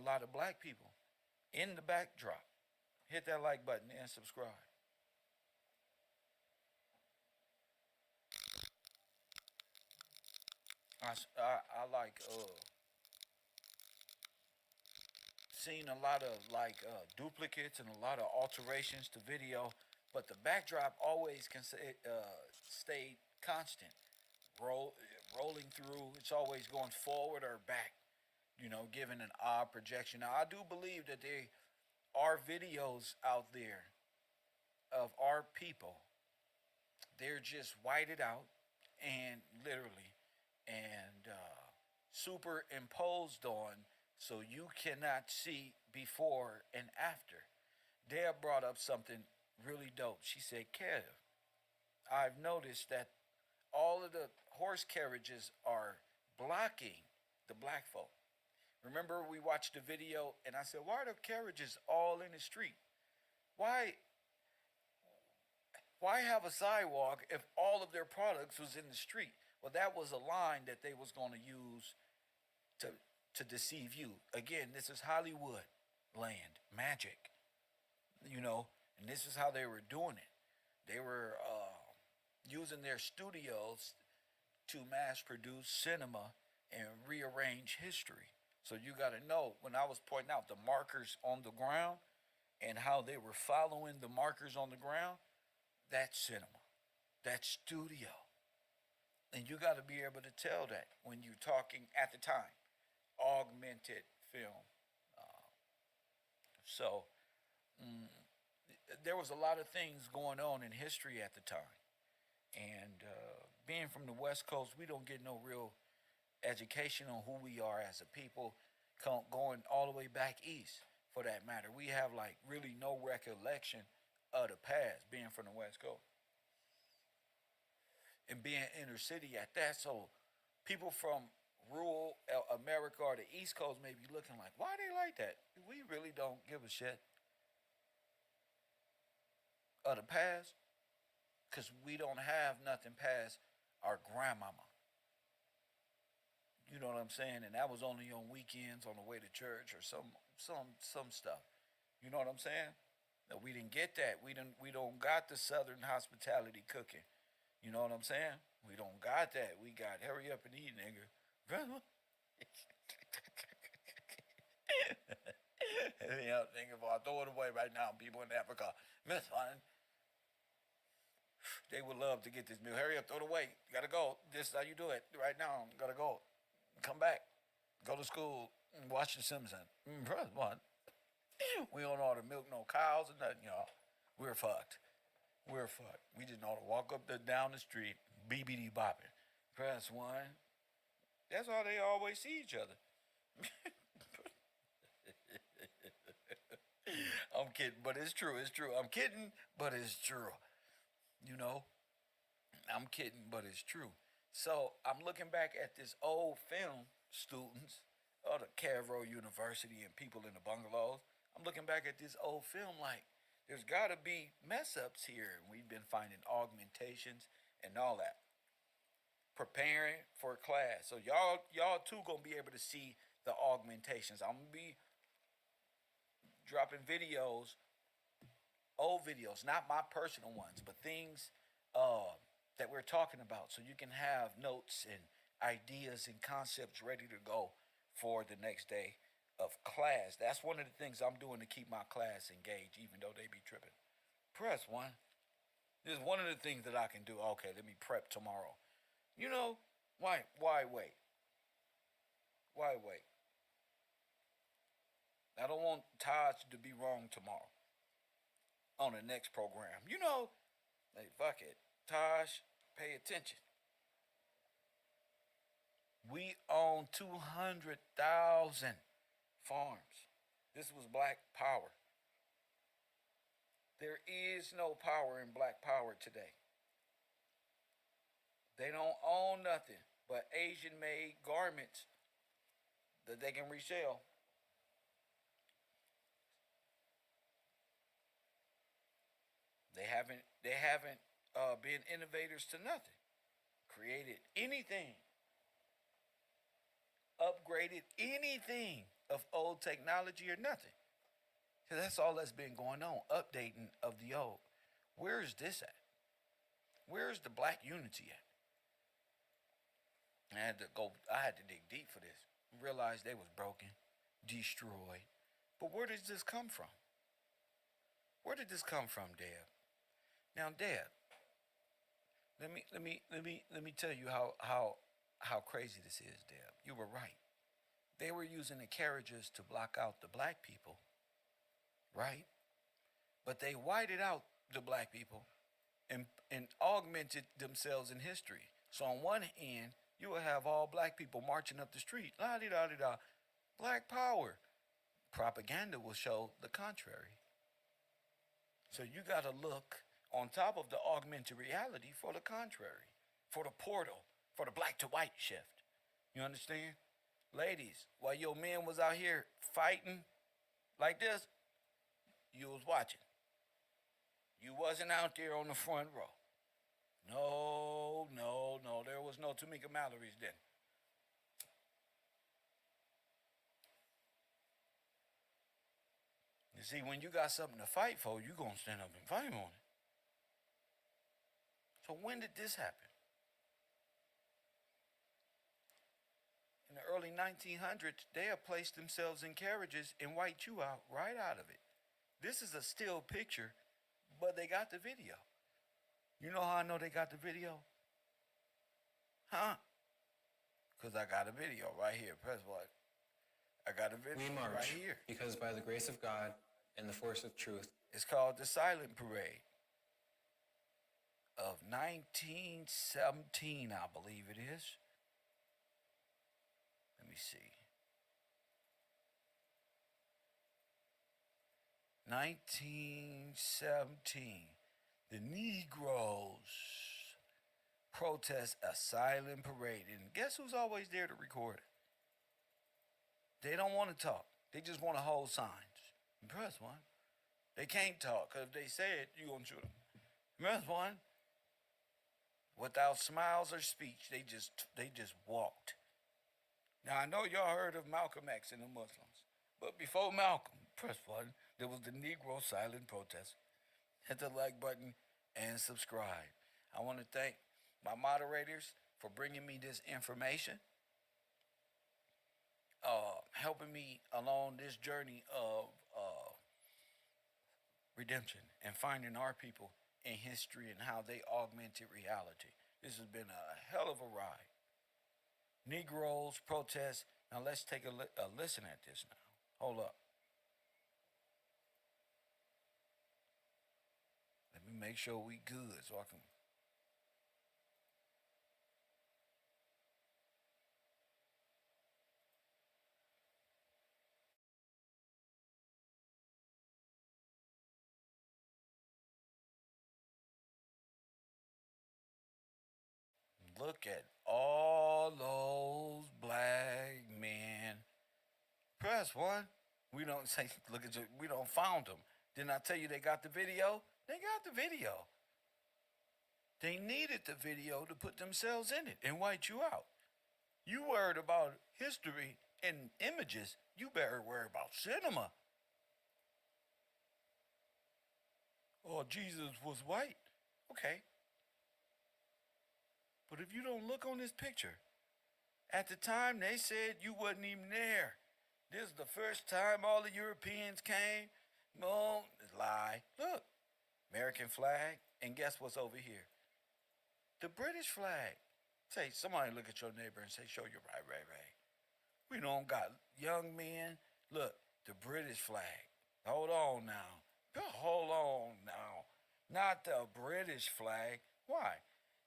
lot of black people in the backdrop. Hit that like button and subscribe. I like seen a lot of like duplicates and a lot of alterations to video, but the backdrop always stayed constant. Roll, rolling through, it's always going forward or back. Giving an odd projection. Now I do believe that there are videos out there of our people. They're just whited out and literally and superimposed on so you cannot see before and after. Deb brought up something really dope. She said, Kev, I've noticed that all of the horse carriages are blocking the black folk. Remember, we watched the video and I said, why are the carriages all in the street? Why why have a sidewalk if all of their products was in the street? Well, that was a line that they was going to use to to deceive you. Again, this is Hollywood land, magic, and this is how they were doing it. They were using their studios to mass produce cinema and rearrange history. So you got to know when I was pointing out the markers on the ground and how they were following the markers on the ground, that's cinema, that's studio. And you got to be able to tell that when you're talking at the time, augmented film. Uh, so mm, there was a lot of things going on in history at the time. And being from the West Coast, we don't get no real education on who we are as a people, going all the way back east for that matter. We have like really no recollection of the past being from the West Coast and being inner city at that. So people from rural America or the East Coast may be looking like, why they like that? We really don't give a shit of the past because we don't have nothing past our grandmama. You know what I'm saying? And that was only on weekends on the way to church or some stuff. You know what I'm saying? No, we didn't get that. We don't got the Southern hospitality cooking. You know what I'm saying? We don't got that. We got hurry up and eat, nigga. Think if I throw it away right now, people in Africa, Miss Fun, they would love to get this meal. Hurry up, throw it away. You gotta go. This is how you do it right now. Gotta go. Come back. Go to school. Watch The Simpsons. What? We don't know how to milk no cows or nothing, y'all. We're fucked. We're fucked. We just know to walk up down the street, BBD bopping. Press one. That's how they always see each other. I'm kidding, but it's true. It's true. I'm kidding, but it's true. You know, I'm kidding, but it's true. So I'm looking back at this old film, students of the KevRow University and people in the bungalows. I'm looking back at this old film like there's got to be mess ups here. And we've been finding augmentations and all that. Preparing for class. So y'all too gonna be able to see the augmentations. I'm gonna be dropping videos, old videos, not my personal ones, but things that we're talking about, so you can have notes and ideas and concepts ready to go for the next day of class. That's one of the things I'm doing to keep my class engaged, even though they be tripping. Press one. This is one of the things that I can do. Okay, let me prep tomorrow. You know, why wait? Why wait? I don't want Taj to be wrong tomorrow on the next program. Hey, fuck it. Taj, pay attention. We own 200,000 farms. This was black power. There is no power in black power today. They don't own nothing but Asian made garments that they can resell. They haven't been innovators to nothing. Created anything, upgraded anything of old technology or nothing. So that's all that's been going on, updating of the old. Where is this at? Where is the black unity at? I had to dig deep for this. Realize they was broken, destroyed. But where does this come from? Where did this come from, Deb? Now, Deb, let me tell you how crazy this is, Deb. You were right. They were using the carriages to block out the black people, right? But they whited out the black people and augmented themselves in history. So on one end, you will have all black people marching up the street, la di da di da, black power. Propaganda will show the contrary. So you got to look on top of the augmented reality for the contrary, for the portal, for the black to white shift. You understand? Ladies, while your man was out here fighting like this, you was watching. You wasn't out there on the front row. No, no, no. There was no Tamika Mallory's then. You see, when you got something to fight for, you going to stand up and fight on it. So when did this happen? In the early 1900s, they have placed themselves in carriages and white you out right out of it. This is a still picture, but they got the video. You know how I know they got the video? Huh? Because I got a video right here. Press what? I got a video We march right here. because by the grace of God and the force of truth. It's called the Silent Parade of 1917, I believe it is. Let me see. 1917. The Negroes protest a silent parade. And guess who's always there to record it? They don't want to talk. They just want to hold signs. Press one. They can't talk because if they say it, you're going to shoot them. Press one. Without smiles or speech, they just walked. Now, I know y'all heard of Malcolm X and the Muslims. But before Malcolm, press one, there was the Negro silent protest. Hit the like button and subscribe. I want to thank my moderators for bringing me this information, helping me along this journey of redemption and finding our people in history and how they augmented reality. This has been a hell of a ride. Negroes protest. Now let's take a listen at this now. Hold up. Let me make sure we good so I can. Look at all those black men. Press one. We don't say, look at you, we don't found them. Didn't I tell you they got the video? They got the video. They needed the video to put themselves in it and white you out. You worried about history and images. You better worry about cinema. Oh, Jesus was white. Okay. But if you don't look on this picture, at the time they said you wasn't even there. This is the first time all the Europeans came. No, lie. Look, American flag, and guess what's over here? The British flag. Say, somebody look at your neighbor and say, show your right. We don't got young men. Look, the British flag. Hold on now. Hold on now. Not the British flag. Why?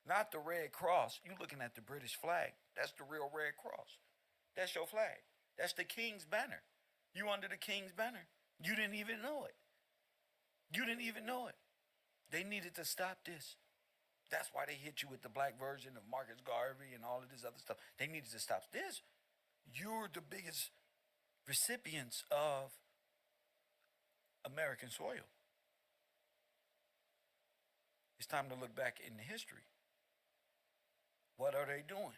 Not the Red Cross. You looking at the British flag. That's the real Red Cross. That's your flag. That's the King's banner. You under the King's banner. You didn't even know it. You didn't even know it. They needed to stop this. That's why they hit you with the black version of Marcus Garvey and all of this other stuff. They needed to stop this. You're the biggest recipients of American soil. It's time to look back in the history. What are they doing?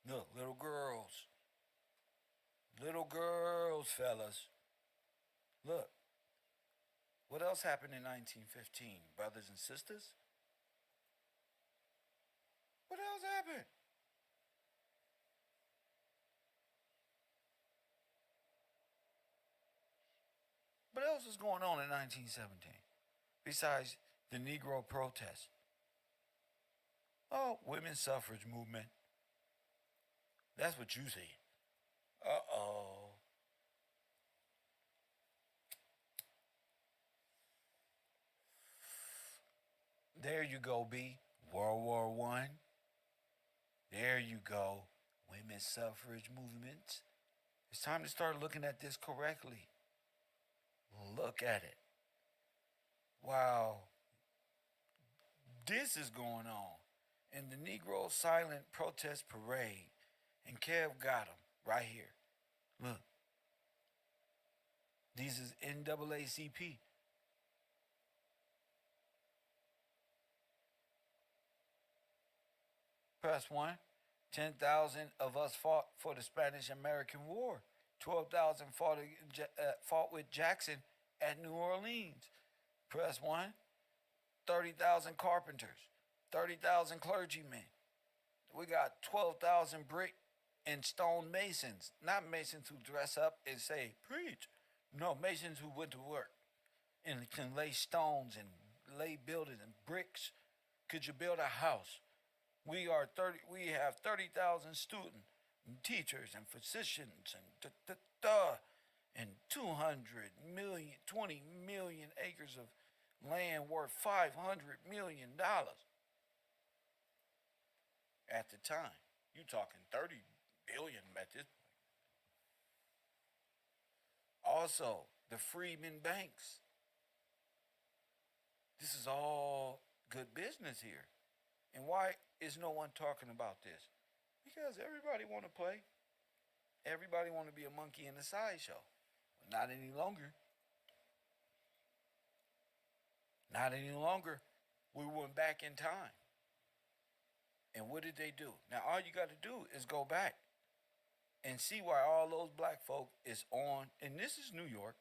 Look, little girls, fellas. Look, what else happened in 1915, brothers and sisters? What else happened? What else was going on in 1917 besides the Negro protest? Oh, women's suffrage movement. That's what you see. Uh-oh. There you go, B. World War One. There you go. Women's suffrage movement. It's time to start looking at this correctly. Look at it. Wow. This is going on. In the Negro Silent Protest Parade. And Kev got them right here. Look. These is NAACP. Press 1. 10,000 of us fought for the Spanish-American War. 12,000 fought with Jackson at New Orleans. Press 1. 30,000 carpenters. 30,000 clergymen. We got 12,000 brick and stone masons. Not masons who dress up and say, preach. No, masons who went to work and can lay stones and lay buildings and bricks. Could you build a house? We have 30,000 students and teachers and physicians and 200 million, 20 million acres of land worth $500 million. At the time, you talking 30 billion at this point. Also, the Freedmen Banks. This is all good business here. And why is no one talking about this? Because everybody want to play. Everybody want to be a monkey in a sideshow. But not any longer. Not any longer. We went back in time. And what did they do? Now all you got to do is go back and see why all those black folk is on. And this is New York.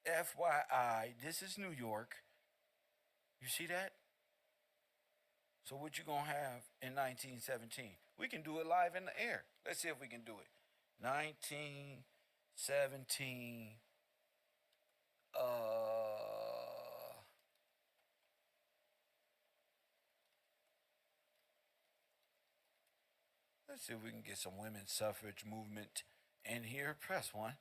FYI, this is New York. You see that? So what you gonna have in 1917? We can do it live in the air. Let's see if we can do it. 1917. Let's see if we can get some women's suffrage movement in here. Press 1.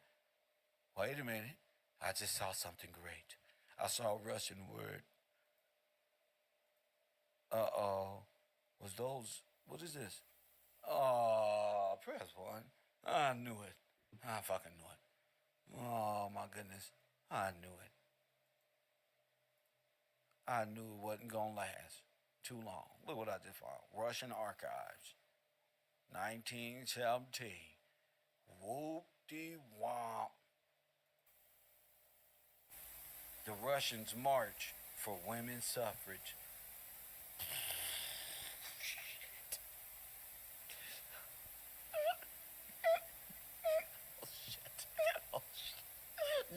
Wait a minute. I just saw something great. I saw a Russian word. Was those, what is this? Oh, press 1. I knew it. I fucking knew it. Oh my goodness. I knew it. I knew it wasn't gonna last too long. Look what I just found. Russian archives. 1917. Whoop-de-womp. The Russians march for women's suffrage.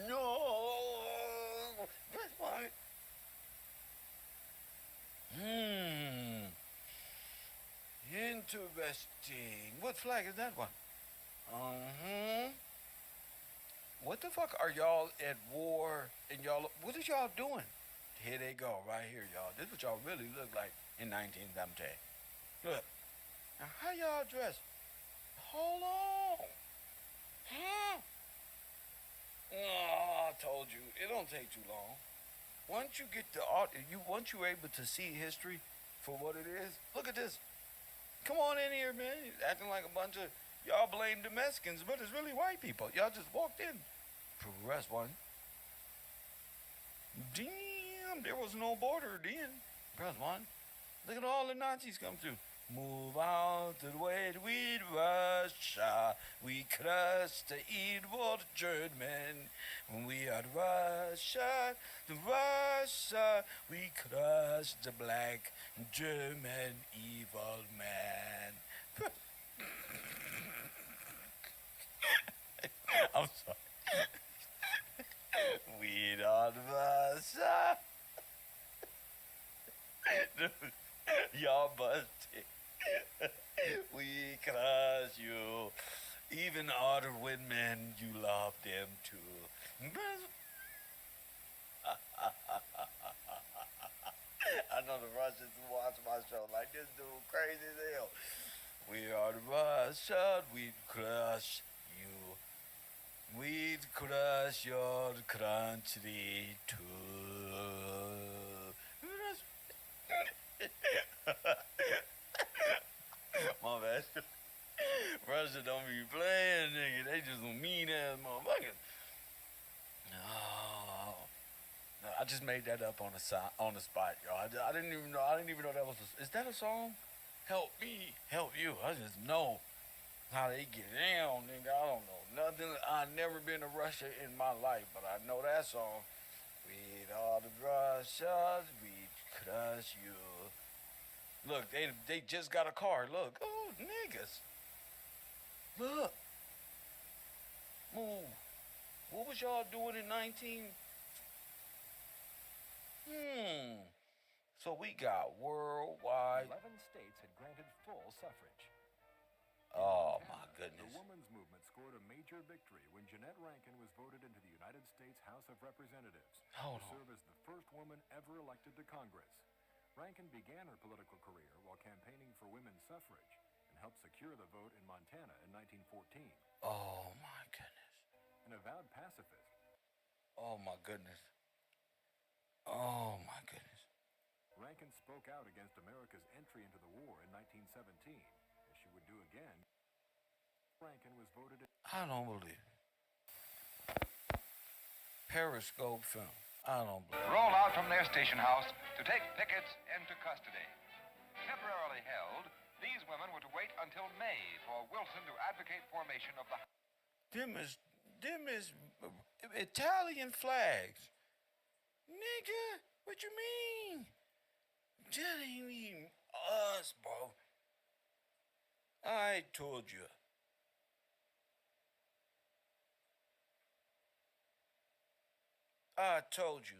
No! That's fine. Interesting. What flag is that one? What the fuck are y'all at war and y'all, what is y'all doing? Here they go, right here, y'all. This is what y'all really look like in 1917. Look. Now, how y'all dress? Hold on. Huh? Oh, I told you, it don't take too long. Once you get the art, once you're able to see history for what it is, look at this. Come on in here, man. You're acting like a bunch of y'all blame the Mexicans, but it's really white people. Y'all just walked in. Press 1. Damn, there was no border then. Press 1. Look at all the Nazis come through. Move out the way with Russia. We crush the evil German. We are Russia, we crush the black German evil man. I'm sorry. Weed on my side. Y'all busted. We crush you. Even other women, you love them too. I know the Russians who watch my show like this dude crazy as hell. We are the Russians, we crush you. We crush your country too. My bad. Russia don't be playing, nigga. They just a mean ass motherfuckers. No. No, I just made that up on the spot, y'all. I didn't even know. I didn't even know that was. Is that a song? Help me, help you. I just know how they get down, nigga. I don't know nothing. I've never been to Russia in my life, but I know that song. We all the Russians, we crush you. Look, they just got a car. Look, oh niggas. Look, move. What was y'all doing in 19? So we got worldwide. 11 states had granted full suffrage. Oh my The goodness. women's movement scored a major victory when Jeanette Rankin was voted into the United States House of Representatives Hold to on. serve as the first woman ever elected to Congress. Rankin began her political career while campaigning for women's suffrage and helped secure the vote in Montana in 1914. Oh my goodness. An avowed pacifist, Oh my goodness. Oh my goodness. Rankin spoke out against America's entry into the war in 1917, as she would do again. Rankin was voted in I don't believe it. Periscope film. I don't believe it. Roll out from their station house to take pickets into custody. Temporarily held, these women were to wait until May for Wilson to advocate formation of the Them is Italian flags. Nigga, what you mean? That ain't even us, bro. I told you. I told you.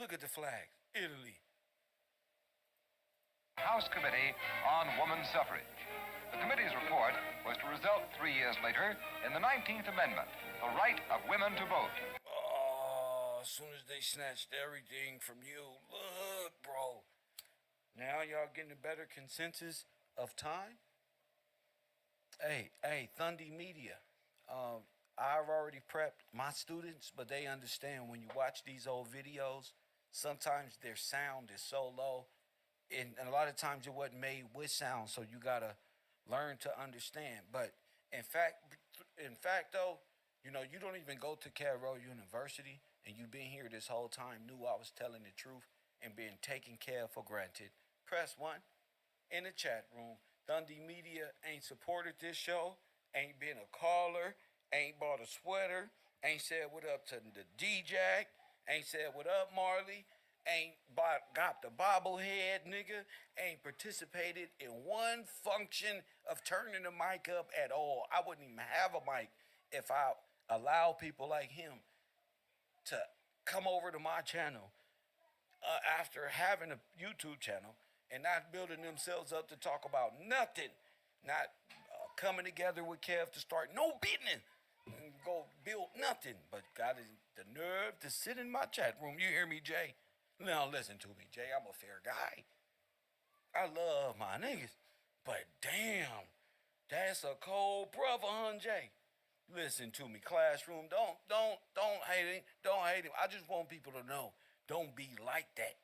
Look at the flag. Italy. House Committee on Woman Suffrage. The committee's report was to result 3 years later in the 19th Amendment, the right of women to vote. Oh, as soon as they snatched everything from you, look, bro. Now y'all getting a better consensus of time? Hey, Thundy Media. I've already prepped my students, but they understand when you watch these old videos, sometimes their sound is so low, and a lot of times it wasn't made with sound, so you gotta learn to understand. But in fact, though, you don't even go to KevRow University, and you've been here this whole time, knew I was telling the truth, and been taken care of for granted. Press 1 in the chat room. Dundee Media ain't supported this show, ain't been a caller, ain't bought a sweater, ain't said what up to the D-Jack, ain't said what up Marley, ain't got the bobblehead, nigga, ain't participated in one function of turning the mic up at all. I wouldn't even have a mic if I allow people like him to come over to my channel after having a YouTube channel and not building themselves up to talk about nothing, not coming together with Kev to start no business and go build nothing, but got the nerve to sit in my chat room. You hear me, Jay? Now listen to me, Jay. I'm a fair guy. I love my niggas, but damn, that's a cold brother, huh, Jay? Listen to me, classroom. Don't hate him. Don't hate him. I just want people to know. Don't be like that.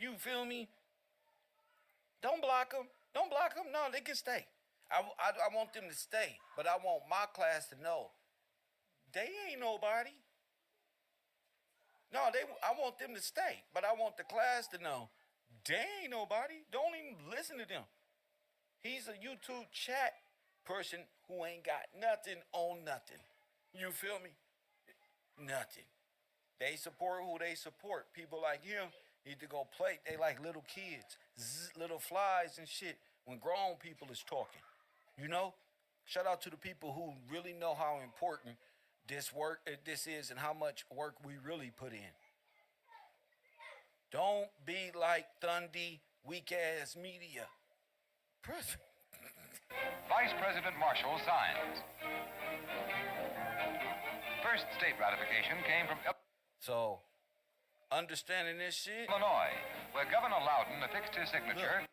You feel me? Don't block them. Don't block them. No, they can stay. I want them to stay, but I want my class to know they ain't nobody. No, I want them to stay, but I want the class to know they ain't nobody. Don't even listen to them. He's a YouTube chat person who ain't got nothing on nothing. You feel me? Nothing. They support who they support. People like him need to go play. They like little kids, little flies and shit when grown people is talking. You know? Shout out to the people who really know how important this is and how much work we really put in. Don't be like Thundy, weak ass media. Vice President Marshall signs. First state ratification came from So, understanding this shit Illinois, where Governor Loudon affixed his signature.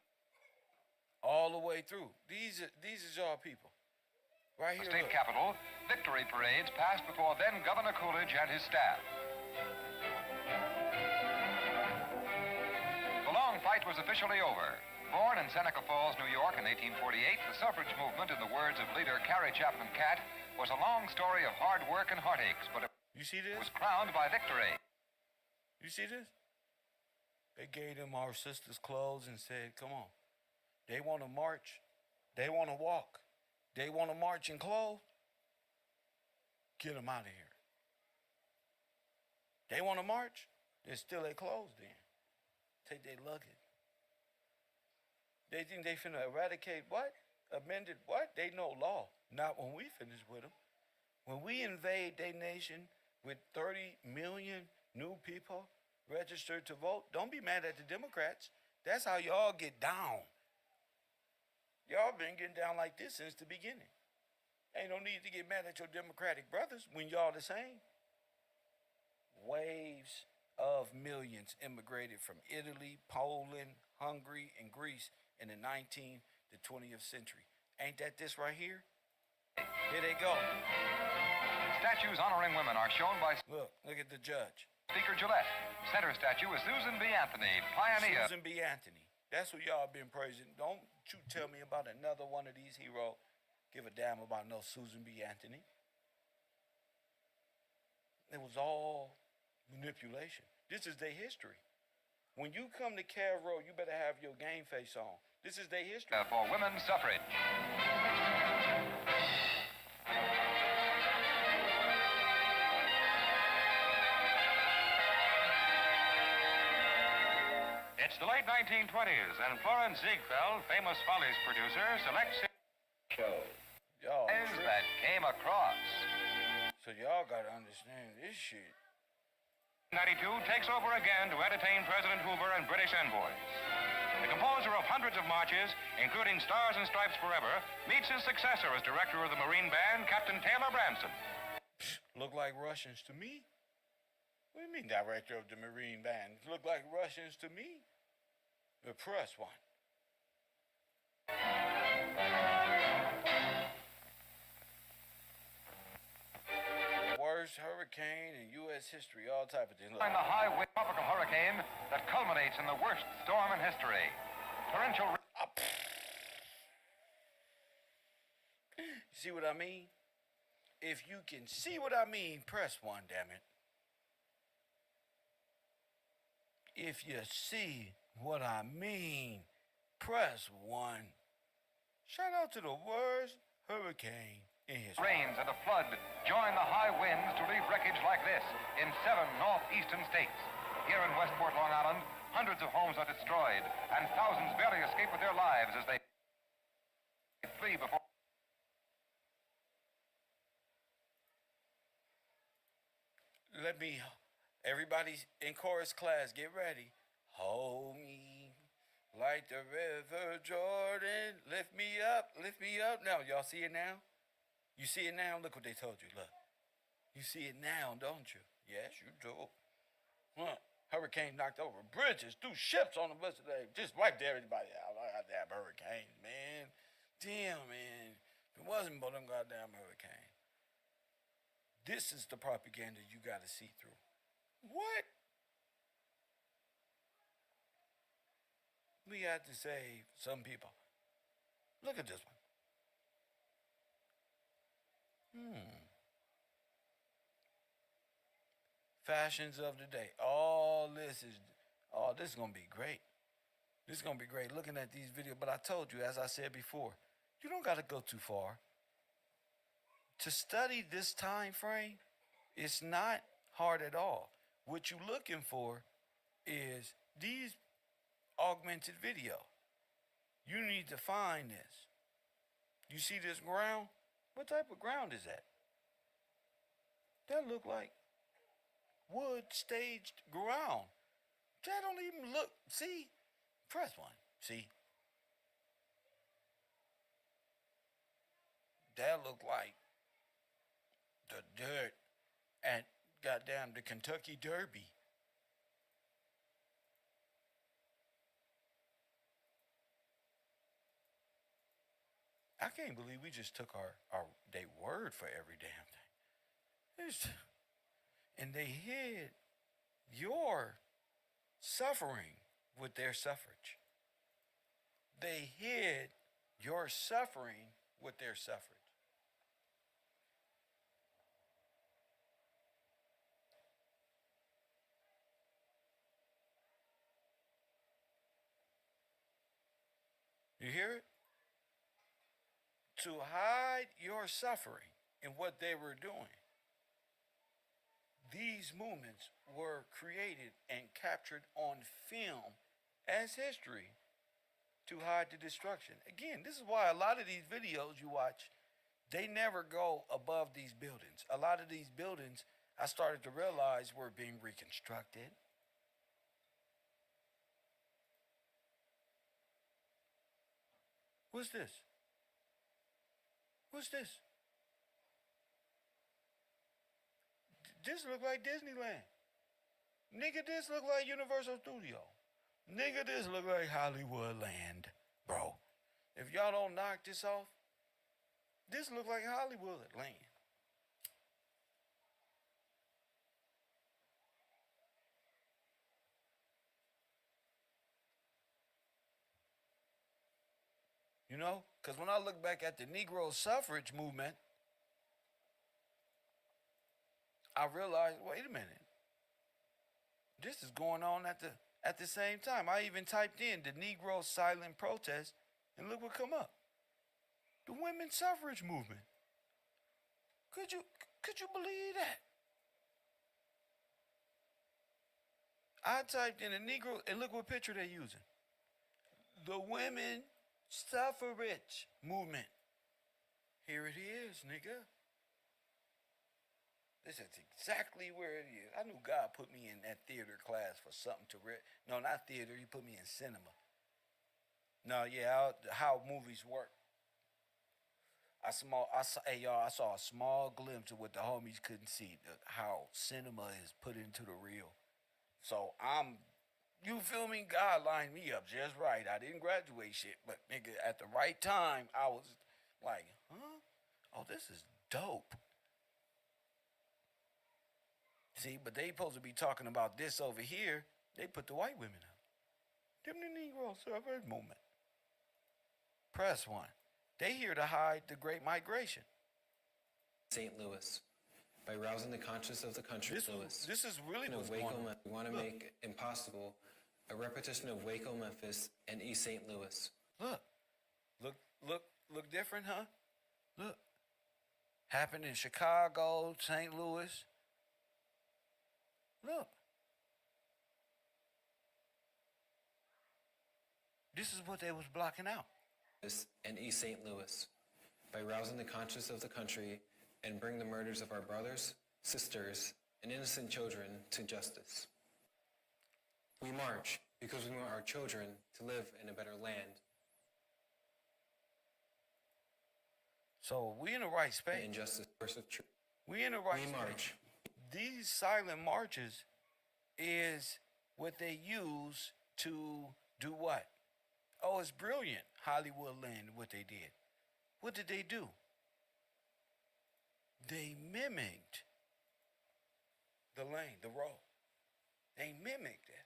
all the way through. These is y'all people. Right The here. state Look. capitol, victory parades passed before then Governor Coolidge and his staff. The long fight was officially over. Born in Seneca Falls, New York in 1848, the suffrage movement, in the words of leader Carrie Chapman Catt, was a long story of hard work and heartaches, but it You see this? was crowned by victory. You see this? They gave them our sisters' clothes and said, come on. They want to march. They want to walk. They want to march in clothes. Get them out of here. They want to march. They're still their clothes then. Take their luggage. They think they finna eradicate what? Amended what? They know law. Not when we finish with them. When we invade their nation with 30 million new people registered to vote, don't be mad at the Democrats. That's how y'all get down. Y'all been getting down like this since the beginning. Ain't no need to get mad at your Democratic brothers when y'all the same. Waves of millions immigrated from Italy, Poland, Hungary, and Greece in the 19th to 20th century. Ain't that this right here? Here they go. Statues honoring women are shown by Look at the judge. Speaker Gillette. Center statue is Susan B. Anthony, pioneer. Susan B. Anthony. That's who y'all been praising. Don't you tell me about another one of these heroes. Give a damn about no Susan B. Anthony. It was all manipulation. This is their history. When you come to KevRow, you better have your game face on. This is their history. For women's suffrage. It's the late 1920s, and Florence Ziegfeld, famous Follies producer, selects shows Y'all that came across. So y'all gotta understand this shit. 92 takes over again to entertain President Hoover and British envoys. The composer of hundreds of marches, including Stars and Stripes Forever, meets his successor as director of the Marine Band, Captain Taylor Branson. Look like Russians to me. What do you mean, director of the Marine Band? Look like Russians to me. The press one. Worst hurricane in U.S. history, all type of things. Look. Find the high wind tropical hurricane that culminates in the worst storm in history. Torrential. You see what I mean? If you can see what I mean, press one, damn it. If you see what I mean, press one. Shout out to the worst hurricane in history. Rains and a flood join the high winds to leave wreckage like this in 7 northeastern states. Here in Westport, Long Island, hundreds of homes are destroyed, and thousands barely escape with their lives as they flee before. Let me, everybody in chorus class, get ready. Hold me like the river Jordan. Lift me up, lift me up. Now, y'all see it now? You see it now? Look what they told you. Look. You see it now, don't you? Yes, you do. Huh. Hurricane knocked over bridges, threw ships on the bus today. Just wiped everybody out. Goddamn hurricane, man. Damn, man. If it wasn't for them goddamn hurricane. This is the propaganda you got to see through. What? We had to save some people. Look at this one. Fashions of the day. All this is going to be great. This is going to be great looking at these videos. But I told you, as I said before, you don't got to go too far. To study this time frame, it's not hard at all. What you're looking for is these augmented video. You need to find this. You see this ground? What type of ground is that? That look like wood staged ground. That don't even look. See? Press one. See? That look like the dirt at goddamn the Kentucky Derby. I can't believe we just took our they word for every damn thing. And they hid your suffering with their suffrage. They hid your suffering with their suffrage. You hear it? To hide your suffering in what they were doing. These movements were created and captured on film as history to hide the destruction. Again, this is why a lot of these videos you watch, they never go above these buildings. A lot of these buildings, I started to realize, were being reconstructed. What's this? What's this? This look like Disneyland. Nigga, this look like Universal Studio. Nigga, this look like Hollywood Land. Bro, if y'all don't knock this off, this look like Hollywood Land. You know, because when I look back at the Negro suffrage movement, I realized, wait a minute, this is going on at the same time. I even typed in the Negro silent protest, and look what come up. The women's suffrage movement. Could you believe that? I typed in a Negro, and look what picture they're using. The women suffrage movement. Here it is, nigga. This is exactly where it is. I knew God put me in that theater class for something to read. No, not theater. He put me in cinema. No, yeah, how movies work. I saw a small glimpse of what the homies couldn't see. How cinema is put into the real. So you feel me? God lined me up just right. I didn't graduate shit, but nigga, at the right time, I was like, huh? Oh, this is dope. See, but they supposed to be talking about this over here. They put the white women up. Them the Negro suffrage movement. Press one. They here to hide the Great Migration. St. Louis, by rousing the conscience of the country. This is really what's going on. We want to make impossible a repetition of Waco, Memphis, and East St. Louis. Look different, huh? Look. Happened in Chicago, St. Louis. Look. This is what they was blocking out. And East St. Louis, by rousing the conscience of the country and bring the murders of our brothers, sisters, and innocent children to justice. We march because we want our children to live in a better land. So we in the right space. Injustice versus truth. We in the right space. We march. These silent marches is what they use to do what? Oh, it's brilliant, Hollywood Land, what they did. What did they do? They mimicked the lane, the road. They mimicked it.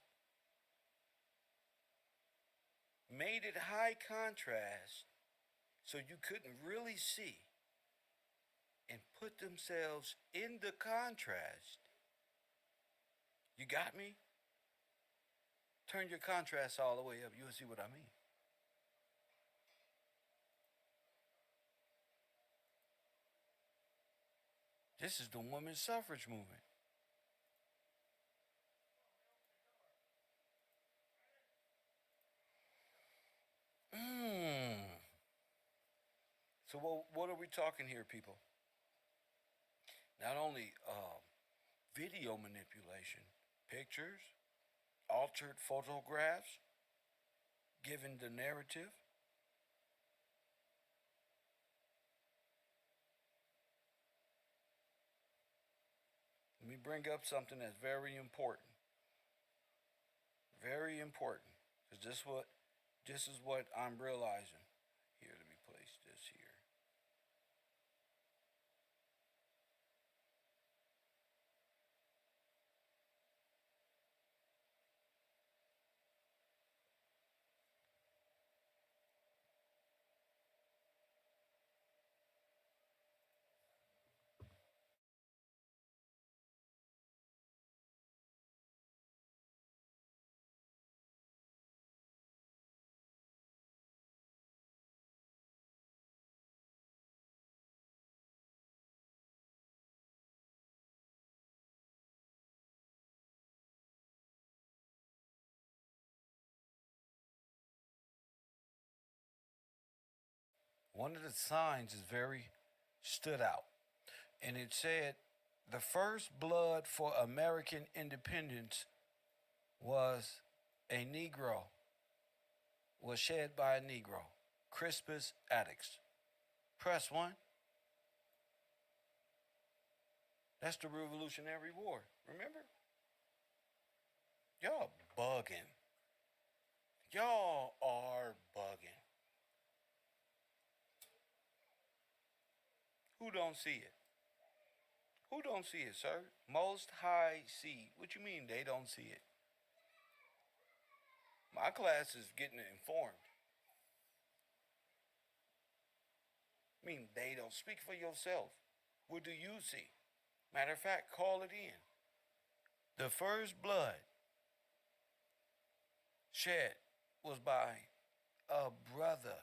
Made it high contrast so you couldn't really see, and put themselves in the contrast. You got me? Turn your contrast all the way up. You'll see what I mean. This is the women's suffrage movement. what are we talking here, people? Not only video manipulation, pictures, altered photographs, given the narrative. Let me bring up something that's very important. Very important. Because this is what I'm realizing. Here, let me place this here. One of the signs is very stood out. And it said the first blood for American independence was a Negro, was shed by a Negro, Crispus Attucks. Press one. That's the Revolutionary War. Remember? Y'all bugging. Y'all are bugging. Who don't see it? Who don't see it, sir? Most High see. What you mean they don't see it? My class is getting informed. I mean, they don't. Speak for yourself. What do you see? Matter of fact, call it in. The first blood shed was by a brother.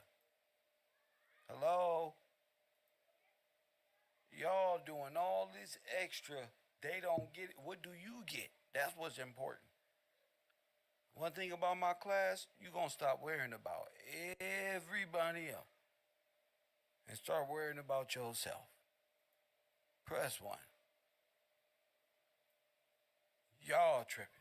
Hello? Y'all doing all this extra. They don't get it. What do you get? That's what's important. One thing about my class, you're going to stop worrying about everybody else and start worrying about yourself. Press one. Y'all tripping.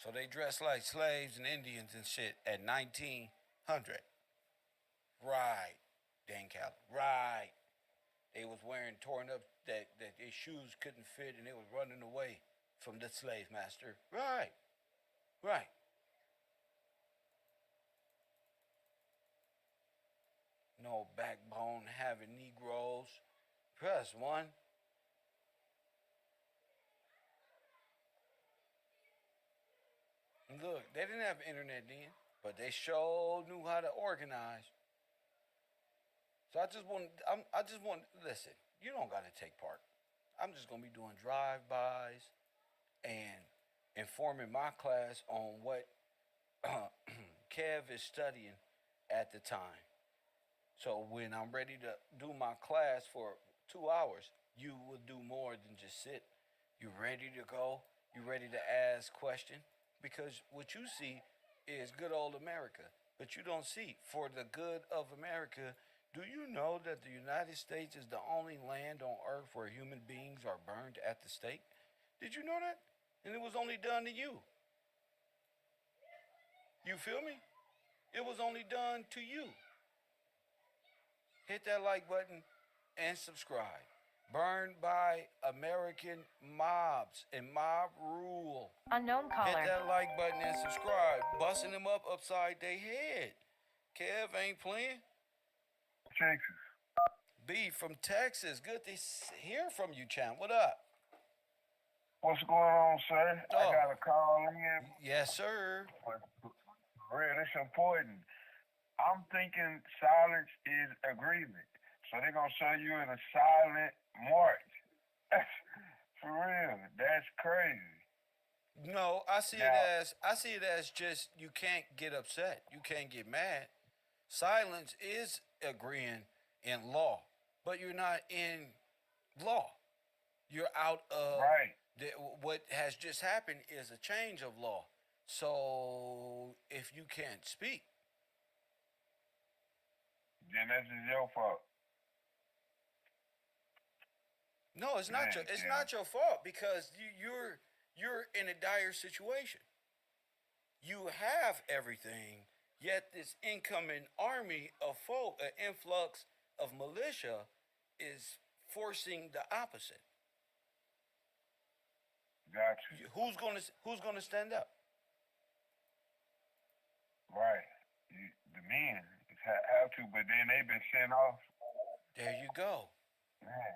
So they dress like slaves and Indians and shit at 1900. Right, Dan Callen. Right. They was wearing torn up that their shoes couldn't fit and they was running away from the slave master. Right. Right. No backbone having Negroes. Press one. And look, they didn't have internet then, but they sure knew how to organize. So I just want, listen, you don't got to take part. I'm just going to be doing drive-bys and informing my class on what Kev is studying at the time. So when I'm ready to do my class for 2 hours, you will do more than just sit. You ready to go? You ready to ask questions? Because what you see is good old America, but you don't see for the good of America. Do you know that the United States is the only land on earth where human beings are burned at the stake? Did you know that? And it was only done to you. You feel me? It was only done to you. Hit that like button and subscribe. Burned by American mobs and mob rule. Unknown caller. Hit that like button and subscribe. Busting them up upside their head. Kev ain't playing. Texas. B from Texas. Good to hear from you, champ. What up? What's going on, sir? Oh. I got a call in. Yes, sir. Real, it's important. I'm thinking silence is agreement. So they're going to show you in a silent march. For real. That's crazy. No, I see it as just you can't get upset. You can't get mad. Silence is agreeing in law, but you're not in law. You're out of Right. What has just happened is a change of law. So if you can't speak, Then that's just your fault. no, it's not your Man, it's Kim. not your fault because you're in a dire situation. You have everything, yet this incoming army of folk, an influx of militia, is forcing the opposite. Got you. Who's gonna stand up? Right. The men have to, but then they've been sent off. There you go. Man.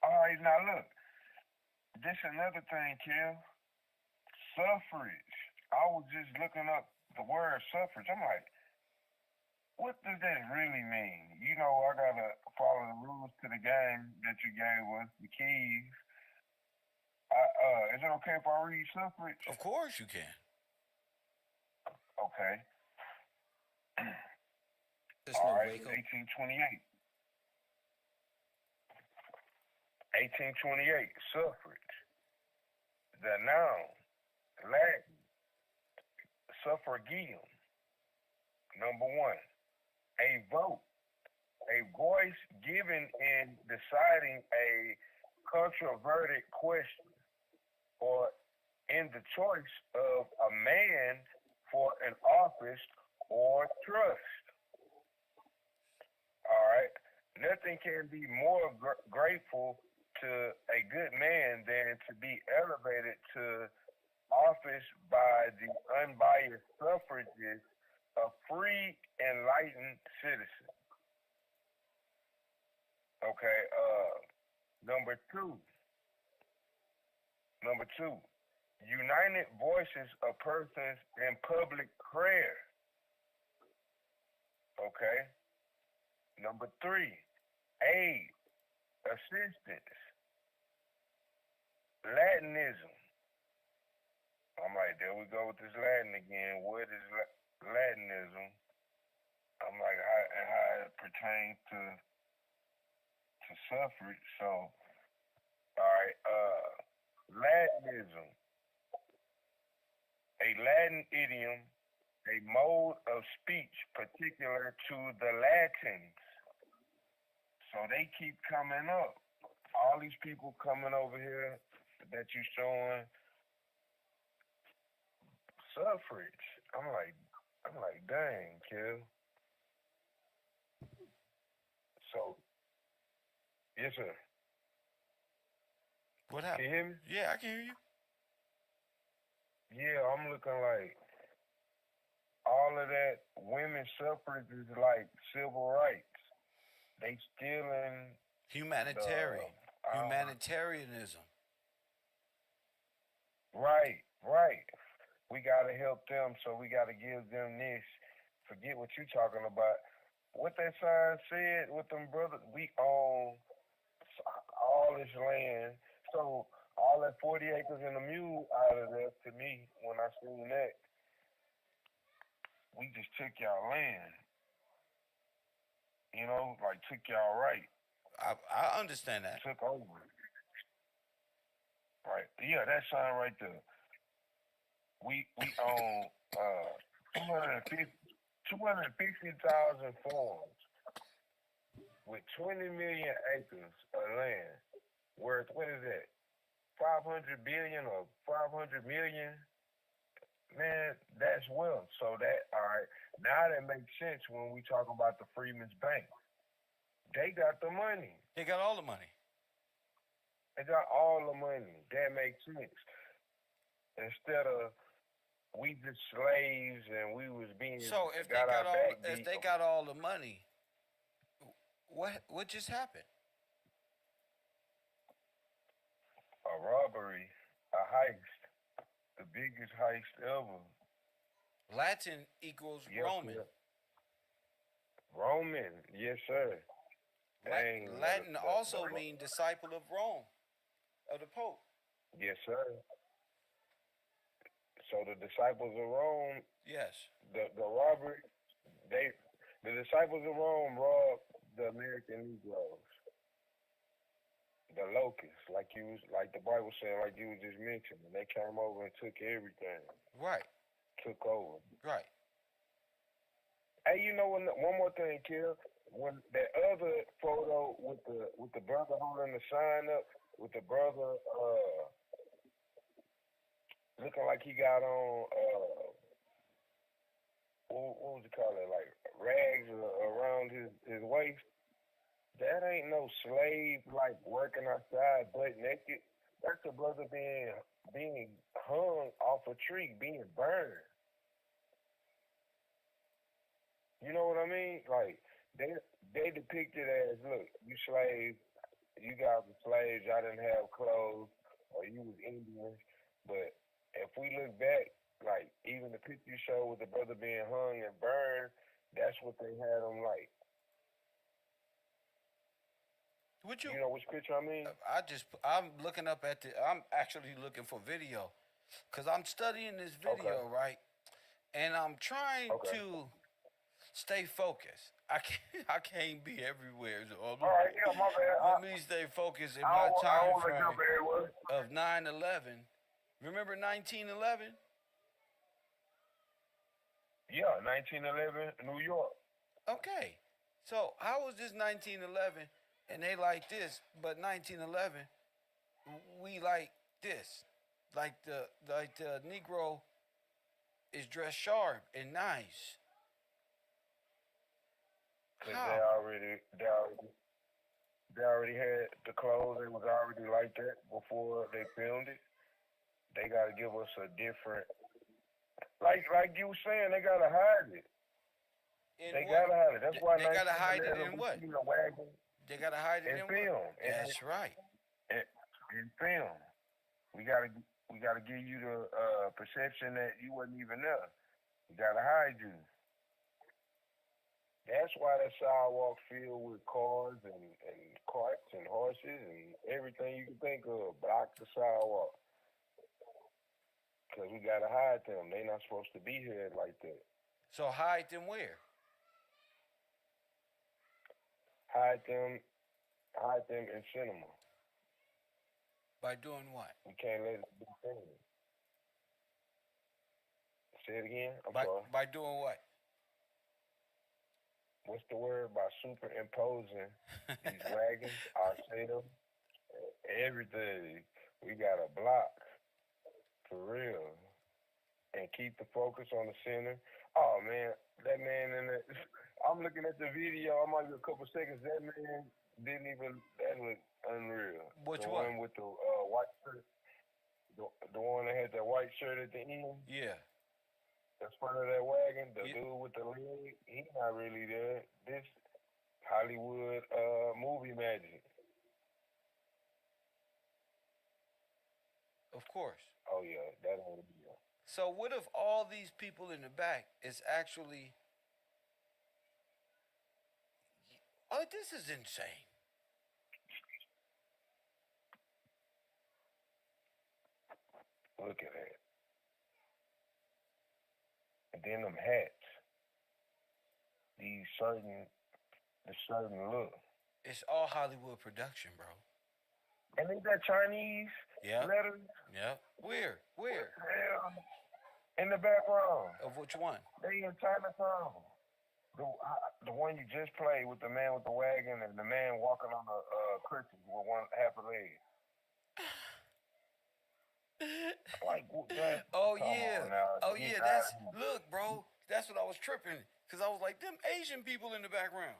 All right, now look. This another thing, Kim. Suffrage. I was just looking up the word suffrage. I'm like, what does that really mean? You know, I gotta follow the rules to the game that you gave us, the keys. Is it okay if I read suffrage? Of course you can. Okay. There's All no right, Waco. 1828. 1828, suffrage. The noun, Latin, suffragium. Number one, a vote, a voice given in deciding a controverted question or in the choice of a man for an office or trust. All right. Nothing can be more grateful to a good man than to be elevated to office by the unbiased suffrages of free, enlightened citizen. Okay. Number two. United voices of persons in public prayer. Okay. Number three, aid, assistance, Latinism. I'm like, there we go with this Latin again. What is Latinism? I'm like, how it pertains to suffrage. So, all right, Latinism, a Latin idiom, a mode of speech particular to the Latins. So they keep coming up. All these people coming over here that you showing suffrage. I'm like, dang, kid. So, yes, sir. What Can happened? you hear me? Yeah, I can hear you. Yeah, I'm looking like all of that women's suffrage is like civil rights. They stealing Humanitarianism. Right. We gotta help them, so we gotta give them this. Forget what you talking about. What that sign said with them brothers, we own all this land. So all that 40 acres and a mule out of there, to me, when I seen that, we just took y'all land. You know, like took y'all right. I understand that. Took over. Right. Yeah, that sign right there. We own 250,000 farms with 20 million acres of land worth, what is that, 500 billion or 500 million? Man, that's wealth. So that, all right, now that makes sense when we talk about the Freedmen's Bank. They got the money. They got all the money. They got all the money. That makes sense. Instead of we just slaves and we was being So if they got all the money, what just happened? A robbery, a heist, the biggest heist ever. Latin equals Yes, Roman. sir. Roman, yes, sir. Dang, Latin also mean disciple of Rome, of the Pope. Yes, sir. So the disciples of Rome, Yes. the robbery, the disciples of Rome robbed the American Negroes. the locusts, like the Bible said, like you was just mentioning. They came over and took everything, Right. took over. Right. Hey, you know one more thing, Kill. When that other photo with the brother holding the sign up, with the brother looking like he got on what would you call it, like rags around his waist. That ain't no slave like working outside butt naked. That's a brother being hung off a tree, being burned. You know what I mean? Like they depict it as, look, you slaves, you guys were slaves, y'all didn't have clothes, or you was Indians. But if we look back, like even the picture you showed with the brother being hung and burned, that's what they had him like. Would you? You know which picture I mean? I'm looking up at I'm actually looking for video, cause I'm studying this video, Okay. right? And I'm trying Okay. to stay focused. I can't be everywhere. So All right, yeah, my bad. let me stay focused in I my don't time want to jump frame everywhere. of 9/11. Remember 1911? Yeah, 1911, New York. Okay. So how was this 1911 and they like this, but 1911 we like this, like the Negro is dressed sharp and nice. Cause How? they already had the clothes. It was already like that before they filmed it. They gotta give us a different, like you were saying, they gotta hide it. In They what? gotta hide it. That's why They gotta hide it 1911 in we what? see the wagon They gotta hide it and in what? film That's right. and film. We gotta give you the perception that you wasn't even there. We gotta hide you. That's why that sidewalk filled with cars and carts and horses and everything you can think of block the sidewalk. Because we got to hide them. They not supposed to be here like that. So hide them where? Hide them in cinema. By doing what? We can't let it be seen. Say it again? I'm sorry. By doing what? What's the word? By superimposing these wagons, our setup, everything. We got a block. For real. And keep the focus on the center. Oh man, that man in the I'm looking at the video, I'm only a couple seconds, that man didn't even that looked unreal. Which the one? one with the white shirt. The one that had that white shirt at the end. Yeah. In front of that wagon, the Yeah. dude with the leg, he's not really there. This Hollywood movie magic. Of course. Oh yeah, that ain't real. So what if all these people in the back is actually? Oh, this is insane. Look at that. And then them hats. The certain look. It's all Hollywood production, bro. And ain't that Chinese Yeah. letters? Yeah. Where? Yeah. In the background. Of which one? They in Chinatown. The one you just played with the man with the wagon and the man walking on the crutches with one half a leg. Like that. Oh Come yeah. on now. Oh You yeah. guys- Look, bro. That's what I was tripping because I was like, them Asian people in the background.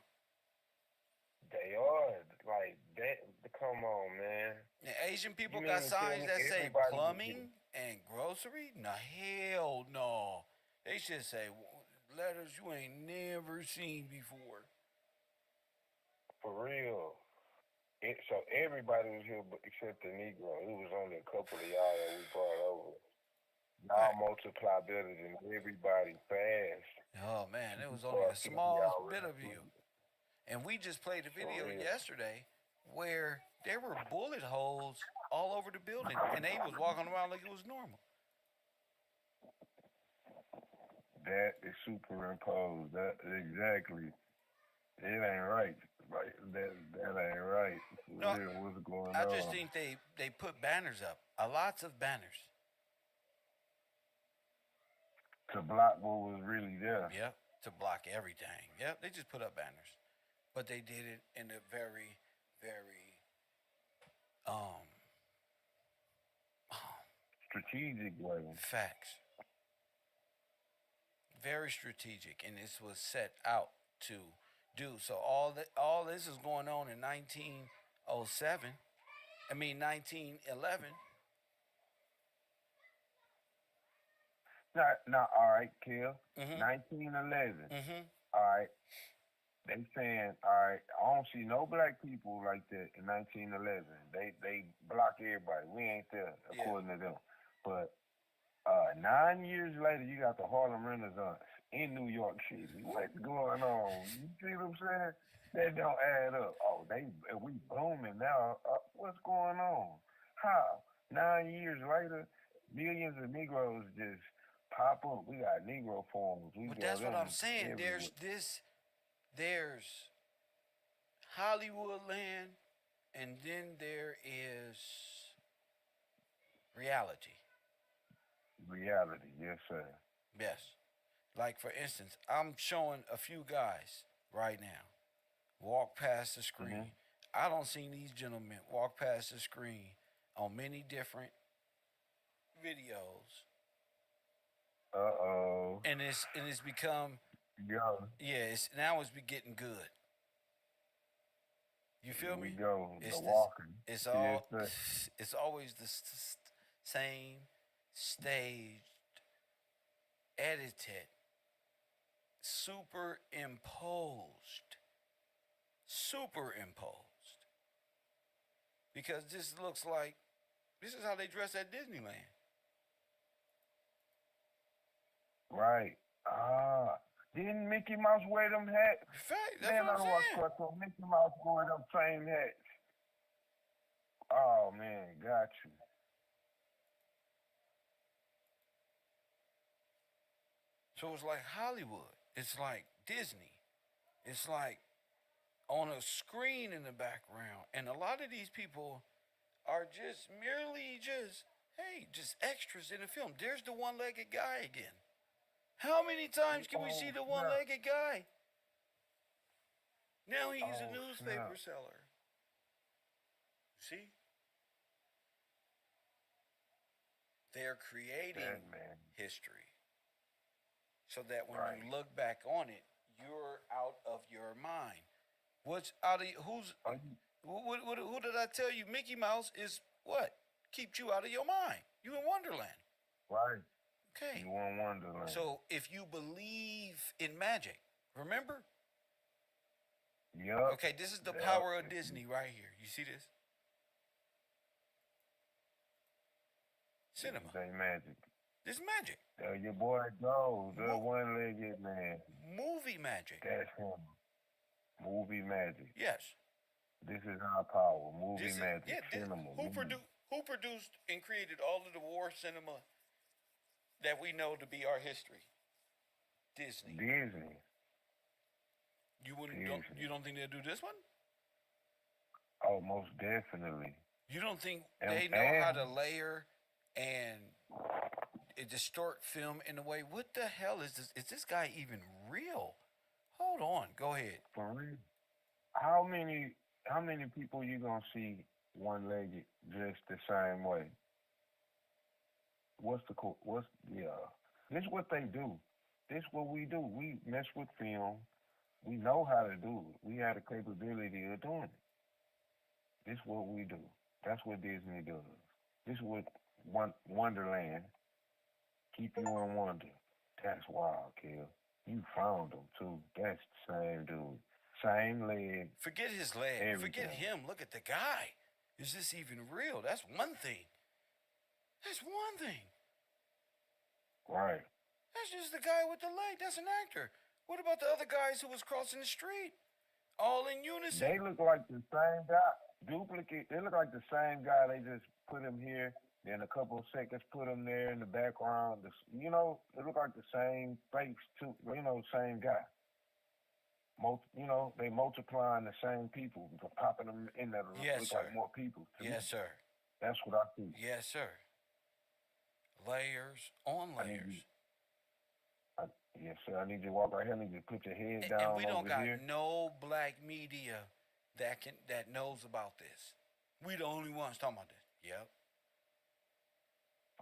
They are like that. Come on, man. The Asian people You got mean to tell signs me that say everybody can plumbing and grocery? No, hell no. They should say letters you ain't never seen before. For real. So everybody was here except the Negro. It was only a couple of y'all that we brought over. Y'all Right. multiply better than everybody fast. Oh man, it was People only are a thinking small y'all bit really of you. good. And we just played a video real. yesterday where there were bullet holes all over the building and they was walking around like it was normal. That is superimposed. That exactly. It ain't right. Right. That ain't right. For No, real, what's going I just on? think they put banners up, a lots of banners. To block what was really there. Yep, to block everything. Yep, they just put up banners, but they did it in a very, very um Strategic way. facts, very strategic, and this was set out to do. So all this is going on in 1907. I mean 1911. Not all right, Kill. Mhm. 1911. Mhm. All right. They saying, all right, I don't see no black people like that in 1911. They block everybody. We ain't there, Yeah. according to them. But 9 years later, you got the Harlem Renaissance in New York City. What's going on? You see what I'm saying? That don't add up. Oh, we booming now. What's going on? How? 9 years later, millions of Negroes just pop up. We got Negro forums. We But got that's what I'm them saying. everywhere. There's Hollywood land, and then there is reality. Reality, yes, sir. Yes. Like for instance, I'm showing a few guys right now walk past the Mm-hmm. screen. I don't see these gentlemen walk past the screen on many different videos, Uh-oh. and it's become Go. yeah. It's getting good. You Here feel we me? go. The It's this. walking. It's Yes, all. sir. It's always the same staged, edited, superimposed. Because this is how they dress at Disneyland. Right. Ah. Didn't Mickey Mouse wear them hats? Fact, that's Man, what I I'm don't watch saying. cartoon. Mickey Mouse wore them same hats. Oh, man. Got you. So it's like Hollywood. It's like Disney. It's like on a screen in the background. And a lot of these people are just merely just, hey, just extras in the film. There's the one legged guy again. How many times can we see Oh, the one snap. legged guy? Now he's a Oh, newspaper snap. seller. See? They're creating That man. history so that when Right. you look back on it, you're out of your mind. What's out of who's Are you, who did I tell you? Mickey Mouse is what keeps you out of your mind. You in Wonderland. right. Okay. You in Wonderland. So if you believe in magic, remember? Yup. Okay, this is the Yep. power of Disney right here. You see this? Cinema. Say magic. This is magic. There your boy goes, the Mo- one-legged man. Movie magic. That's him. Movie magic. Yes. This is our power. Movie This is magic. yeah. Cinema. movie. Who produced and created all of the war cinema that we know to be our history? Disney. Disney. Disney. You don't think they'll do this one? Oh, most definitely. You don't think And- they know how to and- layer and distort film in a way? What the hell is this? Is this guy even real? Hold on. Go ahead. For real. How many people you gonna see one-legged dressed the same way? This what they do. This what we do. We mess with film. We know how to do it. We have the capability of doing it. This what we do. That's what Disney does. This is what Wonderland keep you in wonder. That's wild, Kill. You found him too. That's the same dude. Same leg. Forget his leg. Forget Everything. him. Look at the guy. Is this even real? That's one thing. That's one thing. Right. That's just the guy with the leg. That's an actor. What about the other guys who was crossing the street? All in unison. They look like the same guy. Duplicate. They look like the same guy. They just put him here. Then a couple of seconds, put him there in the background. They look like the same face too. Same guy. they multiplying the same people, popping them in there to Yes, look sir. like more people. To me, Yes, sir. that's what I see. Yes, sir. Layers on I need you. layers. I, yes, sir. I need you to walk right here. I need you to put your head And we down don't over got here. no black media that knows about this. We the only ones talking about this. Yep.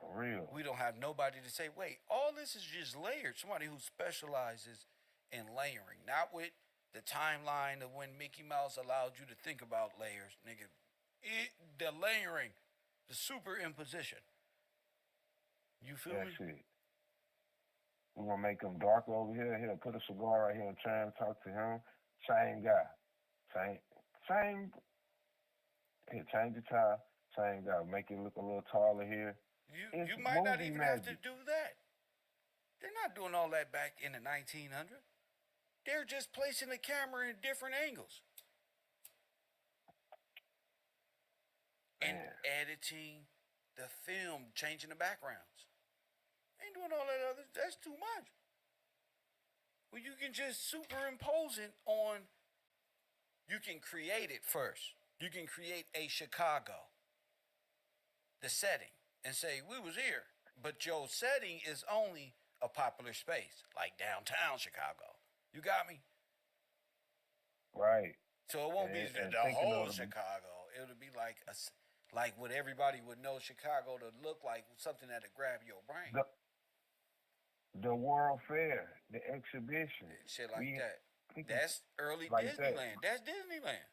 For real. We don't have nobody to say, wait, all this is just layered. Somebody who specializes in layering, not with the timeline of when Mickey Mouse allowed you to think about layers, nigga. The layering, the superimposition. You feel That's me? it. We're gonna make him dark over here. Here, put a cigar right here and try and talk to him. Same guy. Same. Here, change the tie. Same guy. Make it look a little taller here. You might not movie even have to magic. do that. They're not doing all that back in the 1900s. They're just placing the camera in different angles and Man. editing the film, changing the backgrounds. Ain't doing all that other. That's too much. Well, you can just superimpose it on. You can create it first. You can create a Chicago, the setting, and say we was here, but your setting is only a popular space like downtown Chicago. You got me? Right. So it won't be And the thinking whole of Chicago. It'll be like like what everybody would know Chicago to look like, something that'll grab your brain. the World Fair, the exhibition. Shit like that. we can- That's early like that. Disneyland. That's Disneyland.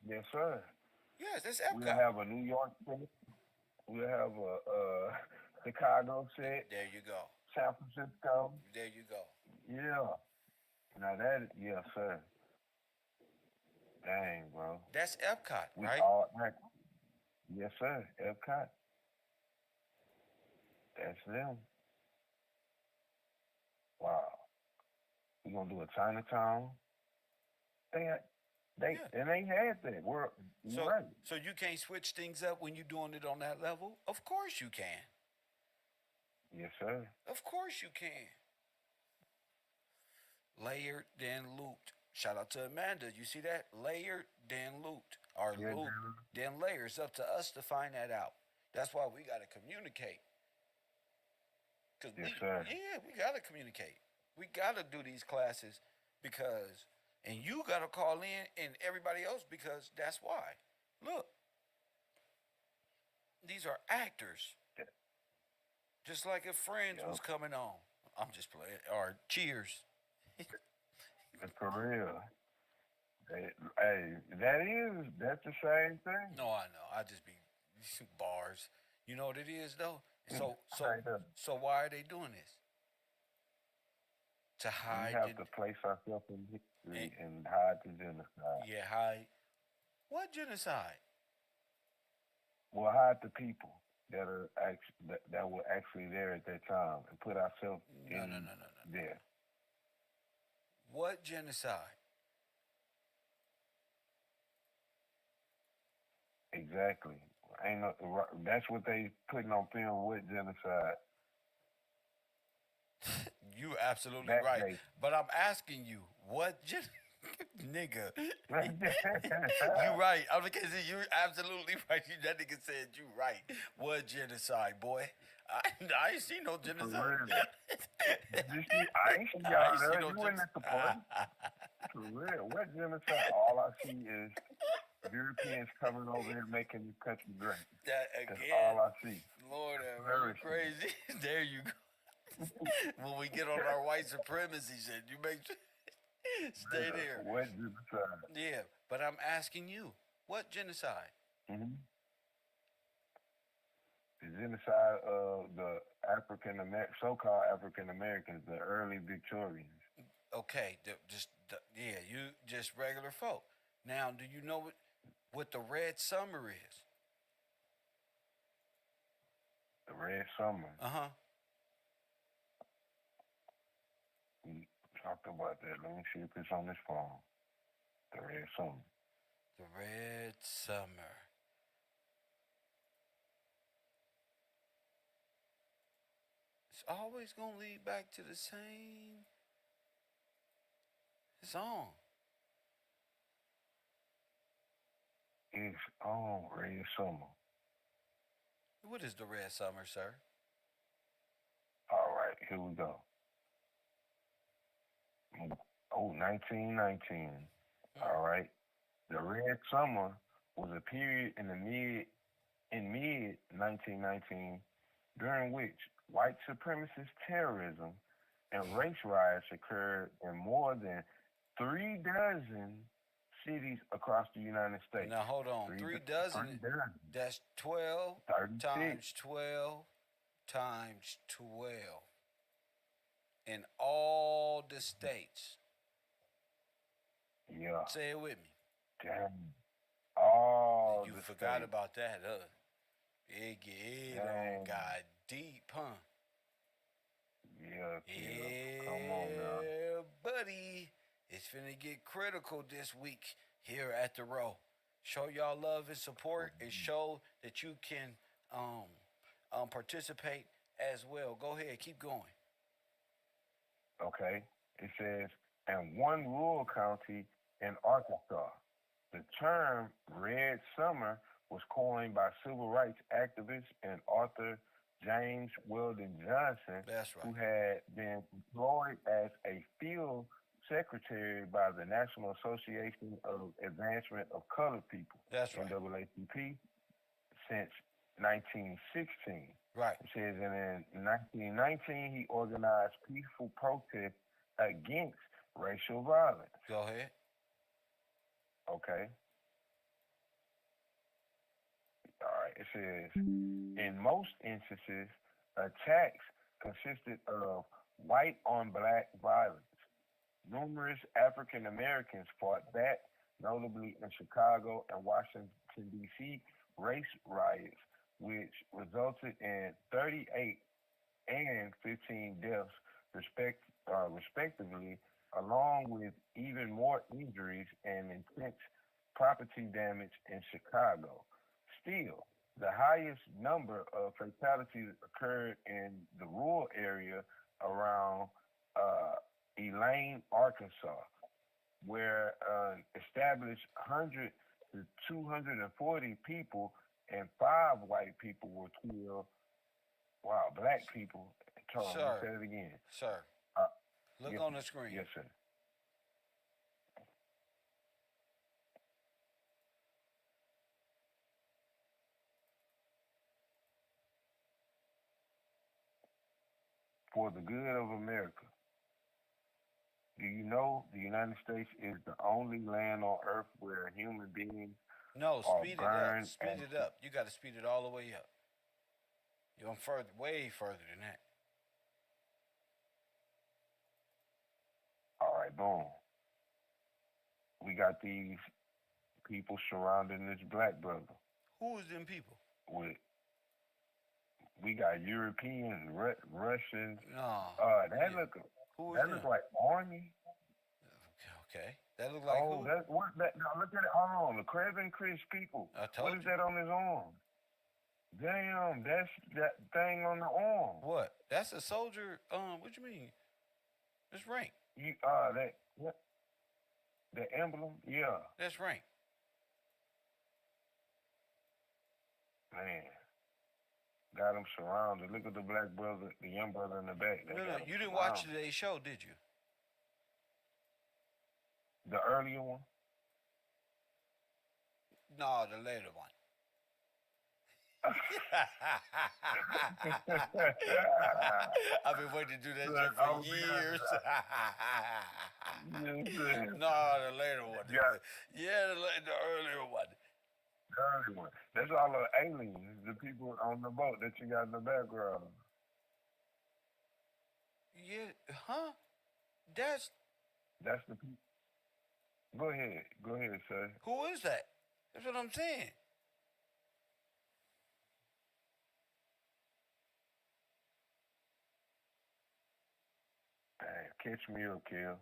Yes, sir. Yes, that's We'll Epcot. have a New York set. We'll have a Chicago set. There you go. San Francisco. There you go. Yeah. Now that, yes, sir. Dang, bro. That's Epcot, We right? all right. Yes, sir. Epcot. That's them. Wow. We gonna do a Chinatown. They ain't had that. You're right. So you can't switch things up when you're doing it on that level? Of course you can. Yes, sir. Of course you can. Layered, then looped. Shout out to Amanda. You see that? Layered, then looped. Or Yeah, looped, then layers. Up to us to find that out. That's why we got to communicate. Cause Yes, sir. we got to communicate. We got to do these classes because, and you got to call in and everybody else because that's why. Look, these are actors. Just like if Friends was coming on. I'm just playing. Or Cheers. For real. That's the same thing. No, I know. I just be bars. You know what it is though? So why are they doing this? To hide We have it. to place ourselves in history and hide the genocide. Yeah, hide. What genocide? We'll hide the people that are that were actually there at that time and put ourselves No. there. What genocide? Exactly. Ain't no, that's what they putting on film with genocide. You absolutely That right. day. But I'm asking you, what nigga? You right. I'm like, you absolutely right. That nigga said you right. What genocide, boy? I ain't seen no genocide. I ain't see y'all there. You wasn't at the party. For real. What genocide? All I see is Europeans coming over here making the country great. That That's again. all I see. Lord, are you crazy? There you go. When we get on our white supremacy shit, you make sure stay there. What genocide? Yeah, but I'm asking you, what genocide? Mm-hmm. The genocide of the so-called African Americans, the early Victorians. Okay, you just regular folk. Now, do you know what the Red Summer is? The Red Summer. Uh-huh. We talked about that. Let me see if it's on this phone. The Red Summer. The Red Summer. It's always gonna lead back to the same Song. It's on Red Summer. What is the Red Summer, sir? All right, here we go. Oh, 1919. All right. The Red Summer was a period in mid 1919 during which white supremacist terrorism and race riots occurred in more than 3 dozen cities across the United States. Now hold on. 3 dozen. That's 12 times 12 times 12 in all the states. Yeah. Say it with me. Damn. All You the forgot states. about that, huh? It on got deep, huh? Yeah, kid. Come on now. Yeah, buddy. It's finna get critical this week here at the Row. Show y'all love and support and show that you can participate as well. Go ahead, keep going. Okay. It says, in one rural county in Arkansas, the term Red Summer was coined by civil rights activist and author James Weldon Johnson, That's right. who had been employed as a field secretary by the National Association of Advancement of Colored People, That's right. NAACP, since 1916. Right. It says, and in 1919, he organized peaceful protests against racial violence. Go ahead. Okay. All right. It says, in most instances, attacks consisted of white on black violence. Numerous African Americans fought back, notably in Chicago and Washington, D.C., race riots, which resulted in 38 and 15 deaths, respectively, along with even more injuries and intense property damage in Chicago. Still, the highest number of fatalities occurred in the rural area around Elaine, Arkansas, where established 100 to 240 people and 5 white people were killed. Wow, black people. Charles, Sir. say it again. Sir. Look yes, on the screen. Yes, sir. For the good of America. Do you know the United States is the only land on earth where human beings No, are speed it up. burned Speed and it up. You got to speed it all the way up. You're further, way further than that. All right, boom. We got these people surrounding this black brother. Who is them people? We got Europeans, Russians. No. That yeah. look them? like army. Okay. That look like who? That's what that. Now look at it. Hold on, the Kevin Chris people. I told What is you. that on his arm? Damn, that's that thing on the arm. What? That's a soldier. What you mean? It's rank. The emblem, yeah. That's rank. Man, got him surrounded. Look at the black brother, the young brother in the back. No, you didn't watch today's show, did you? The earlier one? No, the later one. I've been waiting to do that shit for years. No, the later one. Yeah, the earlier one. The earlier one. That's all the aliens, the people on the boat that you got in the background. Yeah, huh? That's the people. Go ahead, sir. who is that? That's what I'm saying. Catch me up, Kel.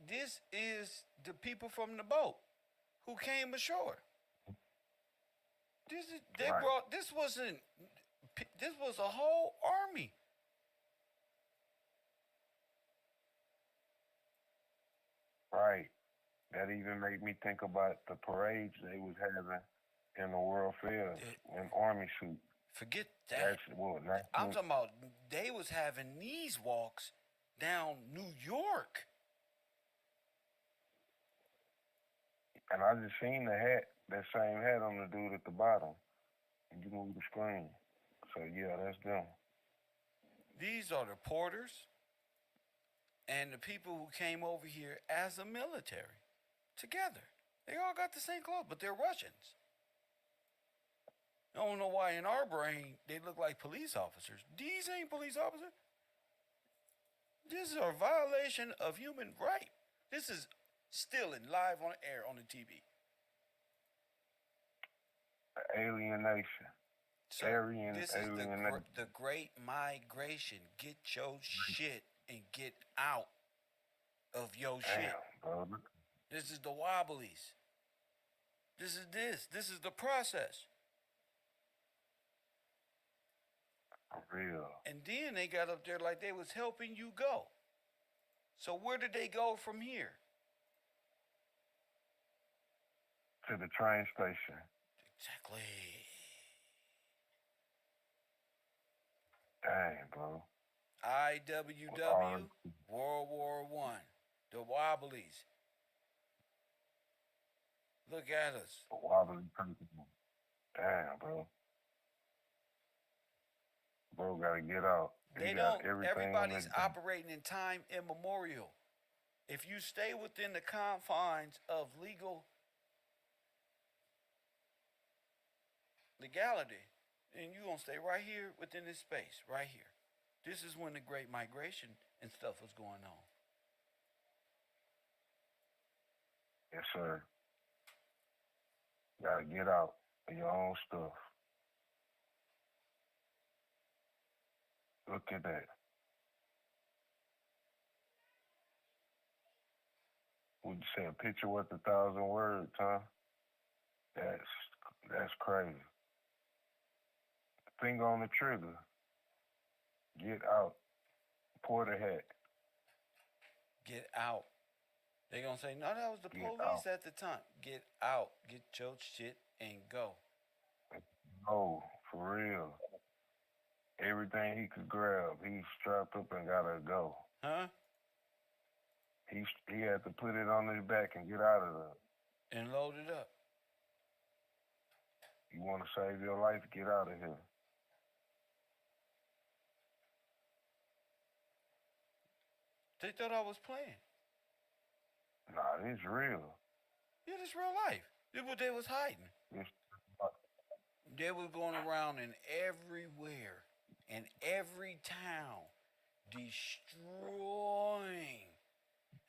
This is the people from the boat who came ashore. This was a whole army. Right. That even made me think about the parades they was having in the World Fair in army suits. Forget that. That's what I'm 19. talking about they was having these walks down New York. And I just seen the hat, that same hat on the dude at the bottom. And you move the screen. So yeah, that's them. These are the porters and the people who came over here as a military together. They all got the same clothes, but they're Russians. I don't know why in our brain they look like police officers. These ain't police officers. This is a violation of human right. This is stealing live on air on the TV. Alienation. Sir, this is Alienation. the great migration. Get your shit and get out of your shit. Damn, brother. This is the wobblies. This is this. This is the process. For real. And then they got up there like they was helping you go. So where did they go from here? To the train station. Exactly. Dang, bro. IWW, World War I. The wobblies. Look at us. Wobbly principle. Damn, bro. Bro gotta get out. He They got don't, everything everybody's on operating in time immemorial. If you stay within the confines of legality, then you're going to stay right here within this space, right here. This is when the Great Migration and stuff was going on. Yes, sir. Gotta get out of your own stuff. Look at that. Would you say a picture worth 1,000 words, huh? That's crazy. Finger on the trigger. Get out. Pour the hat. Get out. They're going to say, no, that was the Get police out. at the time. Get out. Get your shit and go. Oh, for real. Everything he could grab, he's strapped up and gotta go. Huh? He had to put it on his back and get out of there. And load it up. You want to save your life? Get out of here. They thought I was playing. Nah, it's real. Yeah, this real life. This what they was hiding. It's, They was going around in everywhere, in every town, destroying.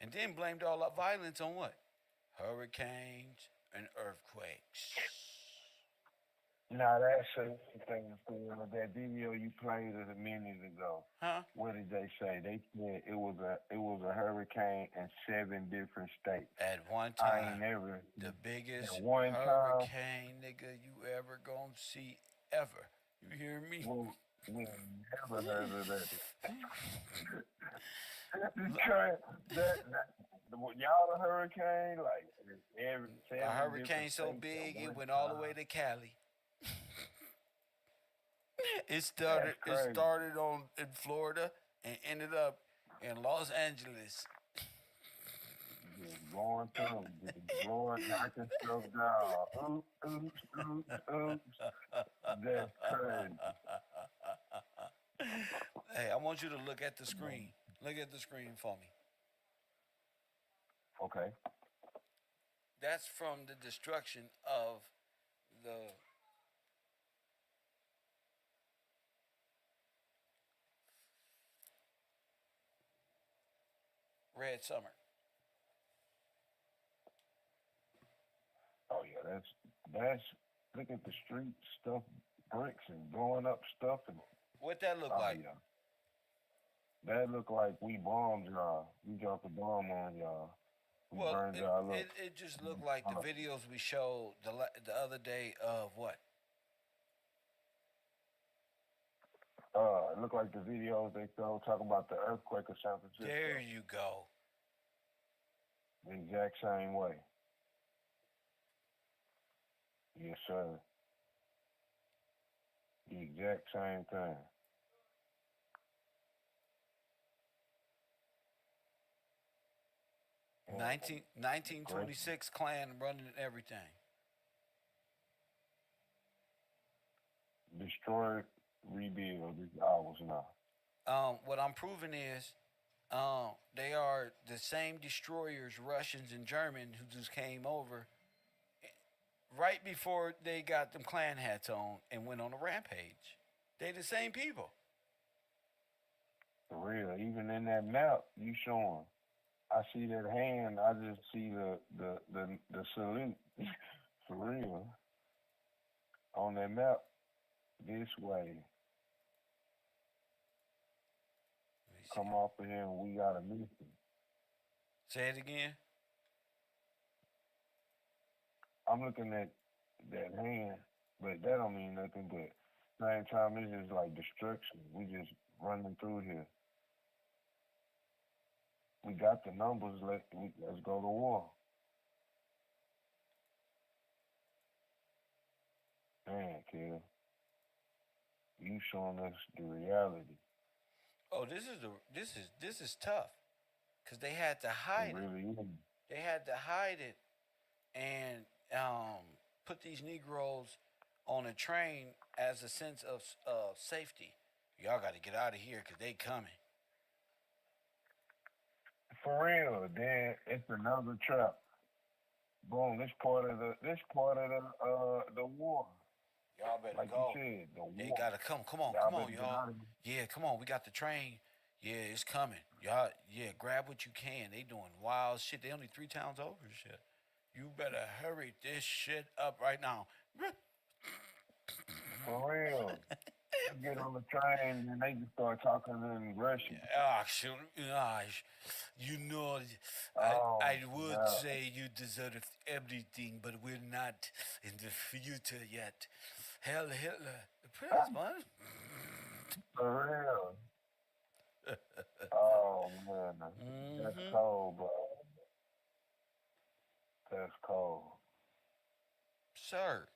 And then blamed all that violence on what? Hurricanes and earthquakes. Now that's the thing. That video you played a minute ago. Huh? What did they say? They said it was a hurricane in 7 different states. At one I time, ain't never. the biggest At one time- hurricane, nigga, you ever gonna see ever. You hear me? We never heard of that. Y'all the hurricane like every A hurricane so big it went all the way to Cali. It started in Florida and ended up in Los Angeles. Just going through, just blowing, knocking stuff down. Oops. That's crazy. Hey, I want you to look at the screen. Look at the screen for me. Okay. That's from the destruction of the Red Summer. Oh yeah, that's look at the street stuff, bricks and blowing up stuff and What that look like? yeah. That look like we bombed y'all. We dropped a bomb on y'all. We Well, burned y'all up. it just looked like the videos we showed the other day of what? It looked like the videos they showed talking about the earthquake of San Francisco. There you go. The exact same way. Yes, sir. The exact same thing. Yeah, 1926 Klan running everything. destroy, rebuild. It's ours now. What I'm proving is they are the same destroyers, Russians and Germans, who just came over right before they got them Klan hats on and went on a rampage. They the same people. For real. Even in that map you showing, I see that hand. I just see the salute. For real. On that map, this way. Come off of here and we got a mission. Say it again. I'm looking at that hand, but that don't mean nothing. But same time, it's just like destruction. We just running through here. We got the numbers. Let's go to war. Man, kid, you showing us the reality. Oh, this is tough, cause they had to hide It it. really is. They had to hide it and put these Negroes on a train as a sense of safety. Y'all got to get out of here, cause they coming. For real, then it's another trap. Boom, this part of the war. Y'all better Like go. you said, the They war. gotta come. Come on, Y'all come on, better get y'all. out of here. Yeah, come on. We got the train. Yeah, it's coming. Y'all, yeah, grab what you can. They doing wild shit. They only 3 towns over. Shit. You better hurry this shit up right now. For real. You get on the train and they just start talking in Russian. Shoot, you know, Oh, I would yeah. say you deserve everything, but we're not in the future yet. Hell, Hitler, the president. For real. Oh man, that's cold, bro. That's cold. Sir,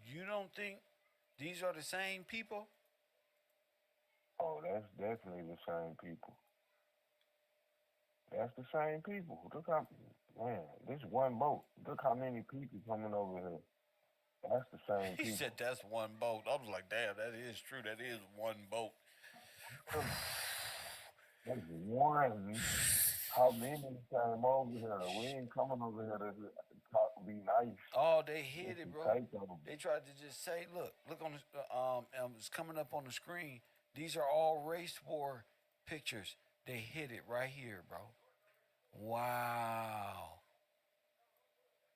you don't think these are the same people? Oh, that's definitely the same people. That's the same people. Look how, man, this one boat. Look how many people coming over here. That's the same He people. said that's one boat. I was like, damn, that is true. That is one boat. That's one. How many came over here? We ain't coming over here to talk, be nice. Oh, they hid This it, is bro. takeover. They tried to just say, look on the, it's coming up on the screen. These are all race war pictures. They hid it right here, bro. Wow.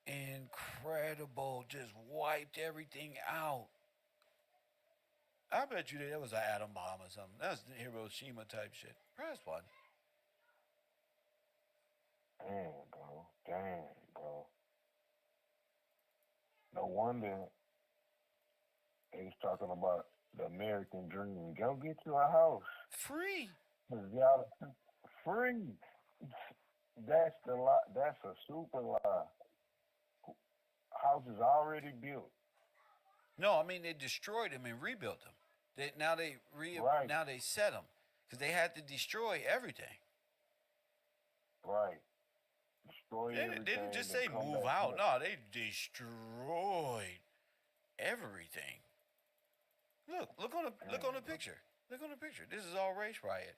Incredible. Just wiped everything out. I bet you that was an atom bomb or something. That's the Hiroshima type shit. Press one. Damn, bro. Damn, bro. No wonder they was talking about the American dream. Go get you a house. Free. 'Cause y'all free. That's the lie. That's a super lie. House is already built. No, I mean they destroyed them and rebuilt them. Now Right. now they set them because they had to destroy everything. Right. Destroy They everything. didn't just then say come move back out. up. No, they destroyed everything. Look on the picture. Look on the picture. This is all race riot.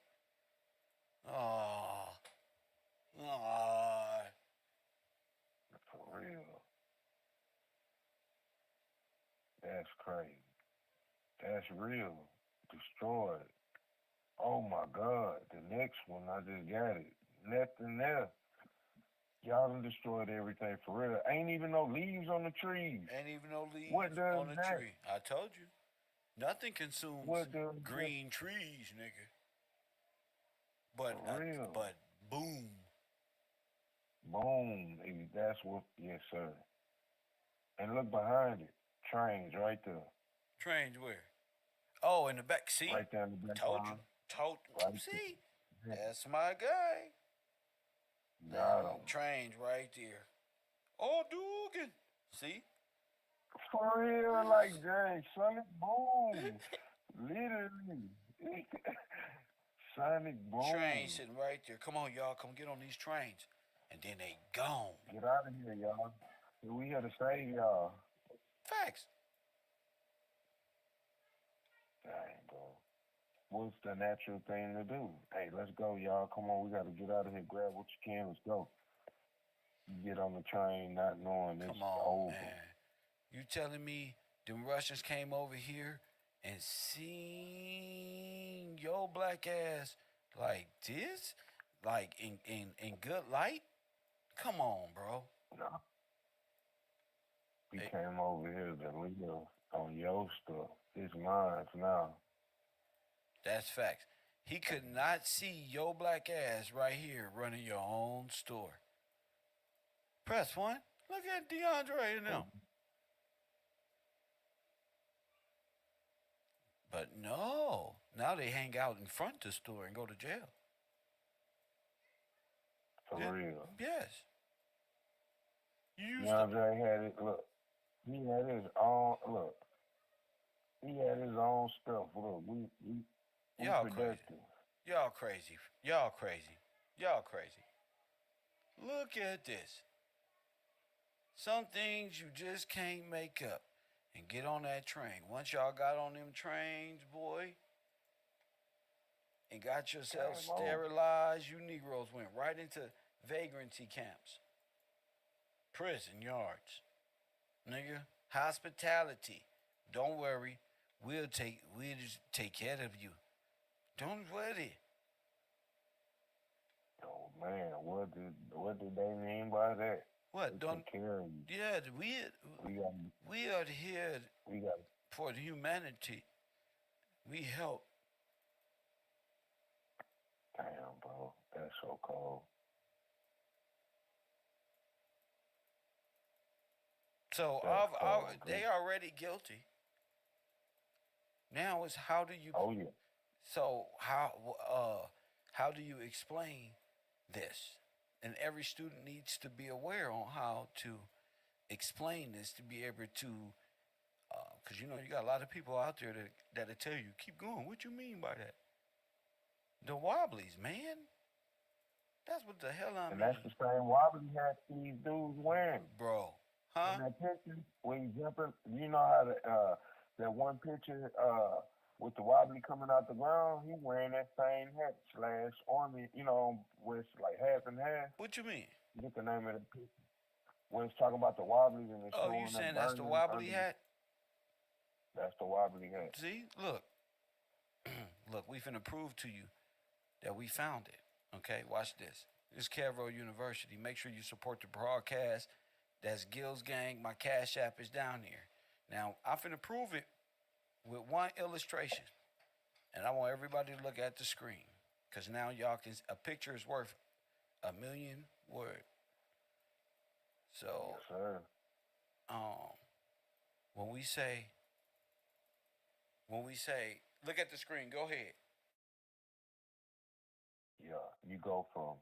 Oh, For real. That's crazy. That's real. Destroyed. Oh my God. The next one, I just got it. Nothing there. Y'all done destroyed everything for real. Ain't even no leaves on the trees. ain't even no leaves What does on the that? tree. I told you, nothing consumes What does that? green trees, nigga. But For real. but boom. Boom. That's what, yes, sir. And look behind it. Trains right there. Trains where? Oh, in the back. See? Right there in the Told you. background. Told. Right See? there. That's my guy. Got 'em. Trains right there. Oh, Dugan. See? For real, like dang, Sonic Boom. Literally. Sonic Boom. Train sitting right there. Come on, y'all. Come get on these trains. And then they gone. Get out of here, y'all. We here to save y'all. Facts. Dang, bro. What's the natural thing to do? Hey, let's go, y'all. Come on, we got to get out of here. Grab what you can. Let's go. You get on the train not knowing it's Come on, over. man. You telling me them Russians came over here and seen your black ass like this? Like in good light? Come on, bro. No. He Hey. came over here to live on your stuff. It's mine now. That's facts. He could not see your black ass right here running your own store. Press one. Look at DeAndre and them. But no. Now they hang out in front of the store and go to jail. For real. Yes. You used to. DeAndre had it. Look, he had his own. Look, he had his own stuff. Look, we Y'all crazy. productive. Y'all crazy. Y'all crazy. Y'all crazy. Look at this. Some things you just can't make up. And get on that train. Once y'all got on them trains, boy, and got yourself sterilized, you Negroes went right into vagrancy camps. Prison yards. Nigga. Hospitality. Don't worry. We'll just take care of you. Don't worry. Oh man, what did they mean by that? What? They take care of you. Yeah, we are here We got for the humanity. We help. damn, bro, that's so cold. So they already guilty. Now it's how do you? Oh yeah. So how do you explain this? And every student needs to be aware on how to explain this to be able to, because you got a lot of people out there that'll tell you, keep going. What you mean by that? The wobblies, man. That's what the hell I mean. And that's the same wobbly hat these dudes wearing. Bro. Huh? In that picture, when you jumping, you know how that one picture with the wobbly coming out the ground, he wearing that same hat / army, where it's like half and half. What you mean? You get the name of the picture. When it's talking about the wobblies and it's Oh, showing you saying that that's the burning wobbly under- hat? That's the wobbly hat. See, look. Look, we finna prove to you that we found it. Okay, watch this. This is KevRow University. Make sure you support the broadcast. That's Gills Gang. My Cash App is down there. Now, I'm finna prove it with one illustration. And I want everybody to look at the screen. Because now y'all can, a picture is worth 1,000,000 words. So, Yes, sir. when we say, look at the screen, go ahead. Yeah, you go from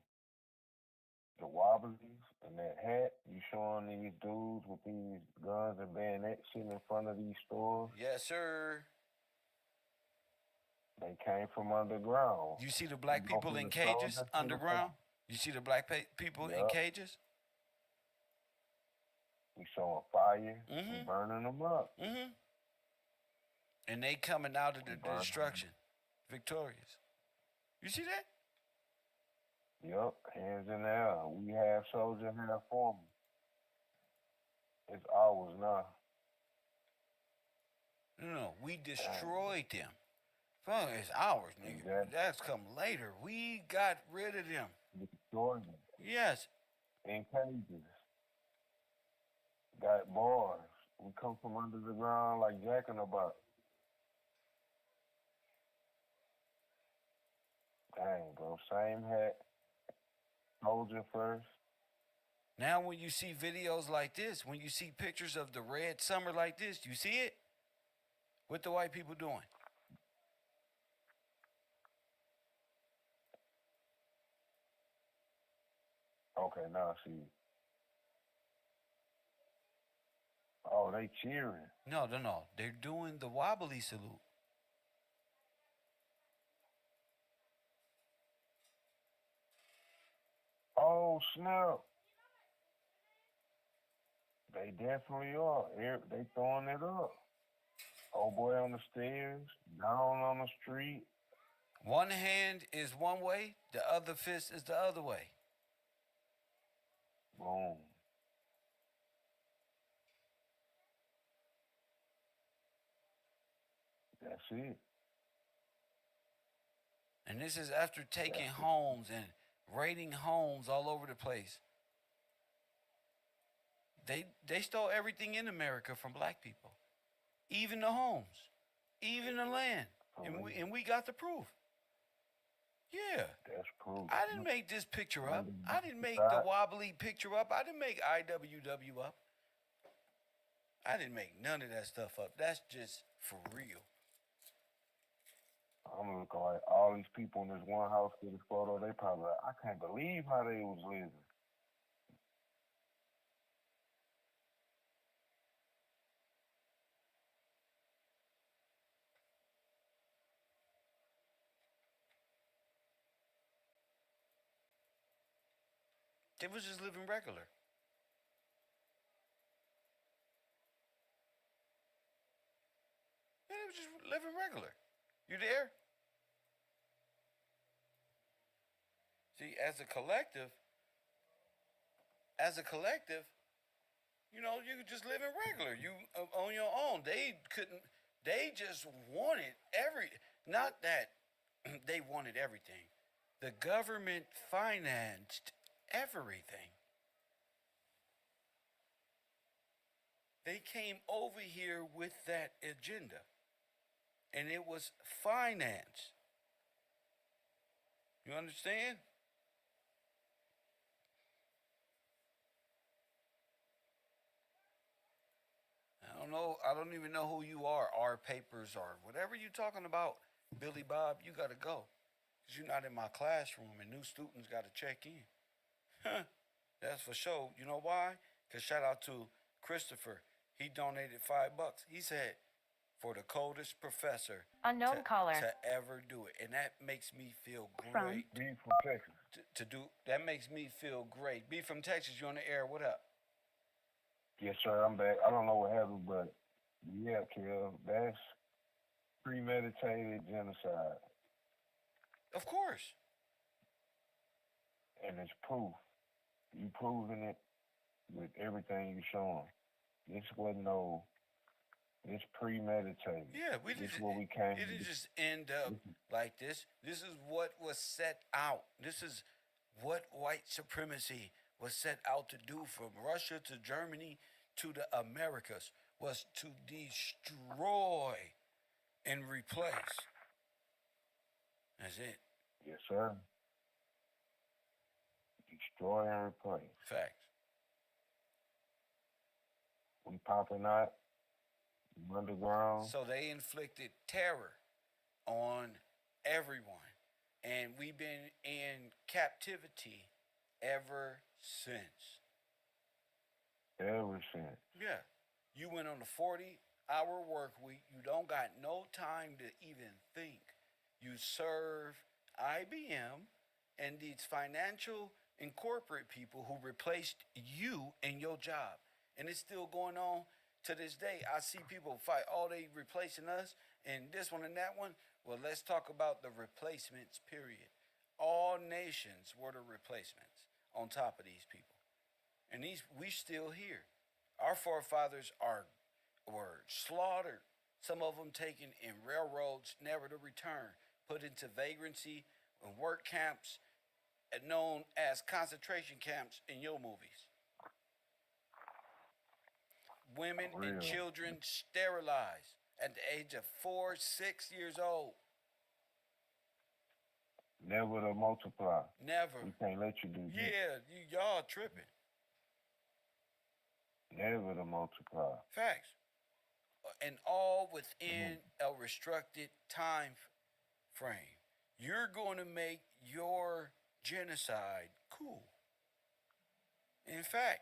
the wobblies and that hat, you showing these dudes with these guns and bayonets sitting in front of these stores. Yes, sir. They came from underground. You see the black You go people from in the cages soldiers to the underground? You see the black people in Yup. cages? We showing fire, Mhm. we burning them up. Mm-hmm. And they coming out of the Burn 'em. destruction, victorious. You see that? Yup, hands in the air. We have soldier, half foreman. It's ours now. No, we destroyed them. Fuck, it's ours, nigga. Exactly. That's come later. We got rid of them. We destroyed them Yes. in cages. Got bars. We come from under the ground like Jack in the Box. Dang, bro. Same hat. Soldier first. Now when you see videos like this, when you see pictures of the red summer like this, you see it? What the white people doing? Okay, now I see. Oh, they cheering. No, no, no. They're doing the wobbly salute. Oh, snap. They definitely are. They throwing it up. Old boy on the stairs, down on the street. One hand is one way, the other fist is the other way. Boom. That's it. And this is after taking homes and raiding homes all over the place. They stole everything in America from black people, even the homes, even the land, and we got the proof. Yeah, That's proof. I didn't make this picture up. I didn't make the wobbly picture up. I didn't make IWW up. I didn't make none of that stuff up. That's just for real. I'm looking like all these people in this one house with this photo. They probably like, I can't believe how they was living. They was just living regular. Yeah, they was just living regular. You there? See, as a collective, you know, you could just living regular. You on your own. They couldn't. They just wanted not that they wanted everything. The government financed everything. They came over here with that agenda, and it was finance. You understand? I don't know. I don't even know who you are. Our papers or whatever you talking about, Billy Bob. You got to go, cause you're not in my classroom, and new students got to check in. That's for sure. You know why? Cause shout out to Christopher. He donated $5. He said, for the coldest professor Unknown caller. to ever do it, and that makes me feel From? great. Be from Texas. To do that makes me feel great. Be from Texas. You on the air? What up? Yes, sir, I'm back. I don't know what happened, but yeah, Kev, that's premeditated genocide. Of course. And it's proof. You proving it with everything you showing. This wasn't no. It's premeditated. Yeah, This is what we came. It didn't just end up like this. This is what was set out. This is what white supremacy was set out to do, from Russia to Germany to the Americas, was to destroy and replace. That's it. Yes, sir. Destroy and replace. Facts. We popping out. Underground. So they inflicted terror on everyone. And we've been in captivity ever since. Ever since. Yeah. You went on a 40-hour work week. You don't got no time to even think. You serve IBM and these financial and corporate people who replaced you and your job. And it's still going on to this day. I see people fight, oh, they replacing us and this one and that one. Well, let's talk about the replacements, period. All nations were the replacements on top of these people. And we still here. Our forefathers were slaughtered. Some of them taken in railroads, never to return, put into vagrancy and work camps known as concentration camps in your movies. Women and children sterilized at the age of 4, 6 years old. Never to multiply. Never. We can't let you do that. Yeah, y'all tripping. Never to multiply. Facts. And all within a restricted time frame. You're going to make your genocide cool. In fact,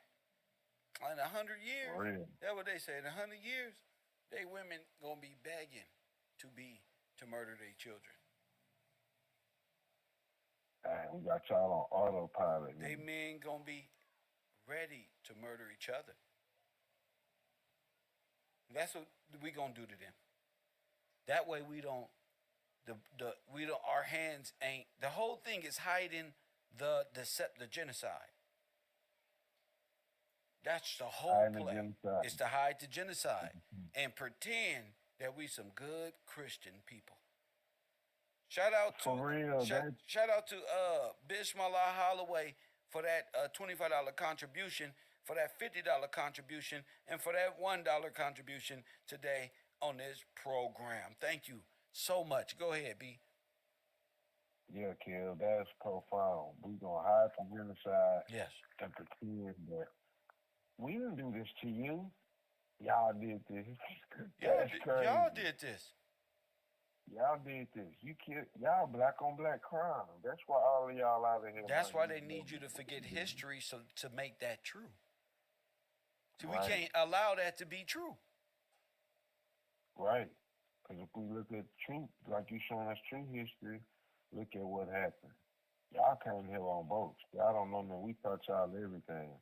in 100 years, For real. that's what they say. In 100 years, they women gonna be begging to murder their children. We got y'all on autopilot. They Man. men gonna be ready to murder each other. That's what we gonna do to them. That way we don't our hands ain't, the whole thing is hiding the genocide. That's the whole Hiding the play. genocide. It's to hide the genocide and pretend that we some good Christian people. Shout out to For real, shout out to Bishmallah Holloway for that $25 contribution, for that $50 contribution, and for that $1 contribution today on this program. Thank you so much. Go ahead, B. Yeah, Kev, that's profound. We gonna hide from genocide Yes. and pretend that we didn't do this to you. Y'all did this. That's crazy. Y'all did this. Y'all did this. You killed y'all black on black crime. That's why all of y'all out of here. That's why they need you to forget history so to make that true. See, we Right. can't allow that to be true. Right. Because if we look at truth, like you showing us true history, look at what happened. Y'all came here on boats. Y'all don't know that we taught y'all everything.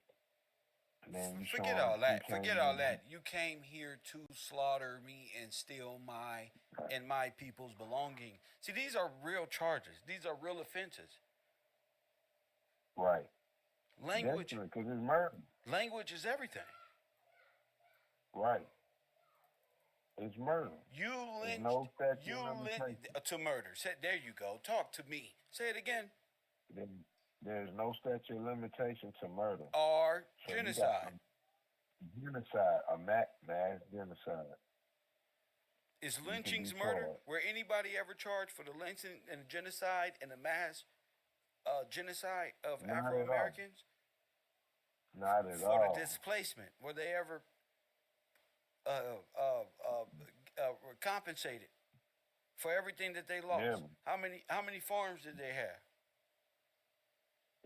And then you Forget showing all us that. we came Forget all here- that. You came here to slaughter me and steal my and my people's belonging. See, these are real charges. These are real offenses. Right. Language, Because it's murder. language is everything. Right. It's murder. You lynched. no statute You of lynched limitation. to murder. There you go. Talk to me. Say it again. There's no statute of limitation to murder. Or So you got genocide. Genocide, a mass genocide. Is can be lynchings murder? charged. Were anybody ever charged for the lynching and genocide and the mass genocide of Not at all. Afro Americans? Not at For all. the displacement, were they ever compensated for everything that they lost? Never. How many farms did they have?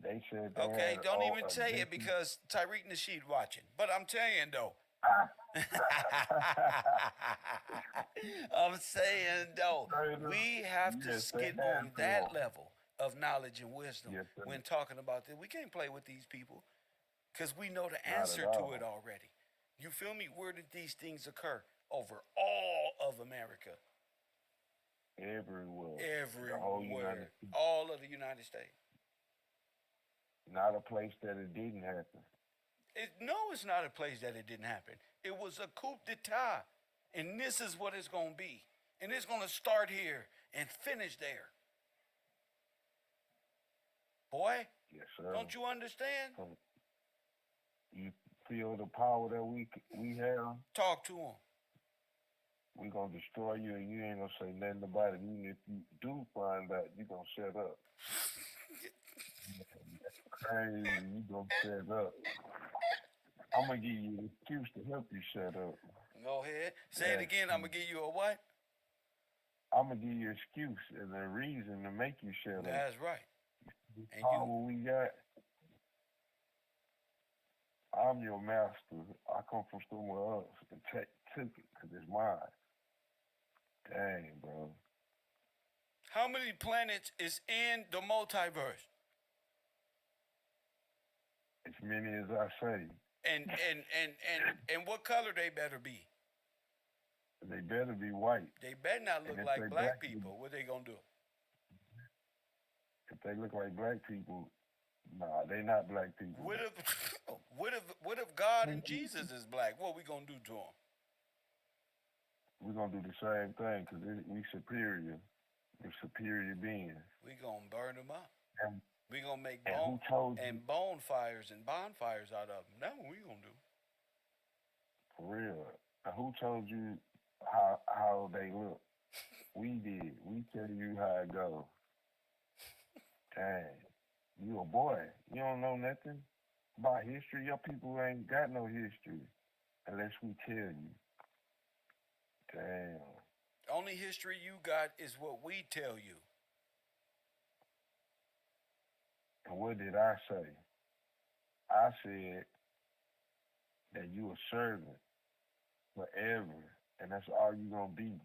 They said they Okay, had don't all even say it addicted- because Tariq Nasheed watching. But I'm telling though. I'm saying though, we have to Yes, they get have on to. that level of knowledge and wisdom Yes, sir. when talking about this. We can't play with these people because we know the Not at answer to all. it already. You feel me? Where did these things occur? Over all of America, everywhere. The whole United everywhere, States. all of the United States. Not a place that it didn't happen. No, it's not a place that it didn't happen. It was a coup d'etat. And this is what it's going to be. And it's going to start here and finish there. Boy, Yes, sir. don't you understand? You feel the power that we have? Talk to him. We gonna destroy you, and you ain't gonna say nothing about it. Even if you do find out, you gonna shut up. That's crazy. You gonna shut up. I'm gonna give you an excuse to help you shut up. Go ahead. Say it Yeah. again. I'm going to give you a what? I'm gonna give you an excuse and a reason to make you shut up. That's right. And Power you, we got. I'm your master. I come from somewhere else and took it because it's mine. Dang, bro. how many planets is in the multiverse? As many as I say, And what color they better be? they better be white. They better not look And if like they black black people. What they going to do? If they look like black people, nah, they not black people. What if what if God and Jesus is black? What we gonna do to him? We're gonna do the same thing because we superior. We're superior beings. We gonna burn them up. And, We gonna make and who told you bonfires and bonfires out of them. That's what we gonna do. for real? And who told you how they look? We did. We tell you how it goes. Dang, you a boy. You don't know nothing about history. Your people ain't got no history unless we tell you. Damn. Only history you got is what we tell you. And what did I say? I said that you a servant forever, and that's all you gonna be.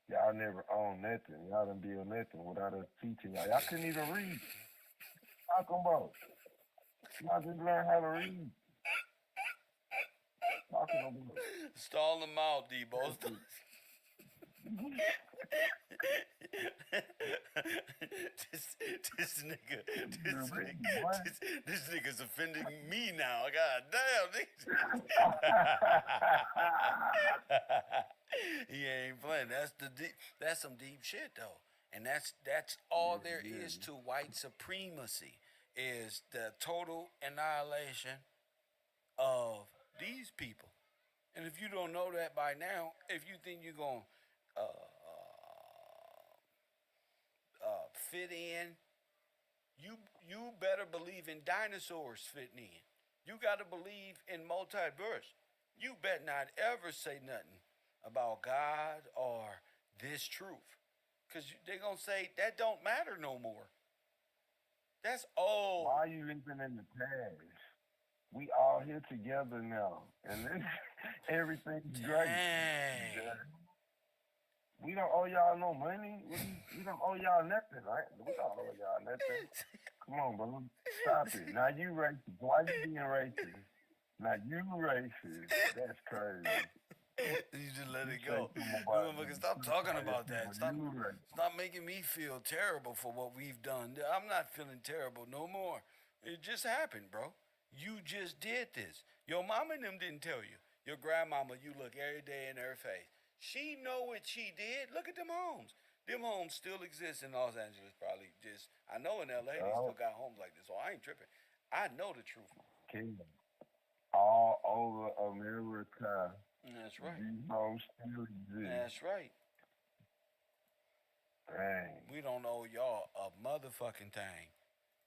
Y'all never own nothing. Y'all done build nothing without us teaching y'all. Y'all couldn't even read. Talking about. Y'all just learn how to read. Talking about. Stall them out, Debo. this nigga, this nigga's offending me now. God damn, he ain't playing. That's some deep shit though, and that's all there is to white supremacy is the total annihilation of these people. And if you don't know that by now, if you think you're gonna fit in, you better believe in dinosaurs fitting in. You got to believe in multiverse. You better not ever say nothing about God or this truth, because they're gonna say that don't matter no more. That's old. Why are you living in the past? We all here together now, and then everything's great. Dang. We don't owe y'all no money. We don't owe y'all nothing, right? We don't owe y'all nothing. Come on, bro. Stop it. Now you racist. Why you being racist? Now you racist. That's crazy. You just let it go. Stop talking about that. Stop making me feel terrible for what we've done. I'm not feeling terrible no more. It just happened, bro. You just did this. Your mama and them didn't tell you. Your grandmama, you look every day in her face. She know what she did. Look at them homes. Them homes still exist in Los Angeles, probably. Just I know in LA they still got homes like this, so I ain't tripping. I know the truth. All over America. That's right. These homes still exist. That's right. Dang. We don't owe y'all a motherfucking thing.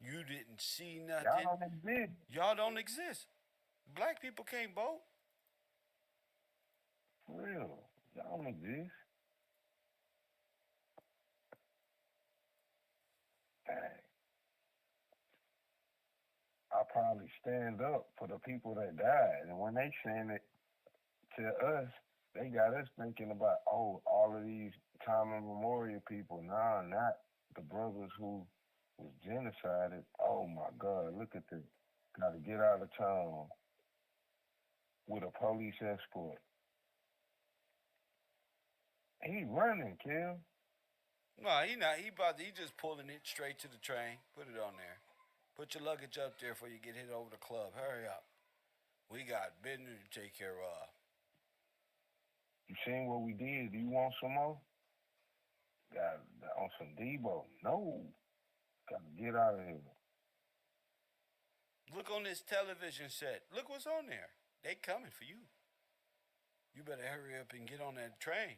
You didn't see nothing. Y'all don't exist. Y'all don't exist. Black people can't vote. For real. Y'all don't exist. Dang. I probably stand up for the people that died. And when they saying it to us, they got us thinking about, oh, all of these time immemorial people. Nah, not the brothers who was genocided. Oh my God, look at this. Gotta get out of town with a police escort. He running, Kim. No, he not. He just pulling it straight to the train. Put it on there. Put your luggage up there before you get hit over the club. Hurry up. We got business to take care of. You seen what we did? Do you want some more? Got on some Debo. No. Gotta get out of here. Look on this television set. Look what's on there. They coming for you. You better hurry up and get on that train.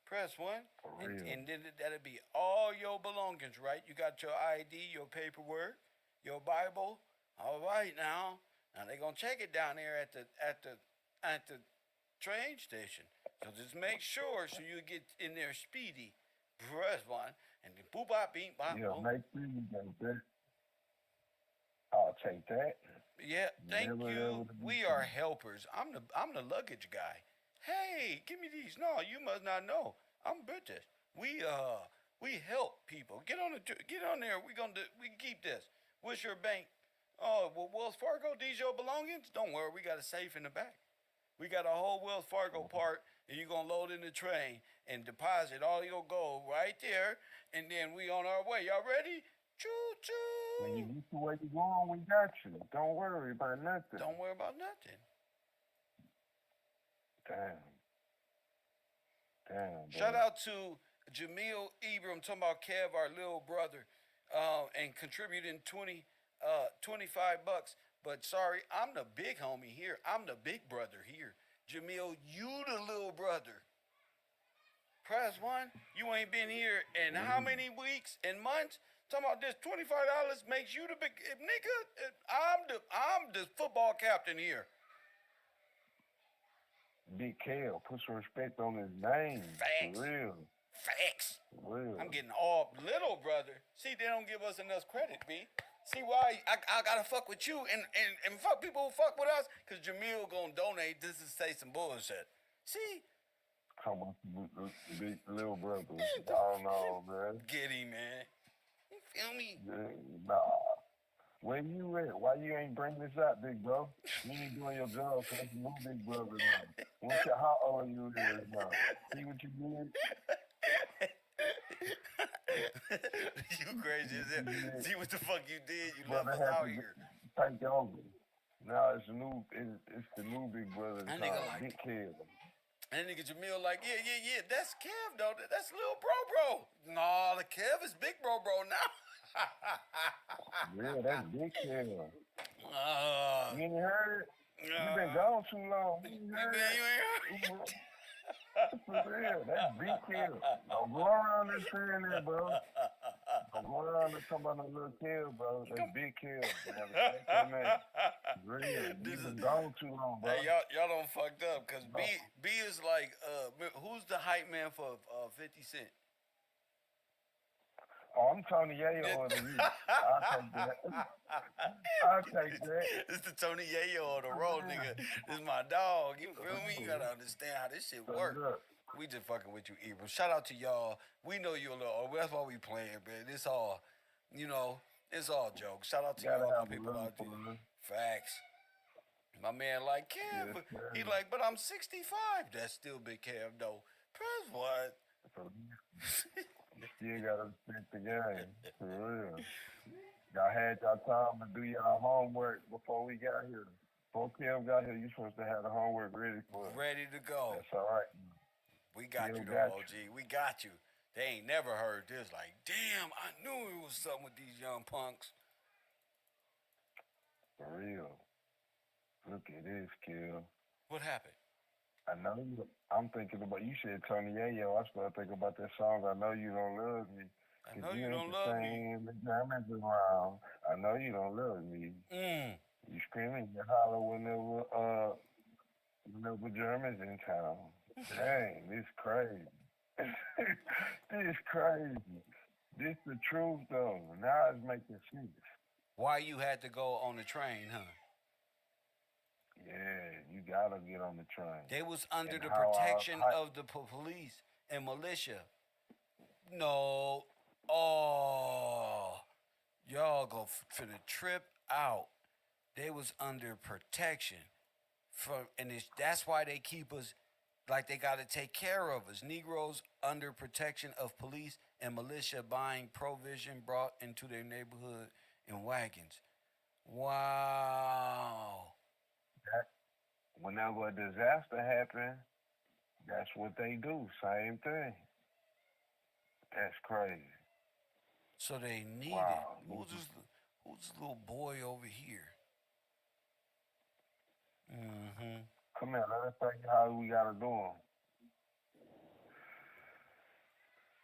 Press 1, and then that'll be all your belongings, right? You got your ID, your paperwork, your Bible. All right now. Now they're gonna check it down there at the train station. So just make sure so you get in there speedy. Press 1, and then boop bop beep bop. Yeah, make sure you get that. I'll take that. Yeah, thank you. We are helpers. I'm the luggage guy. Hey, give me these. No, you must not know. I'm British. We help people. Get on there. We can keep this. What's your bank? Oh, well, Wells Fargo, these your belongings? Don't worry, we got a safe in the back. We got a whole Wells Fargo part, and you're gonna load in the train and deposit all your gold right there, and then we on our way. Y'all ready? Choo choo. When you get to where you going, we got you. Don't worry about nothing. Don't worry about nothing. Damn. Shout out to Jamil Ibram talking about Kev, our little brother, and contributing 25 bucks. But sorry, I'm the big homie here. I'm the big brother here. Jamil, you the little brother. Press 1. You ain't been here in how many weeks and months? Talking about this $25 makes you the big nigga. I'm the football captain here. Big Kel, put some respect on his name. Facts. For real. Facts. For real. I'm getting all little brother. See, they don't give us enough credit, B. See why I gotta fuck with you and fuck people who fuck with us? Because Jamil gonna donate this to say some bullshit. See? Come on, big little brother. I don't know, man. Get him, man. You feel me? Yeah, nah. Where you at? Why you ain't bring this up, big bro? You ain't doing your job, so that's new big brother now. What's your how old you is now? See what you did? You crazy as hell. See what the fuck you did? You left Brother us had out to here. take over. Now it's new. It's the new big brother That called nigga like- Big Kev. And nigga Jamil like, yeah. That's Kev though. That's little bro. Nah, the Kev is big bro now. Yeah, that's Big Kev. Uh, You ain't heard? You been gone too long. You ain't heard? you ain't For real, that's Big Kev. Don't go around there saying that, bro. Don't go around there talking about no little Kev, bro. That's Big Kev. Man, respect that man. For real, you been gone too long, bro. Hey, y'all don't fucked up because B is like who's the hype man for 50 Cent? Oh, I'm Tony Yayo than you. I'll take that. I'll take that. It's the Tony Yayo on the road, nigga. This is my dog. You feel me? You gotta understand how this shit works. We just fucking with you, Ebro. Shout out to y'all. We know you a little. That's why we playing, man. It's all, it's all jokes. Shout out to y'all, my people out there. Facts. My man like Kev, he like, but I'm 65. That's still big Kev though. Press what? You gotta respect the game, for real. Y'all had y'all time to do y'all homework before we got here. Before Kev got here, you supposed to have the homework ready for us. Ready to go. That's all right. We got Kev you got though, OG. We got you. They ain't never heard this. Like, damn, I knew it was something with these young punks. For real. Look at this, Kev. What happened? I know you. I'm thinking about you. Said Tony Yayo. I started thinking about that song. I know you don't love me. I know you don't love me. The Germans around. I know you don't love me. You screaming, you holler whenever Germans in town. Dang, this crazy. This crazy. This the truth though. Now it's making sense. Why you had to go on the train, huh? Yeah, you gotta get on the train. They was under And the how protection of the police and militia. No. Oh. Y'all go for the trip out. They was under protection. That's why they keep us like they got to take care of us. Negroes under protection of police and militia buying provision brought into their neighborhood in wagons. Wow. Whenever a disaster happens, that's what they do. Same thing. That's crazy. So they need Wow. it. Who's this little boy over here? Mm-hmm. Come here, let us tell you how we gotta do them.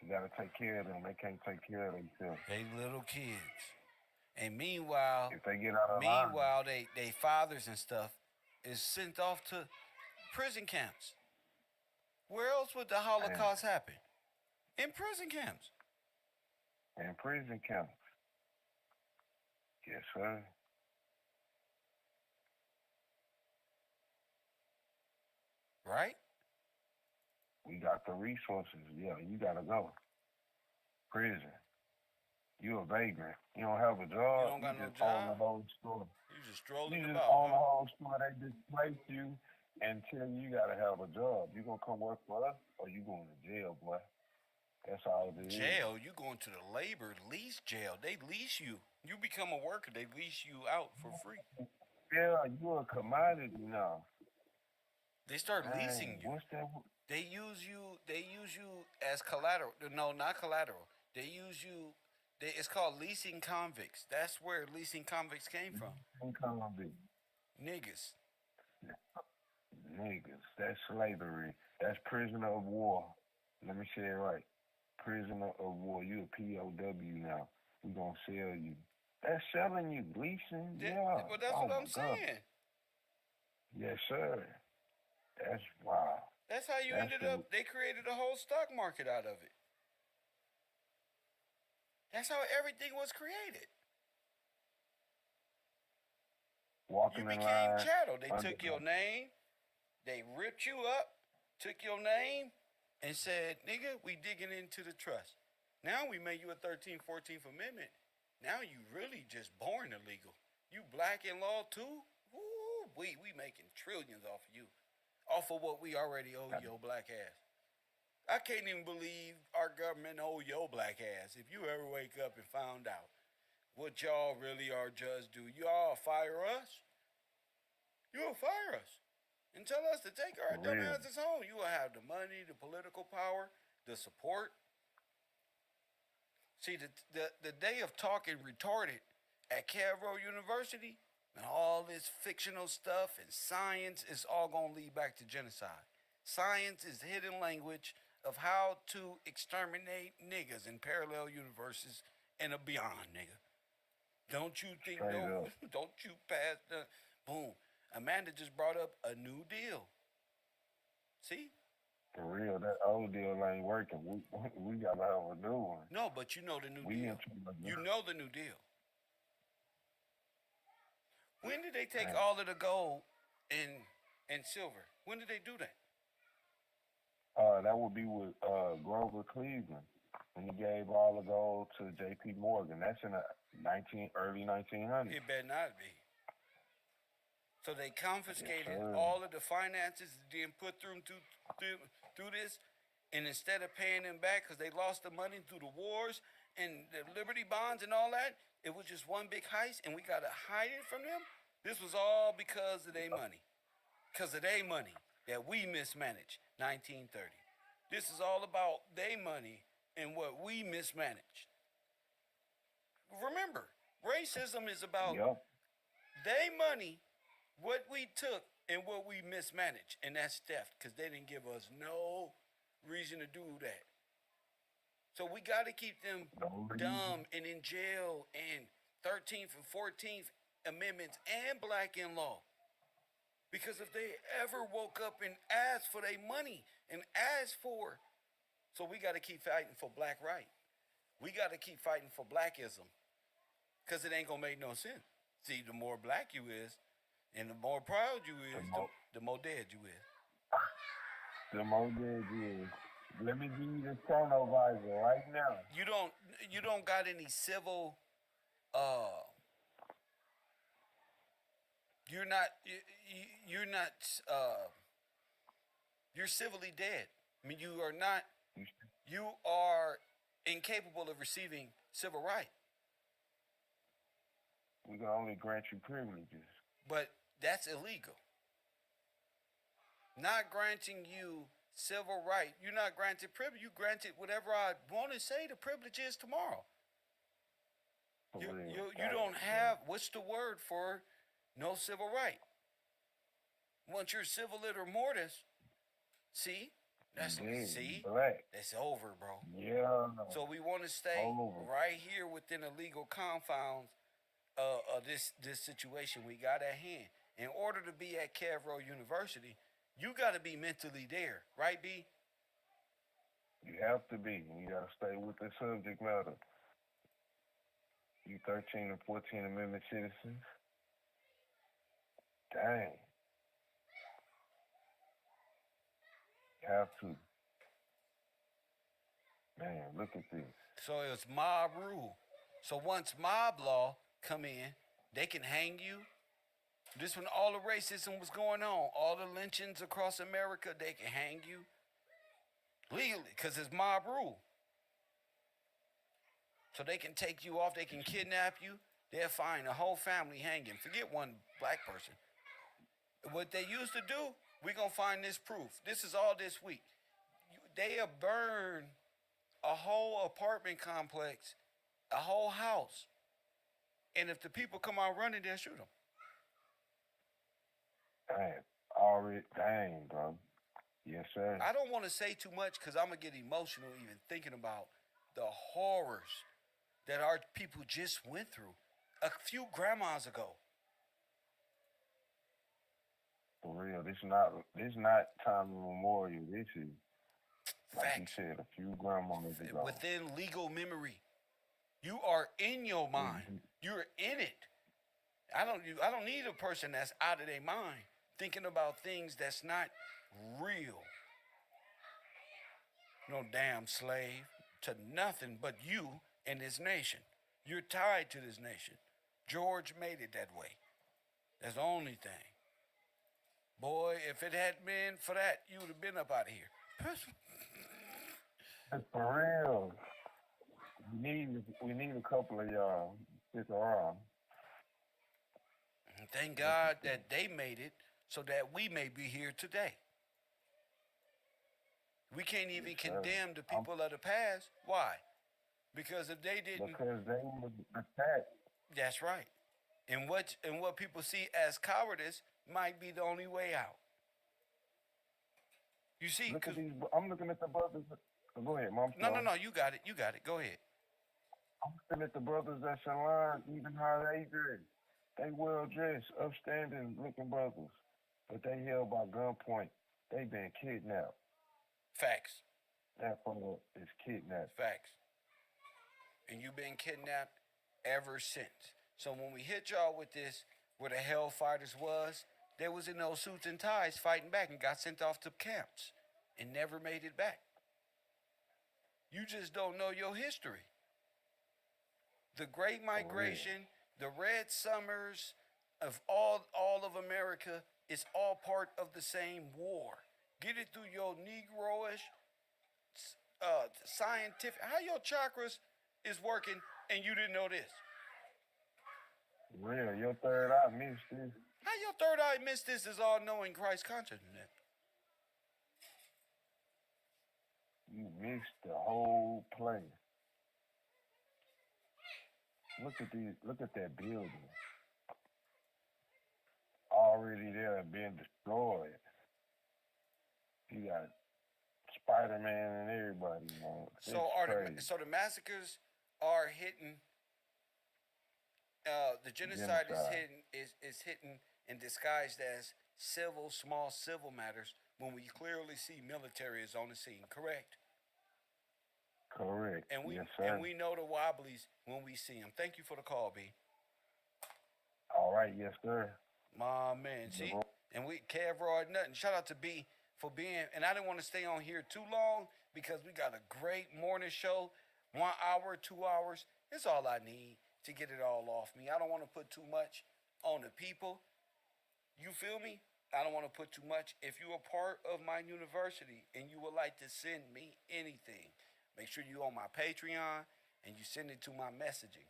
You gotta take care of them. They can't take care of themselves. They little kids. And meanwhile, If they get out of line, they fathers and stuff is sent off to prison camps. Where else would the Holocaust happen? In prison camps. in prison camps. Yes, sir. Right? We got the resources. Yeah, you gotta go. Prison. You a vagrant. You don't have a job. You don't got no just own the job? whole store. You just strolling You just about. own the Huh? whole store. They just place you and tell you gotta have a job. You gonna come work for us or you going to jail, boy. That's all it is. Jail? You going to the labor lease jail. They lease you. You become a worker. They lease you out for free. Yeah, you a commodity now. They start Dang, leasing you. what's that? They use you as collateral. No, not collateral. They use you. It's called leasing convicts. That's where leasing convicts came from. Convict. Niggas. Niggas. That's slavery. That's prisoner of war. Let me say it right. Prisoner of war. You a POW now. We gonna sell you. That's selling you. Leasing. Yeah. Well, that's what I'm saying. Yes, sir. That's wow. That's how you ended up. They created a whole stock market out of it. That's how everything was created. walking You in became line. chattel. They Under, took your name, they ripped you up, took your name, and said, nigga, we digging into the trust. Now we made you a 13th, 14th Amendment. Now you really just born illegal. You black in law too? Woo, we making trillions off of you. Off of what we already owe your black ass. I can't even believe our government owe your black ass. If you ever wake up and found out what y'all really are judged do, y'all fire us? You'll fire us and tell us to take our dumb asses home. You will have the money, the political power, the support. See, the day of talking retarded at KevRow University and all this fictional stuff and science is all going to lead back to genocide. Science is the hidden language of how to exterminate niggas in parallel universes and a beyond, nigga. Don't you think, no, don't you pass the, boom. Amanda just brought up a new deal. See? For real, that old deal ain't working. We gotta have a new one. No, but you know the new deal. You know the new deal. When did they take all of the gold and silver? When did they do that? That would be with Grover Cleveland. And he gave all the gold to J.P. Morgan. That's in the early 1900s. It better not be. So they confiscated all of the finances that didn't put through this, and instead of paying them back because they lost the money through the wars and the Liberty bonds and all that, it was just one big heist, and we got to hide it from them. This was all because of their money. Because of their money that we mismanaged, 1930. This is all about their money and what we mismanaged. Remember, racism is about their money, what we took, and what we mismanaged. And that's theft, because they didn't give us no reason to do that. So we got to keep them dumb and in jail and 13th and 14th Amendments and black in law. Because if they ever woke up and asked for their money and asked for, so we got to keep fighting for black right. We got to keep fighting for blackism. Because it ain't going to make no sense. See, the more black you is, and the more proud you is, the more dead you is. The more dead you is. Let me give you the chronovisor right now. You don't got any civil, you're civilly dead. I mean, you are incapable of receiving civil right. We can only grant you privileges. But that's illegal. Not granting you civil right. You're not granted privilege. You granted whatever I want to say the privilege is tomorrow. You don't have, what's the word for no civil right? Once you're civil mortis, see? That's over, bro. Yeah. So we want to stay right here within the legal confines of this situation we got at hand. In order to be at KevRow University, you got to be mentally there, right, B? You have to be. You got to stay with the subject matter. You 13 and 14 Amendment citizens. Dang. You have to. Man, look at this. So it's mob rule. So once mob law come in, they can hang you. This when all the racism was going on, all the lynchings across America, they can hang you legally because it's mob rule. So they can take you off, they can kidnap you, they'll find a whole family hanging. Forget one black person. What they used to do, we're going to find this proof. This is all this week. They'll burn a whole apartment complex, a whole house. And if the people come out running, they'll shoot them. Dang, bro. Yes, sir. I don't want to say too much because I'm going to get emotional even thinking about the horrors that our people just went through a few grandmas ago. For real, this is not time memorial. This is, like you said, a few grandmas ago. Within legal memory. You are in your mind. You're in it. I don't need a person that's out of their mind thinking about things that's not real. No damn slave to nothing but you and this nation. You're tied to this nation. George made it that way. That's the only thing. Boy, if it hadn't been for that, you would have been up out of here. That's for real. We need a couple of y'all. Stick around. And thank God that they made it so that we may be here today. We can't even condemn the people of the past. Why? Because if they didn't, Because they was attacked. that's right. And what people see as cowardice might be the only way out. You see, Look at these. I'm looking at the brothers. Go ahead, Mom. no, you got it. You got it. Go ahead. I'm looking at the brothers at Salon, even how they dress. They well dressed, upstanding looking brothers. But they held by gunpoint. They been kidnapped. Facts. That brother is kidnapped. Facts. And you've been kidnapped ever since. So when we hit y'all with this, where the Hellfighters was, they was in those suits and ties fighting back and got sent off to camps and never made it back. You just don't know your history. The Great Migration, the Red Summers of all of America is all part of the same war. Get it through your Negroish, scientific. How your chakras is working and you didn't know this? Real, your third eye missed this. How your third eye missed this is all knowing Christ consciousness. You missed the whole play. Look at that building. Already there being destroyed. You got Spider-Man and everybody, man. So the massacres are hitting. The genocide is hitting and disguised as small civil matters when we clearly see military is on the scene. Correct. Correct. And yes, sir. we know the wobblies when we see them. Thank you for the call, B. All right, yes, sir. My man, see, and we KevRow or nothing. Shout out to B for being. And I didn't want to stay on here too long because we got a great morning show. 1 hour, 2 hours. It's all I need to get it all off me. I don't want to put too much on the people. You feel me? I don't want to put too much. If you're a part of my university and you would like to send me anything, make sure you on my Patreon and you send it to my messaging.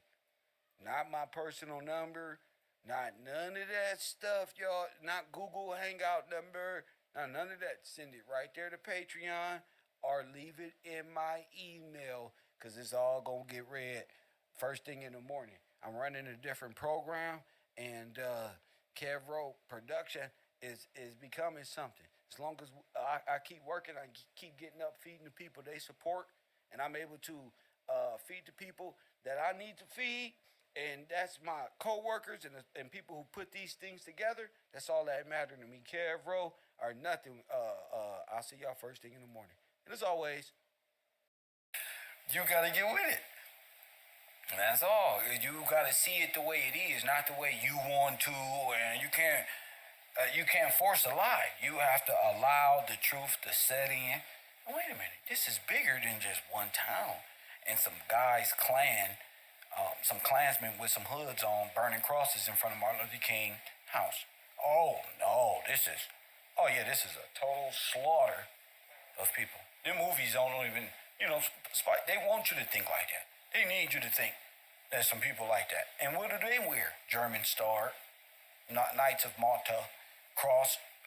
Not my personal number, not none of that stuff, y'all. Not Google Hangout number, not none of that. Send it right there to Patreon or leave it in my email because it's all going to get read first thing in the morning. I'm running a different program and KevRow production is becoming something. As long as I keep working, I keep getting up, feeding the people they support, and I'm able to feed the people that I need to feed, and that's my co-workers and people who put these things together. That's all that matters to me. KevRow or nothing. I'll see y'all first thing in the morning. And as always, you gotta get with it. That's all. You gotta see it the way it is, not the way you want to, and you can't force a lie. You have to allow the truth to set in. Wait a minute, this is bigger than just one town and some guy's clan, some clansmen with some hoods on burning crosses in front of Martin Luther King house. Oh no, this is a total slaughter of people. Them movies don't even, they want you to think like that. They need you to think there's some people like that. And what do they wear? German star, Knights of Malta,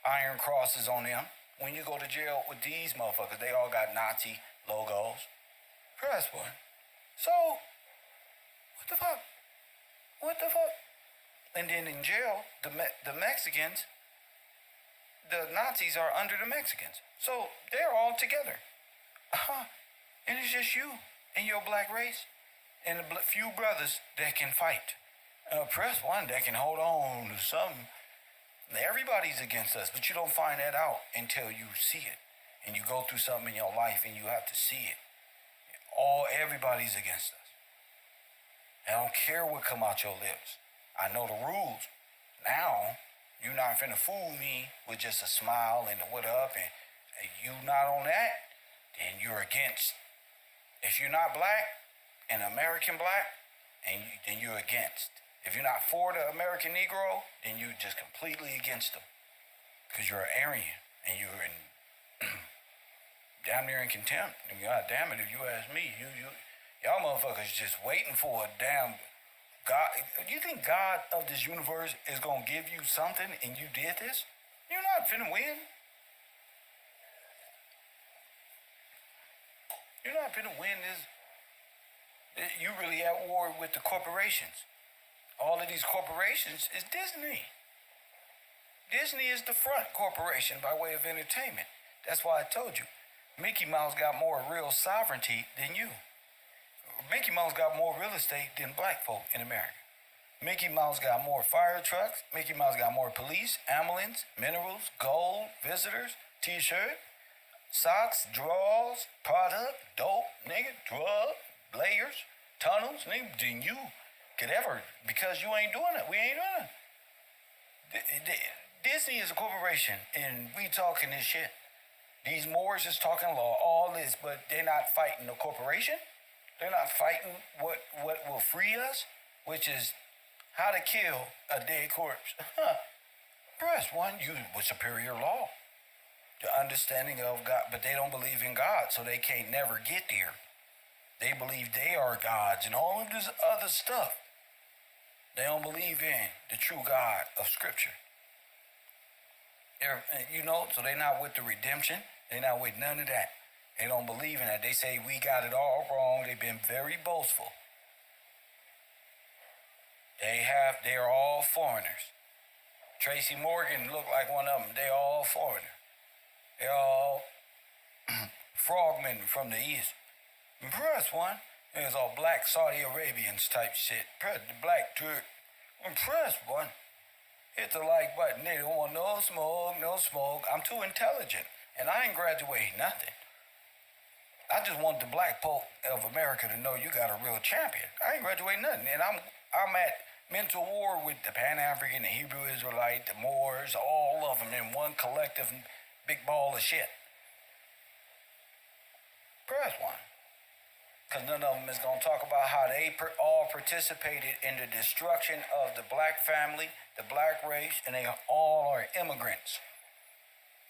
iron crosses on them. When you go to jail with these motherfuckers, they all got Nazi logos. Press one. So, what the fuck? What the fuck? And then in jail, the Mexicans, the Nazis are under the Mexicans. So they're all together. And it's just you and your black race and a few brothers that can fight. Press one that can hold on to something. Everybody's against us, but you don't find that out until you see it. And you go through something in your life and you have to see it. Everybody's against us. I don't care what come out your lips. I know the rules. Now, you not finna fool me with just a smile and a what up, and you not on that, then you're against. If you're not black, an American black, then you're against. If you're not for the American Negro, then you're just completely against them. Because you're an Aryan, and you're in damn near in contempt. And God damn it, if you ask me, y'all motherfuckers just waiting for a damn God. You think God of this universe is gonna give you something and you did this? You're not finna win. You're not finna win this. You really at war with the corporations. All of these corporations is Disney. Disney is the front corporation by way of entertainment. That's why I told you, Mickey Mouse got more real sovereignty than you. Mickey Mouse got more real estate than black folk in America. Mickey Mouse got more fire trucks. Mickey Mouse got more police, ambulance, minerals, gold, visitors, t-shirt, socks, drawers, product, dope, nigga, drug, layers, tunnels, nigga, than you could ever, because you ain't doing it. We ain't doing it. Disney is a corporation, and we talking this shit. These Moors is talking law, all this, but they're not fighting the corporation. They're not fighting what will free us, which is how to kill a dead corpse. Press one, use with superior law. The understanding of God, but they don't believe in God, so they can't never get there. They believe they are gods and all of this other stuff. They don't believe in the true God of Scripture. So they're not with the redemption. They're not with none of that. They don't believe in that. They say we got it all wrong. They've been very boastful. They are all foreigners. Tracy Morgan looked like one of them. They all foreigner. They're all frogmen from the east. And press one, there's all black Saudi Arabians type shit. Press the black Turk. And press one. Hit the like button. They don't want no smoke, no smoke. I'm too intelligent. And I ain't graduated nothing. I just want the black folk of America to know you got a real champion. I ain't graduated nothing. And I'm at mental war with the Pan-African, the Hebrew Israelite, the Moors, all of them in one collective big ball of shit. Press one. Because none of them is going to talk about how they all participated in the destruction of the black family, the black race, and they all are immigrants.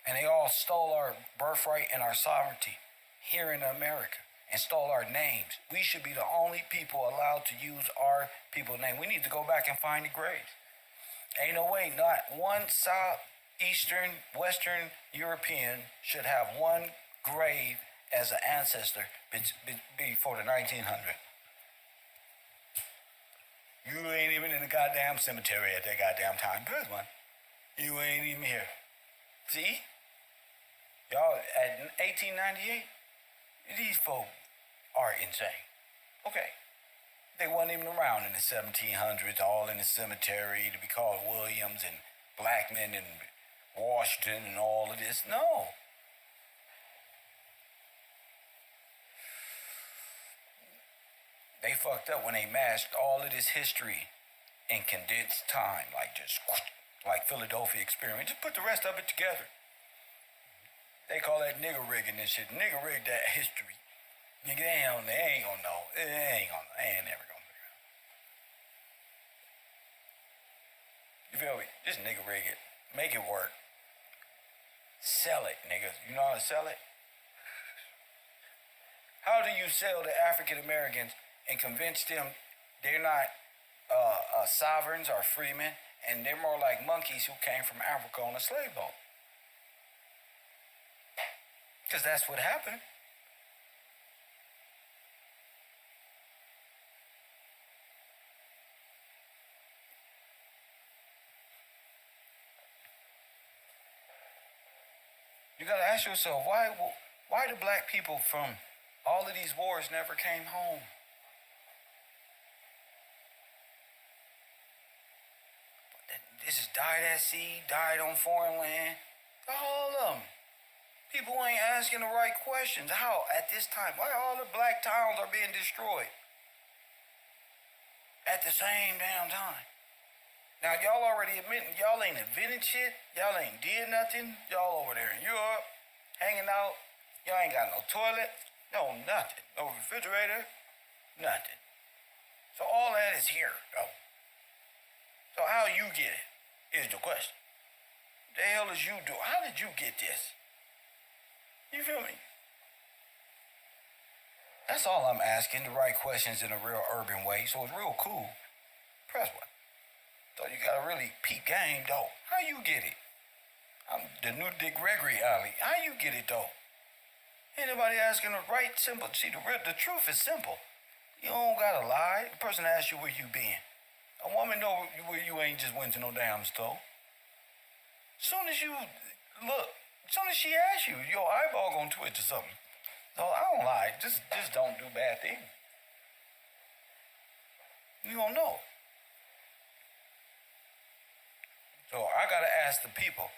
And they all stole our birthright and our sovereignty here in America and stole our names. We should be the only people allowed to use our people's name. We need to go back and find the graves. Ain't no way, not one South, Eastern, Western European should have one grave as an ancestor before the 1900s. You ain't even in the goddamn cemetery at that goddamn time. Good one. You ain't even here. See? Y'all, at 1898, these folk are insane. Okay. They wasn't even around in the 1700s, all in the cemetery to be called Williams and Blackman and Washington and all of this. No. They fucked up when they mashed all of this history in condensed time, like Philadelphia experiment. Just put the rest of it together. They call that nigger rigging and shit. Nigger rigged that history. Nigga, they ain't gonna know. They ain't never gonna figure out. You feel me? Just nigger rig it. Make it work. Sell it, niggas. You know how to sell it? How do you sell to African Americans and convince them they're not sovereigns or freemen, and they're more like monkeys who came from Africa on a slave boat? Because that's what happened. You gotta ask yourself, why do black people from all of these wars never came home? This is died at sea, died on foreign land. All of them. People ain't asking the right questions. How, at this time, why all the black towns are being destroyed? At the same damn time. Now y'all already admitting y'all ain't invented shit. Y'all ain't did nothing. Y'all over there in Europe, hanging out. Y'all ain't got no toilet, no nothing, no refrigerator, nothing. So all that is here, though. So how you get it is the question. The hell is you do? How did you get this? You feel me? That's all I'm asking. The right questions in a real urban way, so it's real cool. Press one. So you got a really peep game, though. How you get it? I'm the new Dick Gregory alley. How you get it, though? Ain't nobody asking the right, simple. See, the truth is simple. You don't gotta lie. The person asks you where you been. A woman know where you ain't just went to no damn store. Soon as you look, soon as she asks you, your eyeball gonna twitch or something. So I don't lie. Just don't do bad things. You don't know. So I gotta ask the people,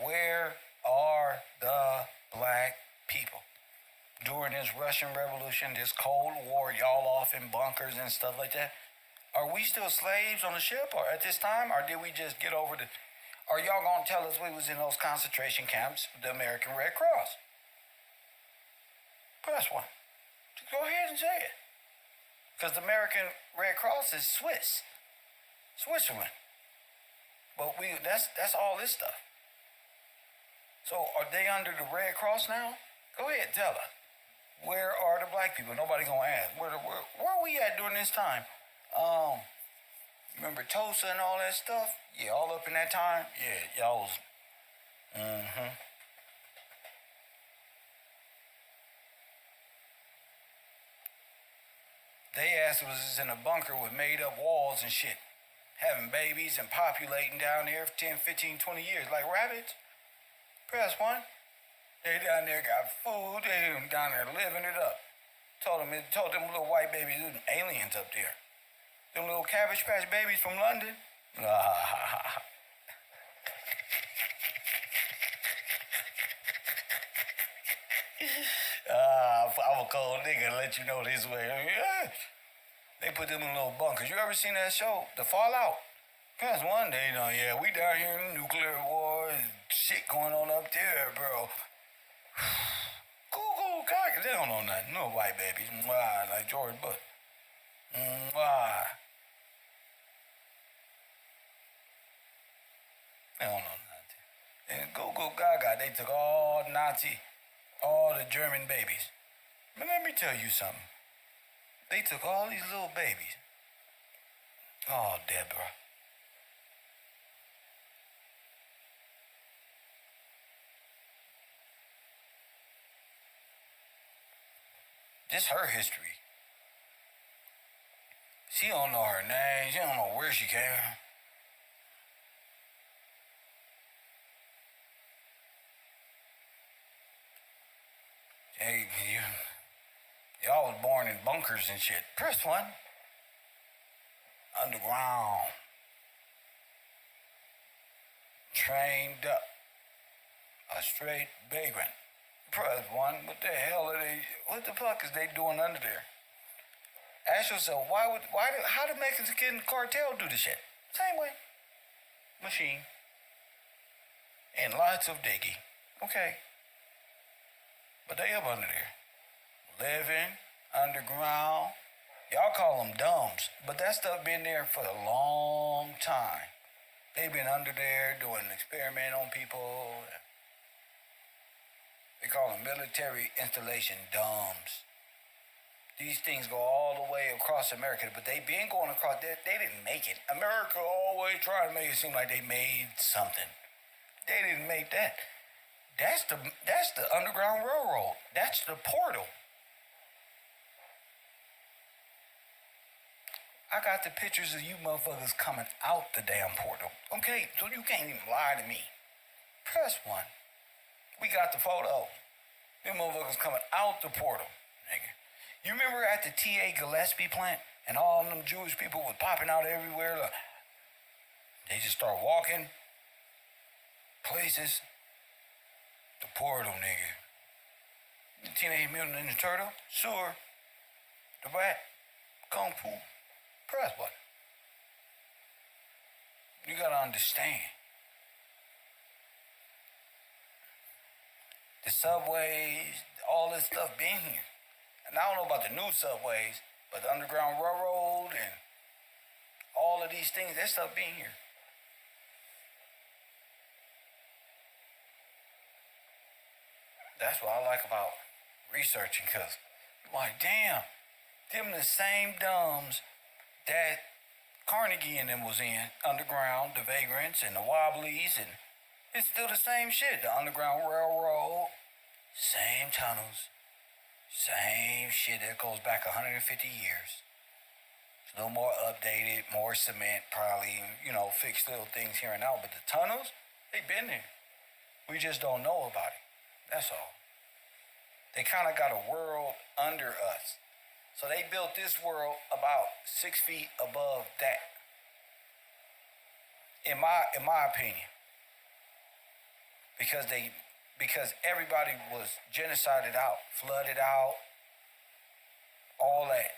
where are the black people? During this Russian Revolution, this Cold War, y'all off in bunkers and stuff like that. Are we still slaves on the ship or at this time? Or did we just get over the... Are y'all gonna tell us we was in those concentration camps, the American Red Cross? Press one. Just go ahead and say it. Because the American Red Cross is Switzerland. But that's all this stuff. So are they under the Red Cross now? Go ahead, tell us. Where are the black people? Nobody gonna ask. Where are we at during this time? Remember Tulsa and all that stuff? Yeah, all up in that time? Yeah, y'all was... They asked us in a bunker with made up walls and shit. Having babies and populating down there for 10, 15, 20 years like rabbits. Press one. They down there got food. They down there living it up. Told them little white babies, them aliens up there. Them little Cabbage Patch babies from London. I'm a cold nigga to let you know this way. Yeah. They put them in little bunkers. You ever seen that show, The Fallout? Press one day, yeah, we down here in nuclear war and shit going on up there, bro. Cool, they don't know nothing. No white babies. Mwah, like George Bush. Mwah. They don't know nothing. And go gaga, they took all the German babies. But let me tell you something. They took all these little babies. Oh, Deborah. This her history. She don't know her name. She don't know where she came from. Hey, y'all was born in bunkers and shit. Press one. Underground. Trained up. A straight vagrant. Press one. What the hell are they? What the fuck is they doing under there? Ask yourself, how did Mexican cartel do this shit? Same way. Machine. And lots of digging. Okay. But they up under there. Living underground. Y'all call them dumbs. But that stuff been there for a long time. They been under there doing an experiment on people. They call them military installation dumbs. These things go all the way across America, but they been going across. They didn't make it. America always trying to make it seem like they made something. They didn't make that. That's the Underground Railroad. That's the portal. I got the pictures of you motherfuckers coming out the damn portal. Okay, so you can't even lie to me. Press one. We got the photo. Them motherfuckers coming out the portal, nigga. You remember at the T.A. Gillespie plant and all them Jewish people was popping out everywhere? Look, they just start walking places. The portal, nigga. The Teenage Mutant Ninja Turtle, sure. The rat, Kung Fu, press button. You gotta understand. The subways, all this stuff been here. And I don't know about the new subways, but the Underground Railroad and all of these things, that stuff been here. That's what I like about researching, because I'm like, damn, them the same dumbs that Carnegie and them was in, Underground, the Vagrants, and the Wobblies, and it's still the same shit. The Underground Railroad, same tunnels, same shit that goes back 150 years. It's a little more updated, more cement, probably, fixed little things here and now, but the tunnels, they've been there. We just don't know about it. That's all. They kind of got a world under us. So they built this world about 6 feet above that. In my opinion. Because everybody was genocided out, flooded out, all that.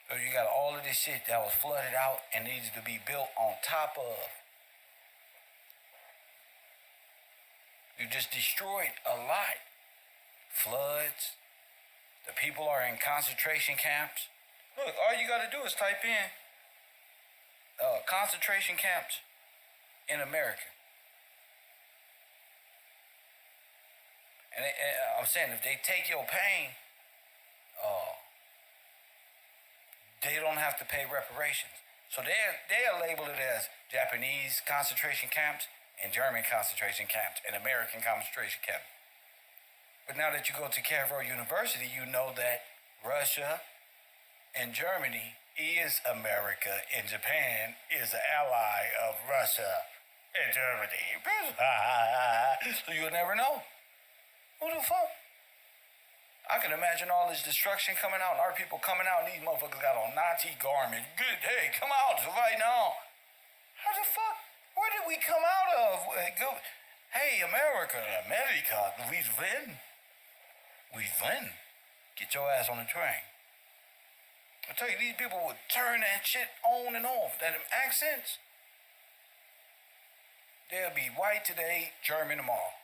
So you got all of this shit that was flooded out and needs to be built on top of. You just destroyed a lot. Floods. The people are in concentration camps. Look, all you got to do is type in concentration camps in America. And I'm saying, if they take your pain, they don't have to pay reparations. So they'll label it as Japanese concentration camps and German concentration camps and American concentration camps. But now that you go to KevRow University, you know that Russia and Germany is America, and Japan is an ally of Russia and Germany. So you'll never know. Who the fuck? I can imagine all this destruction coming out and our people coming out and these motherfuckers got on Nazi garments. Good, hey, come out right now. How the fuck? Where did we come out of? Hey, America, we win. Get your ass on the train. I tell you, these people would turn that shit on and off. That accents. They'll be white today, German tomorrow.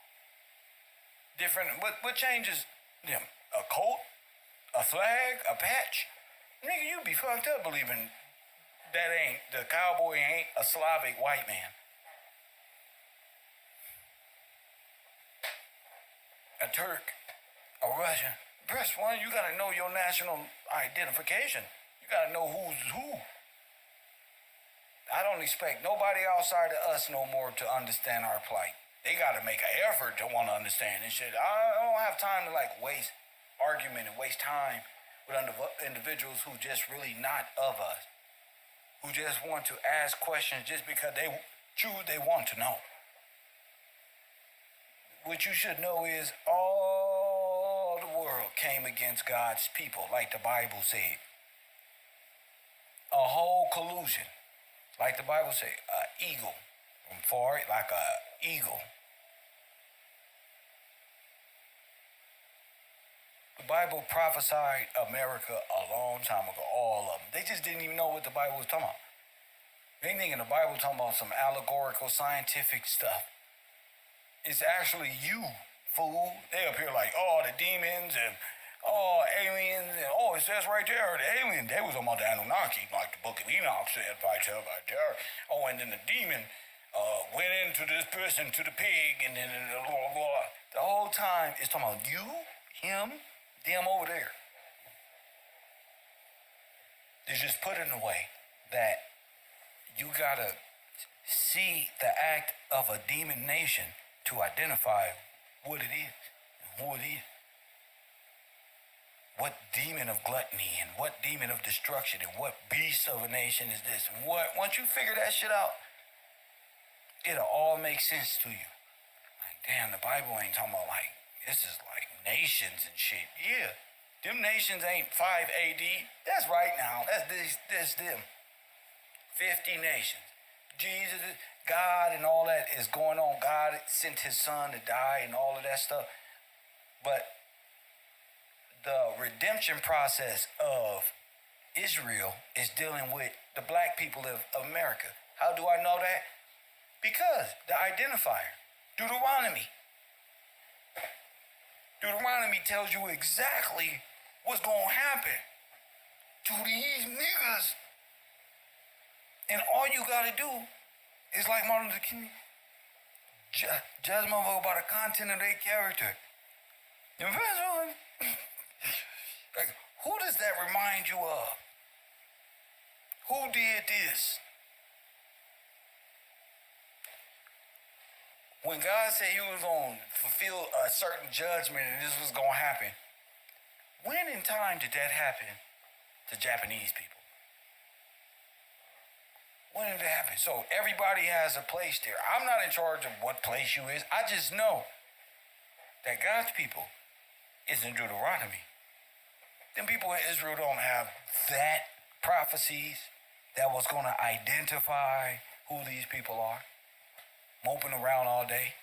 Different. What changes them? A coat? A flag? A patch? Nigga, you be fucked up believing the cowboy ain't a Slavic white man. A Turk, a Russian. First one, you gotta know your national identification. You gotta know who's who. I don't expect nobody outside of us no more to understand our plight. They gotta make an effort to want to understand this shit. I don't have time to waste argument and waste time with individuals who just really not of us. Who just want to ask questions just because they want to know. What you should know is all the world came against God's people, like the Bible said. A whole collusion, like the Bible said, an eagle from far, like an eagle. The Bible prophesied America a long time ago, all of them. They just didn't even know what the Bible was talking about. They think in the Bible talking about some allegorical, scientific stuff. It's actually you, fool. They up here like, the demons and, aliens. And, it says right there, the alien. They was about the Anunnaki, like the Book of Enoch said right there. And then the demon went into this person, to the pig, and then blah, blah, blah. The whole time it's talking about you, him, them over there. It's just put in a way that you gotta see the act of a demon nation to identify what it is and who it is. What demon of gluttony and what demon of destruction and what beast of a nation is this? And once you figure that shit out, it'll all make sense to you. Like, damn, the Bible ain't talking about this is like nations and shit. Yeah, them nations ain't 5 AD. That's right now. That's them. 50 nations. Jesus, God, and all that is going on. God sent his son to die and all of that stuff. But the redemption process of Israel is dealing with the black people of America. How do I know that? Because the identifier, Deuteronomy. Deuteronomy tells you exactly what's going to happen to these niggas. And all you got to do is, like Martin Luther King, judge motherfucker by the content of their character. And first one, like, who does that remind you of? Who did this? When God said he was going to fulfill a certain judgment and this was going to happen, when in time did that happen to Japanese people? When did it happen? So everybody has a place there. I'm not in charge of what place you is. I just know that God's people is in Deuteronomy. Them people in Israel don't have that prophecies that was going to identify who these people are, moping around all day.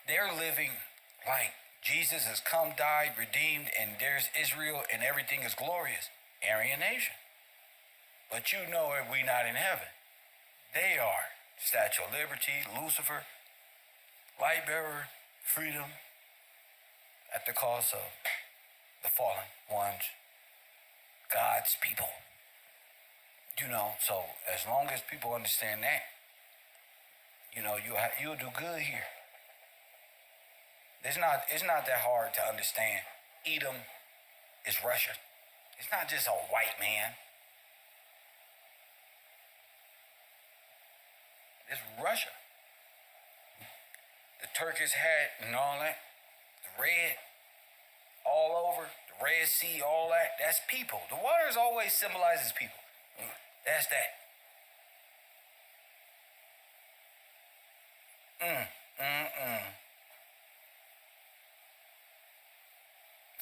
They're living like Jesus has come, died, redeemed, and there's Israel and everything is glorious. Aryan nation. But you know that we not in heaven. They are. Statue of Liberty, Lucifer, light bearer, freedom, at the cost of the fallen ones, God's people. You know, so as long as people understand that, you know, you'll do good here. It's not that hard to understand. Edom is Russia. It's not just a white man. It's Russia. The Turkish hat and all that, the red all over, the Red Sea, all that, that's people. The waters always symbolizes people. That's that.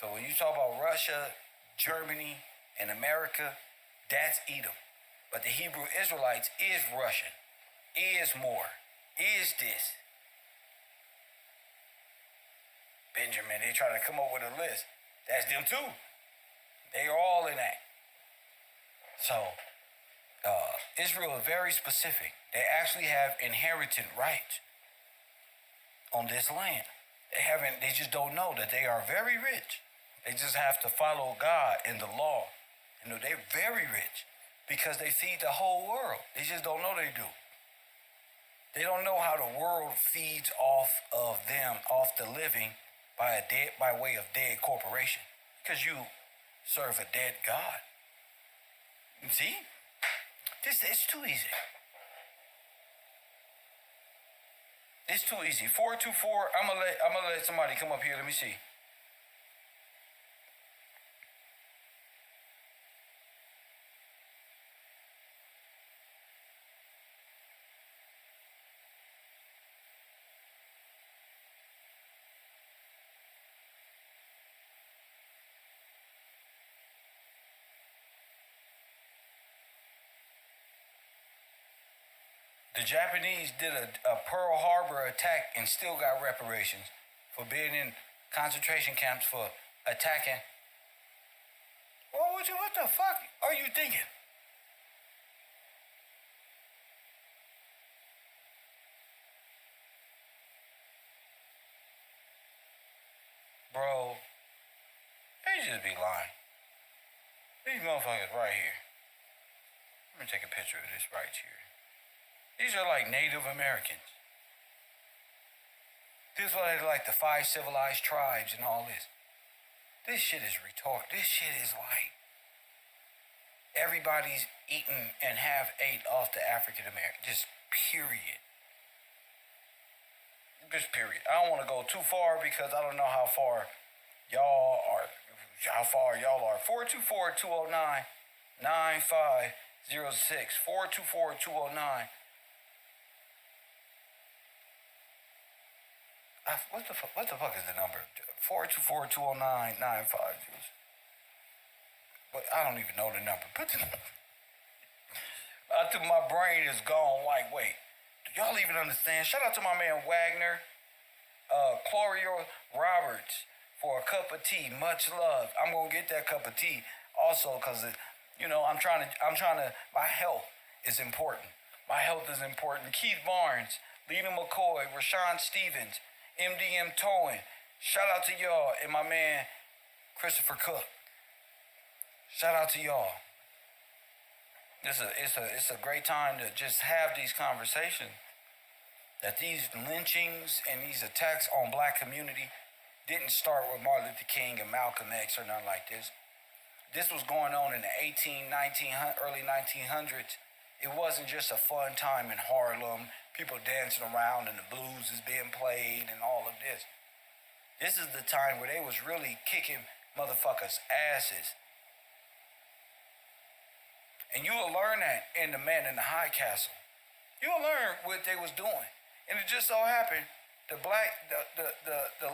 So when you talk about Russia, Germany, and America, that's Edom. But the Hebrew Israelites is Russian, is more, is this. Benjamin, they try to come up with a list. That's them too. They are all in that. So, Israel is very specific. They actually have inherited rights on this land. They just don't know that they are very rich. They just have to follow God and the law. You know, they're very rich because they feed the whole world. They just don't know they do. They don't know how the world feeds off of them, off the living by way of dead corporation. Because you serve a dead God. See? It's too easy. It's too easy. 424, I'm gonna let somebody come up here. Let me see. The Japanese did a Pearl Harbor attack and still got reparations for being in concentration camps for attacking. Well, what the fuck are you thinking? Bro, they just be lying. These motherfuckers right here. Let me take a picture of this right here. These are like Native Americans. This is like the 5 civilized tribes and all this. This shit is retarded. This shit is like everybody's eaten and have ate off the African American. Just period. Just period. I don't want to go too far because I don't know how far y'all are. 424-209-9506. 424-209. What the fuck is the number? 424-209-9506. But I don't even know the number. Put the number. I think my brain is gone. Like, wait, do y'all even understand? Shout out to my man Wagner, Clorio Roberts, for a cup of tea. Much love. I'm gonna get that cup of tea also because I'm trying to. My health is important. My health is important. Keith Barnes, Lena McCoy, Rashawn Stevens, MDM Towing. Shout out to y'all and my man Christopher Cook. Shout out to y'all. It's a great time to just have these conversations. That these lynchings and these attacks on black community didn't start with Martin Luther King and Malcolm X or nothing like this. This was going on in the early 1900s. It wasn't just a fun time in Harlem, people dancing around and the blues is being played and all of this. This is the time where they was really kicking motherfuckers' asses. And you will learn that in The Man in the High Castle. You'll learn what they was doing. And it just so happened the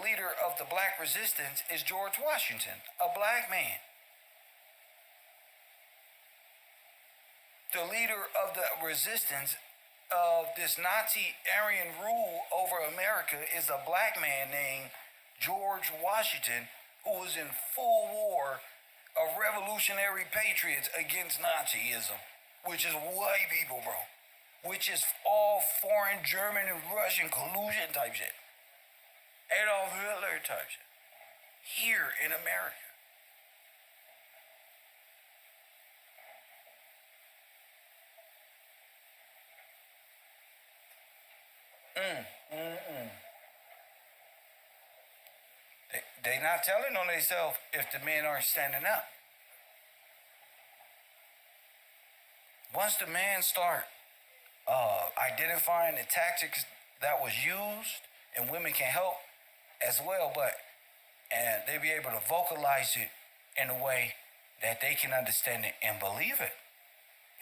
leader of the black resistance is George Washington, a black man. The leader of the resistance of this Nazi Aryan rule over America is a black man named George Washington, who was in full war of revolutionary patriots against Nazism, which is white people, bro. Which is all foreign German and Russian collusion type shit. Adolf Hitler type shit. Here in America. They not telling on themselves if the men aren't standing up. Once the men start identifying the tactics that was used, and women can help as well, and they be able to vocalize it in a way that they can understand it and believe it.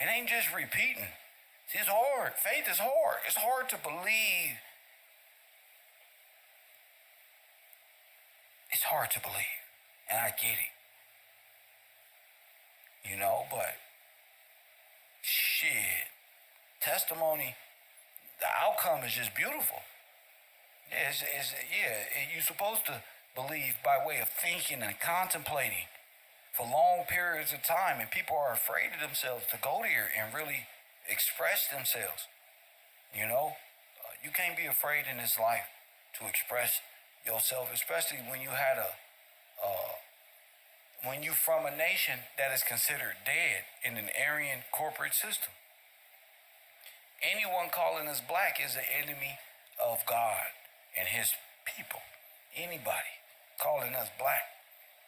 It ain't just repeating. See, it's hard. Faith is hard. It's hard to believe. It's hard to believe, and I get it. But shit, testimony, the outcome is just beautiful. You're supposed to believe by way of thinking and contemplating for long periods of time, and people are afraid of themselves to go there and really express themselves. You can't be afraid in this life to express yourself, especially when you had when you from a nation that is considered dead in an Aryan corporate system. Anyone calling us black is an enemy of God and his people. Anybody calling us black.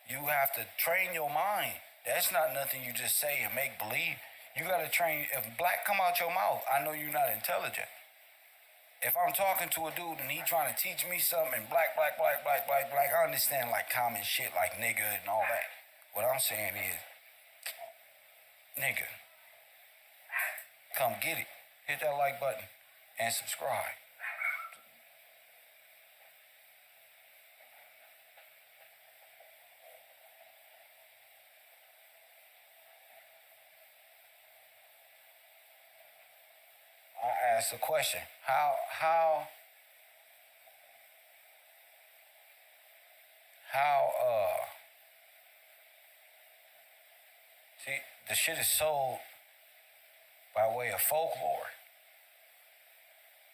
You have to train your mind. That's not nothing you just say and make believe. You got to train. If black come out your mouth, I know you're not intelligent. If I'm talking to a dude and he trying to teach me something, black, I understand like common shit like nigga and all that. What I'm saying is, nigga, come get it. Hit that like button and subscribe. I asked a question. How see, the shit is sold by way of folklore.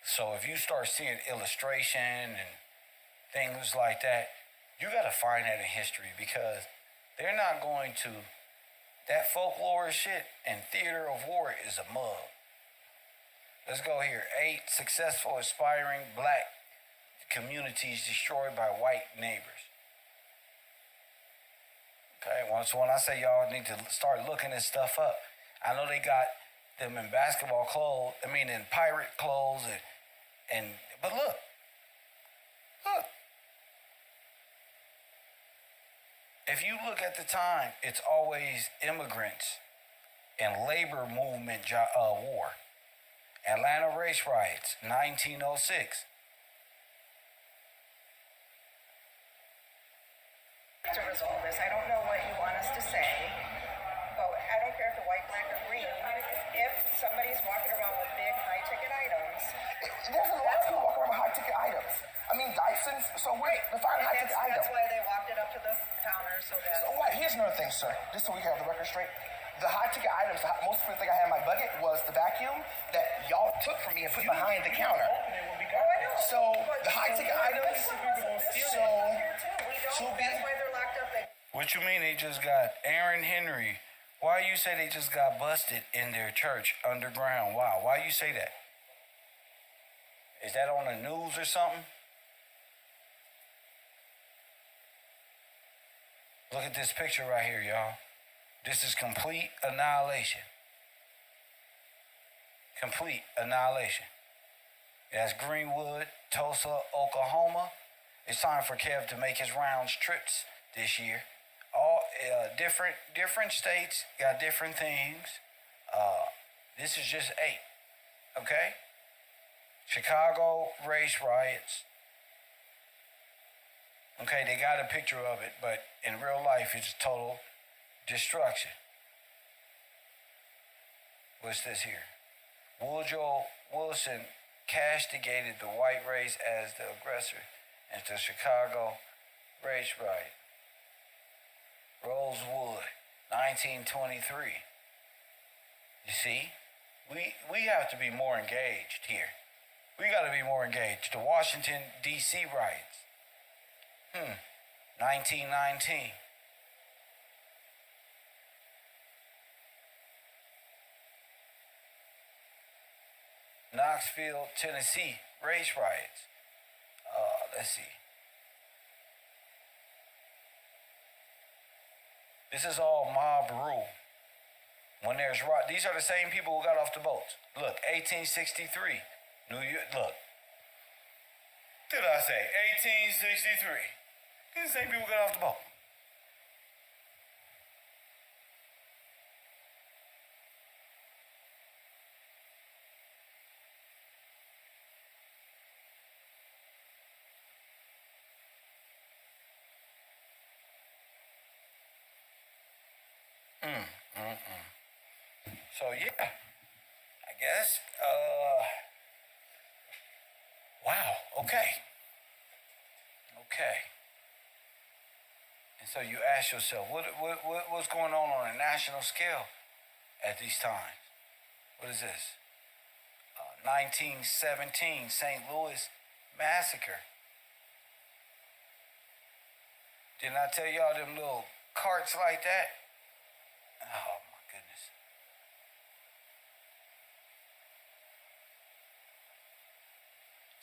So if you start seeing illustration and things like that, you got to find that in history, because they're not going to, that folklore shit and theater of war is a mug. Let's go here. 8 successful aspiring black communities destroyed by white neighbors. Okay, so when I say y'all need to start looking this stuff up, I know they got them in basketball clothes, in pirate clothes, but look. If you look at the time, it's always immigrants and labor movement war. Atlanta race riots, 1906. To resolve this, I don't know what you want us to say, but I don't care if the white, black, or green. If somebody's walking around with big high-ticket items, there's a lot of people walking around with high-ticket items. I mean, Dyson. So wait, define And high ticket item. that's why they walked it up to the counter so that. So what? Here's another thing, sir. Just so we have the record straight. The high ticket items, most people think I had in my budget was the vacuum that y'all took from me and put behind the counter. So the high ticket items. So That's why they're locked up. What you mean they just got Aaron Henry? Why you say they just got busted in their church underground? Wow. Why you say that? Is that on the news or something? Look at this picture right here, y'all. This is complete annihilation. Complete annihilation. That's Greenwood, Tulsa, Oklahoma. It's time for Kev to make his rounds trips this year. All different states got different things. This is just 8. Okay? Chicago race riots. Okay, they got a picture of it, but in real life, it's total destruction. What's this here? Woodrow Wilson castigated the white race as the aggressor in the Chicago race riot. Rosewood, 1923. You see? We have to be more engaged here. We got to be more engaged. The Washington, D.C. riots. 1919. Knoxville, Tennessee, race riots. Let's see. This is all mob rule. When there's these are the same people who got off the boats. Look, 1863, New York. Look. Did I say 1863? These same people got off the boat. So yeah, I guess. Wow. Okay. And so you ask yourself, what's going on a national scale at these times? What is this? 1917 St. Louis massacre. Didn't I tell y'all them little carts like that? Oh my goodness.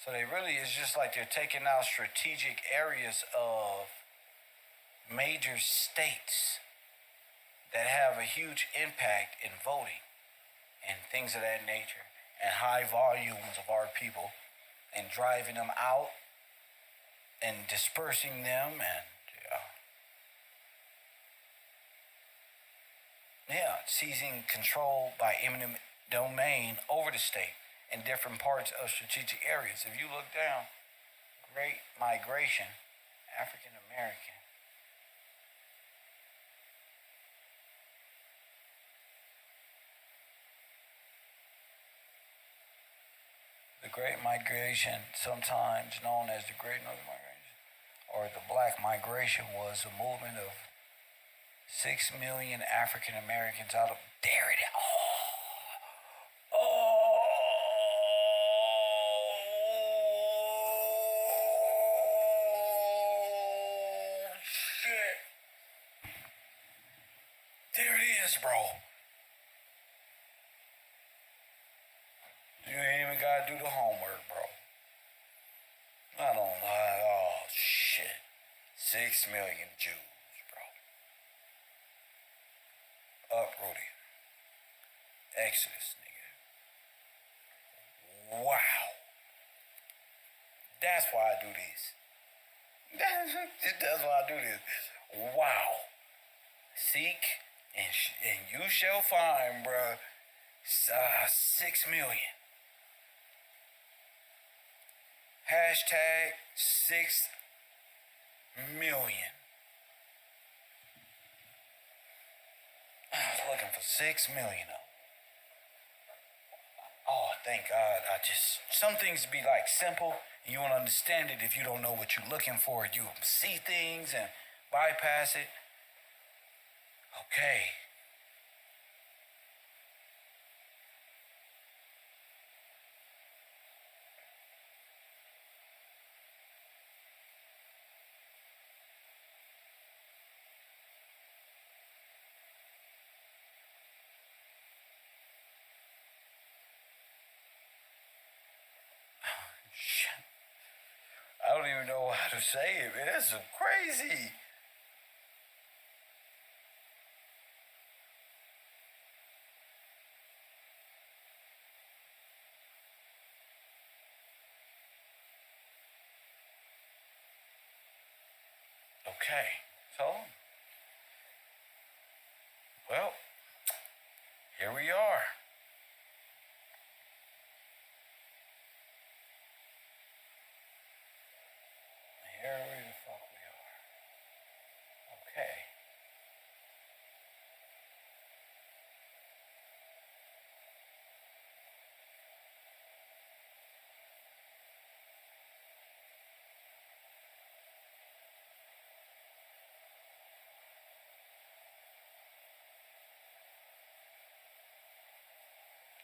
So they really, it's just like they're taking out strategic areas of major states that have a huge impact in voting and things of that nature, and high volumes of our people, and driving them out and dispersing them, and seizing control by eminent domain over the state in different parts of strategic areas. If you look down, Great Migration, African American. The Great Migration, sometimes known as the Great Northern Migration, or the Black Migration, was a movement of 6 million African Americans out of there it is. Shit. There it is, bro. You ain't even gotta do the homework, bro. I don't lie. Oh shit. 6 million Jews. Uprooted. Exodus, nigga. Wow. That's why I do this. That's why I do this. Wow. Seek and you shall find, bruh. 6 million. Hashtag 6 million. I was looking for 6 million of them. Oh, thank God. Some things be like simple. You won't understand it if you don't know what you're looking for. You see things and bypass it. Okay. I don't even know how to say it, man. That's so crazy. Okay. So, well, here we are. Here the fuck we are. Okay.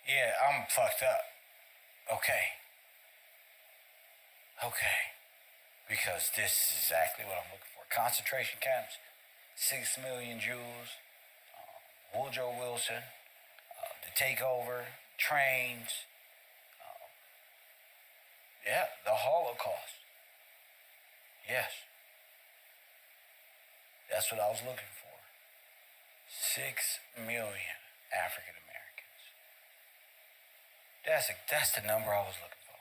Yeah, I'm fucked up. Okay. Okay. Because this is exactly what I'm looking for. Concentration camps, 6 million Jews, Woodrow Wilson, the takeover, trains, yeah, the Holocaust. Yes, that's what I was looking for. 6 million African Americans. That's the number I was looking for.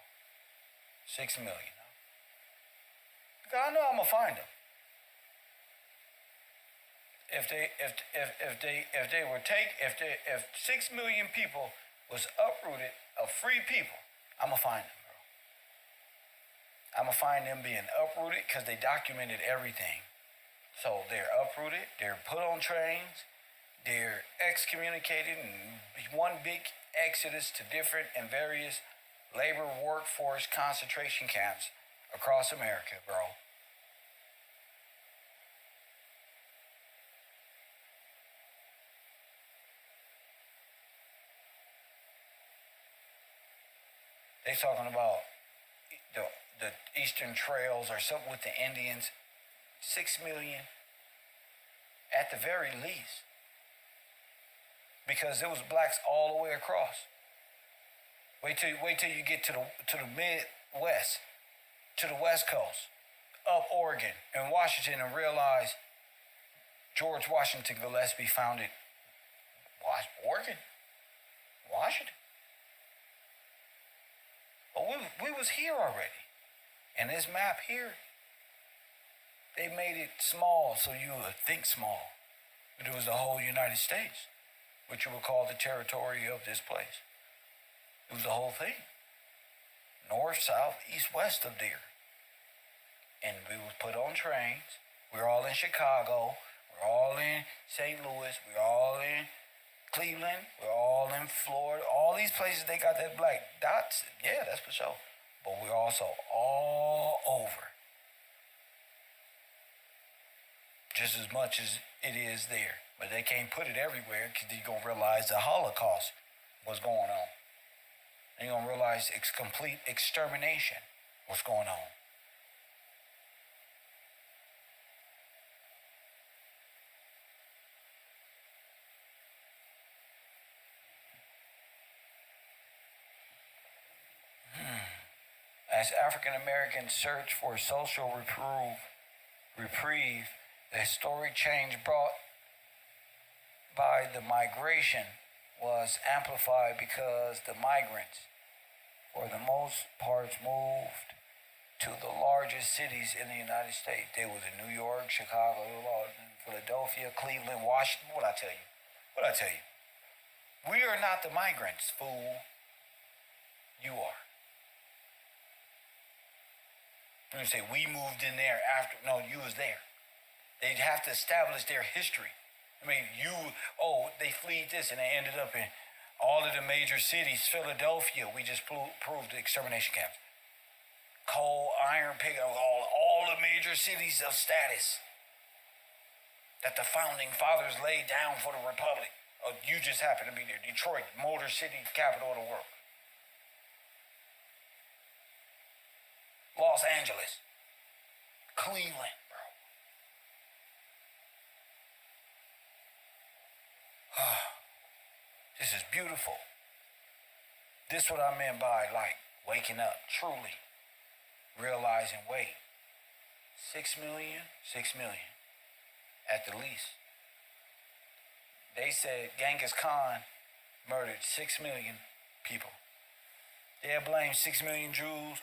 6 million. I know I'm gonna find them. If 6 million people was uprooted of free people, I'm gonna find them, bro. I'm gonna find them being uprooted because they documented everything. So they're uprooted, they're put on trains, they're excommunicated, and one big exodus to different and various labor workforce concentration camps across America, bro. They talking about the Eastern Trails or something with the Indians. 6 million at the very least. Because there was blacks all the way across. Wait till you get to the Midwest, to the West Coast, up Oregon and Washington, and realize George Washington Gillespie founded Oregon, Washington. But we was here already, and this map here, they made it small so you would think small, but it was the whole United States, which you would call the territory of this place. It was the whole thing. North, south, east, west of there. And we was put on trains. We're all in Chicago. We're all in St. Louis. We're all in Cleveland. We're all in Florida. All these places, they got that black dots. Yeah, that's for sure. But we're also all over. Just as much as it is there. But they can't put it everywhere because you're going to realize the Holocaust was going on. And you're going to realize it's complete extermination. What's going on? As African Americans search for social reprieve, the historic change brought by the migration was amplified because the migrants, for the most part, moved to the largest cities in the United States. They was in New York, Chicago, Philadelphia, Cleveland, Washington. What I tell you? We are not the migrants, fool. You are. You say we moved in there after. No, you was there. They'd have to establish their history. I mean, they fleed this and they ended up in All of the major cities, Philadelphia, we just proved the extermination camps. Coal, iron, pig, all the major cities of status that the founding fathers laid down for the republic. Oh, you just happen to be there. Detroit, Motor City, capital of the world. Los Angeles, Cleveland, bro. This is beautiful. This is what I meant by like waking up, truly realizing, wait, 6 million at the least. They said Genghis Khan murdered 6 million people. They'll blame 6 million Jews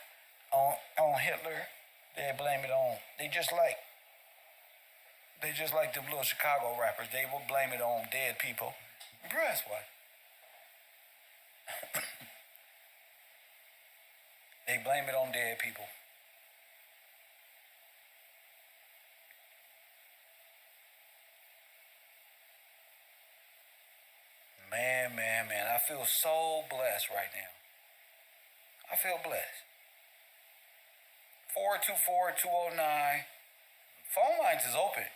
on Hitler. They'll blame it on, they just like them little Chicago rappers. They will blame it on dead people. Bruh, what? They blame it on dead people. Man, I feel so blessed right now. I feel blessed. 424-209. Phone lines is open.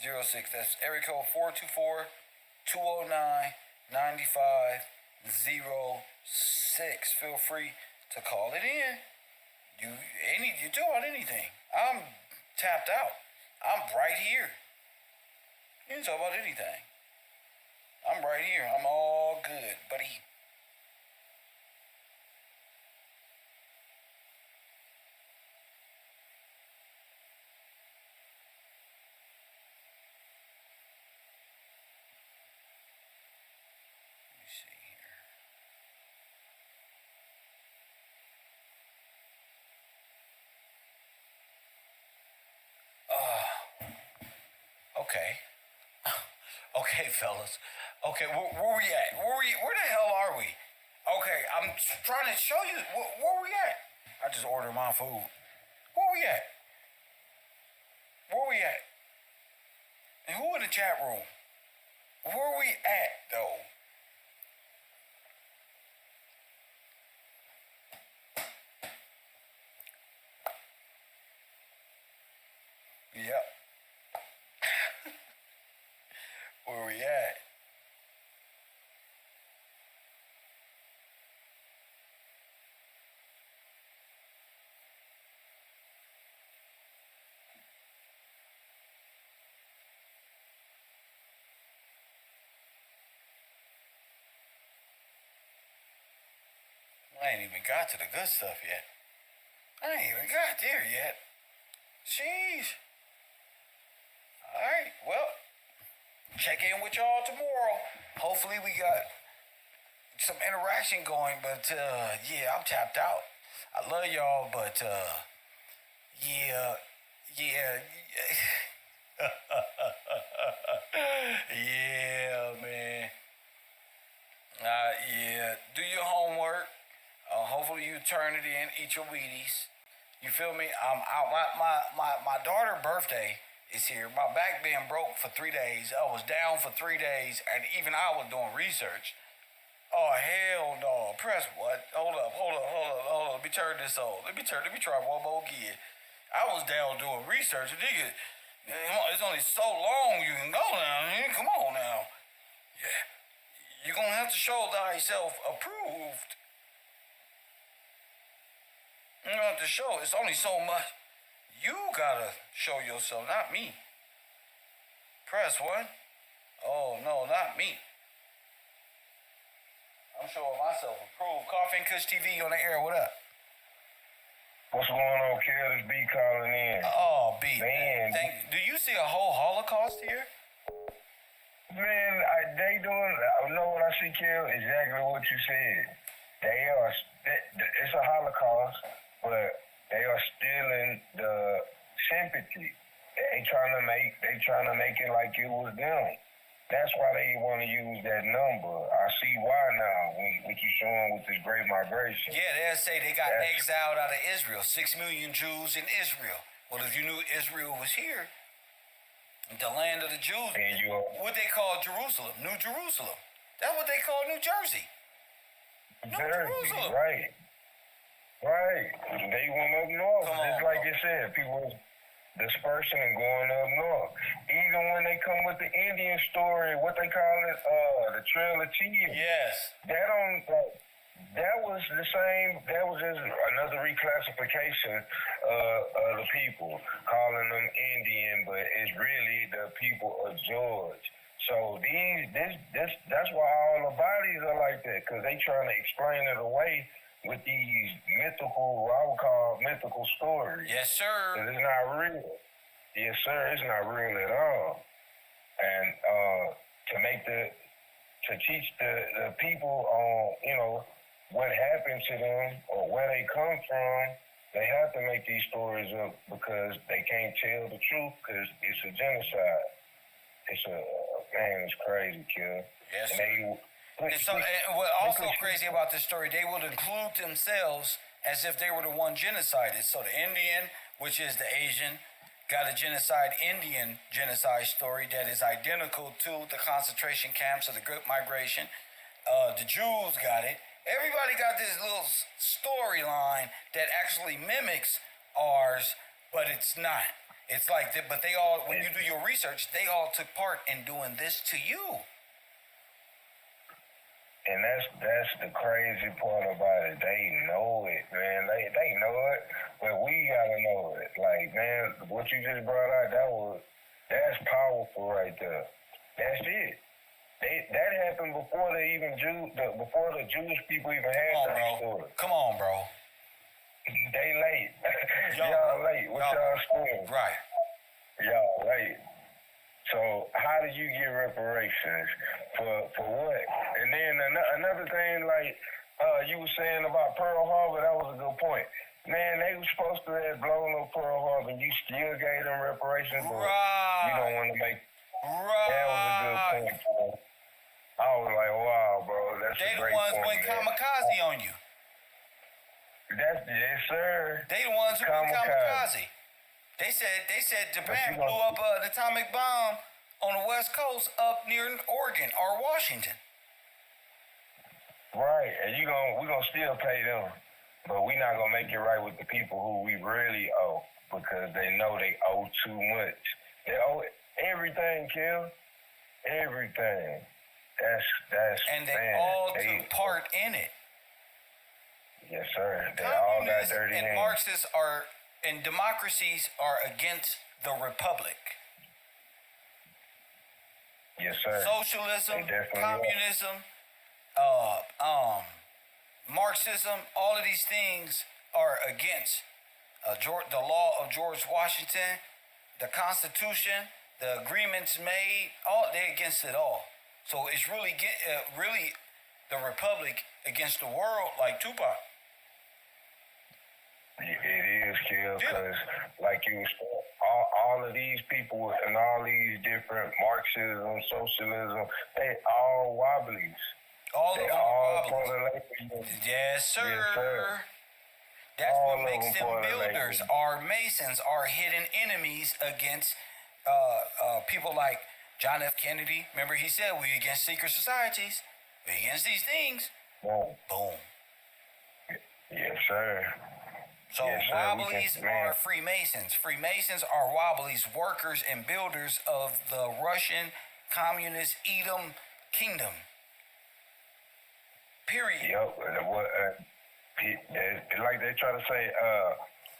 424-209-9506. That's area code 424-209-9506. Feel free to call it in. You do on anything. I'm tapped out. I'm right here. You can talk about anything. I'm right here. I'm all good, buddy. Let me see here. Okay. Okay, fellas. Okay, where we at? Where the hell are we? Okay, I'm trying to show you where we at. I just ordered my food. Where we at? Where we at? And who in the chat room? Where we at, though? Yep. Where we at? I ain't even got to the good stuff yet. I ain't even got there yet. Jeez. Alright, well, check in with y'all tomorrow. Hopefully we got some interaction going, but yeah, I'm tapped out. I love y'all, but yeah. Yeah, man. Yeah, do your homework. Hopefully you turn it in, eat your Wheaties. You feel me? My daughter's birthday is here. My back being broke for 3 days. I was down for 3 days, and even I was doing research. Oh, hell no. Press what? Hold up. Let me turn this on. Let me try one more again. I was down doing research. Nigga, it's only so long you can go now. Come on now. Yeah. You're going to have to show thyself approved. You don't have to show. It's only so much. You got to show yourself, not me. Press one. Oh, no, not me. I'm showing myself approved. Coffee and Kush TV on the air. What up? What's going on, Kev? This B calling in. Oh, B. Man. Thank you. Do you see a whole Holocaust here? Man, they doing, I know what I see, Kev, exactly what you said. It's a Holocaust, but they are stealing the sympathy. They trying to make it like it was them. That's why they want to use that number. I see why now, what you showing with this great migration. Yeah, they'll say they got exiled out of Israel. 6 million Jews in Israel. Well, if you knew Israel was here, The land of the Jews. And you What they call Jerusalem, New Jerusalem. That's what they call New Jersey. New Jerusalem. right. Right. They went up north. Come Just on, like bro. you said, people dispersing and going up north. Even when they come with the Indian story, what they call it, the Trail of Tears. Yes. That was the same. That was just another reclassification of the people, calling them Indian, but it's really the people of George. So that's why all the bodies are like that, because they trying to explain it away with these mythical, what I would call mythical stories. Yes, sir. 'Cause it's not real. Yes, sir. It's not real at all. And to teach the people on, what happened to them or where they come from, they have to make these stories up because they can't tell the truth because it's a genocide. It's crazy, kid. Yes, And sir. And what also crazy about this story, they would include themselves as if they were the one genocided. So the Indian, which is the Asian, got a Indian genocide story that is identical to the concentration camps of the Great Migration. The Jews got it. Everybody got this little storyline that actually mimics ours, but it's not. It's like, but they all, when you do your research, they all took part in doing this to you. And that's the crazy part about it. They know it, man. They know it, but we gotta know it. Like, man, what you just brought out, that's powerful right there. That's it. That happened before before the Jewish people even had that story. Come on, bro. They late. Y'all late. What y'all story? Right. Y'all late. So how do you get reparations for what? And then another thing, like you were saying about Pearl Harbor, that was a good point. Man, they were supposed to have blown up Pearl Harbor, and you still gave them reparations, but you don't want to make. Right. That was a good point, bro. I was like, wow, bro, that's they a great the ones point. went kamikaze on you. Yes, sir. They the ones who went kamikaze. They said Japan blew up an atomic bomb on the West Coast up near Oregon or Washington. Right, and we're gonna still pay them, but we're not gonna make it right with the people who we really owe because they know they owe too much. They owe everything, Kim. Everything. That's and they man, all took part in it. Yes, sir. They all got Communists dirty and hands. Marxists and democracies are against the republic. Yes, sir. Socialism, They definitely communism, Marxism, all of these things are against the law of George Washington, the Constitution, the agreements made. They're against it all. So it's really the republic against the world, like Tupac. It is, Kill, because like you was all of these people and all these different Marxism, socialism, they all wobblies. All they of them all wobblies. Yes, sir. Yes, sir. That's all what makes them builders. Our Masons are hidden enemies against people like John F. Kennedy. Remember, he said, we against secret societies. We against these things. Boom. Boom. Yes, sir. So yes, sir. Wobblies are Freemasons. Freemasons are Wobblies, workers and builders of the Russian Communist Edom Kingdom. Period. Yep. Like they try to say,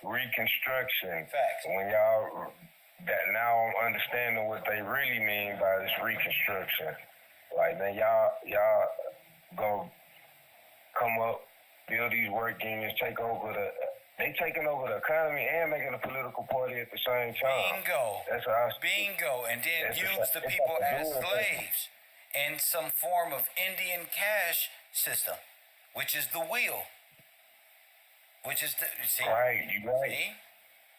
Reconstruction. Facts. When y'all, that now I'm understanding what they really mean by this Reconstruction. Like, man, y'all go come up, build these work unions, they taking over the economy and making a political party at the same time. Bingo. That's how Bingo. And then use the people as slaves in some form of Indian cash system, which is the wheel. Which is the, see? Right, you right. See?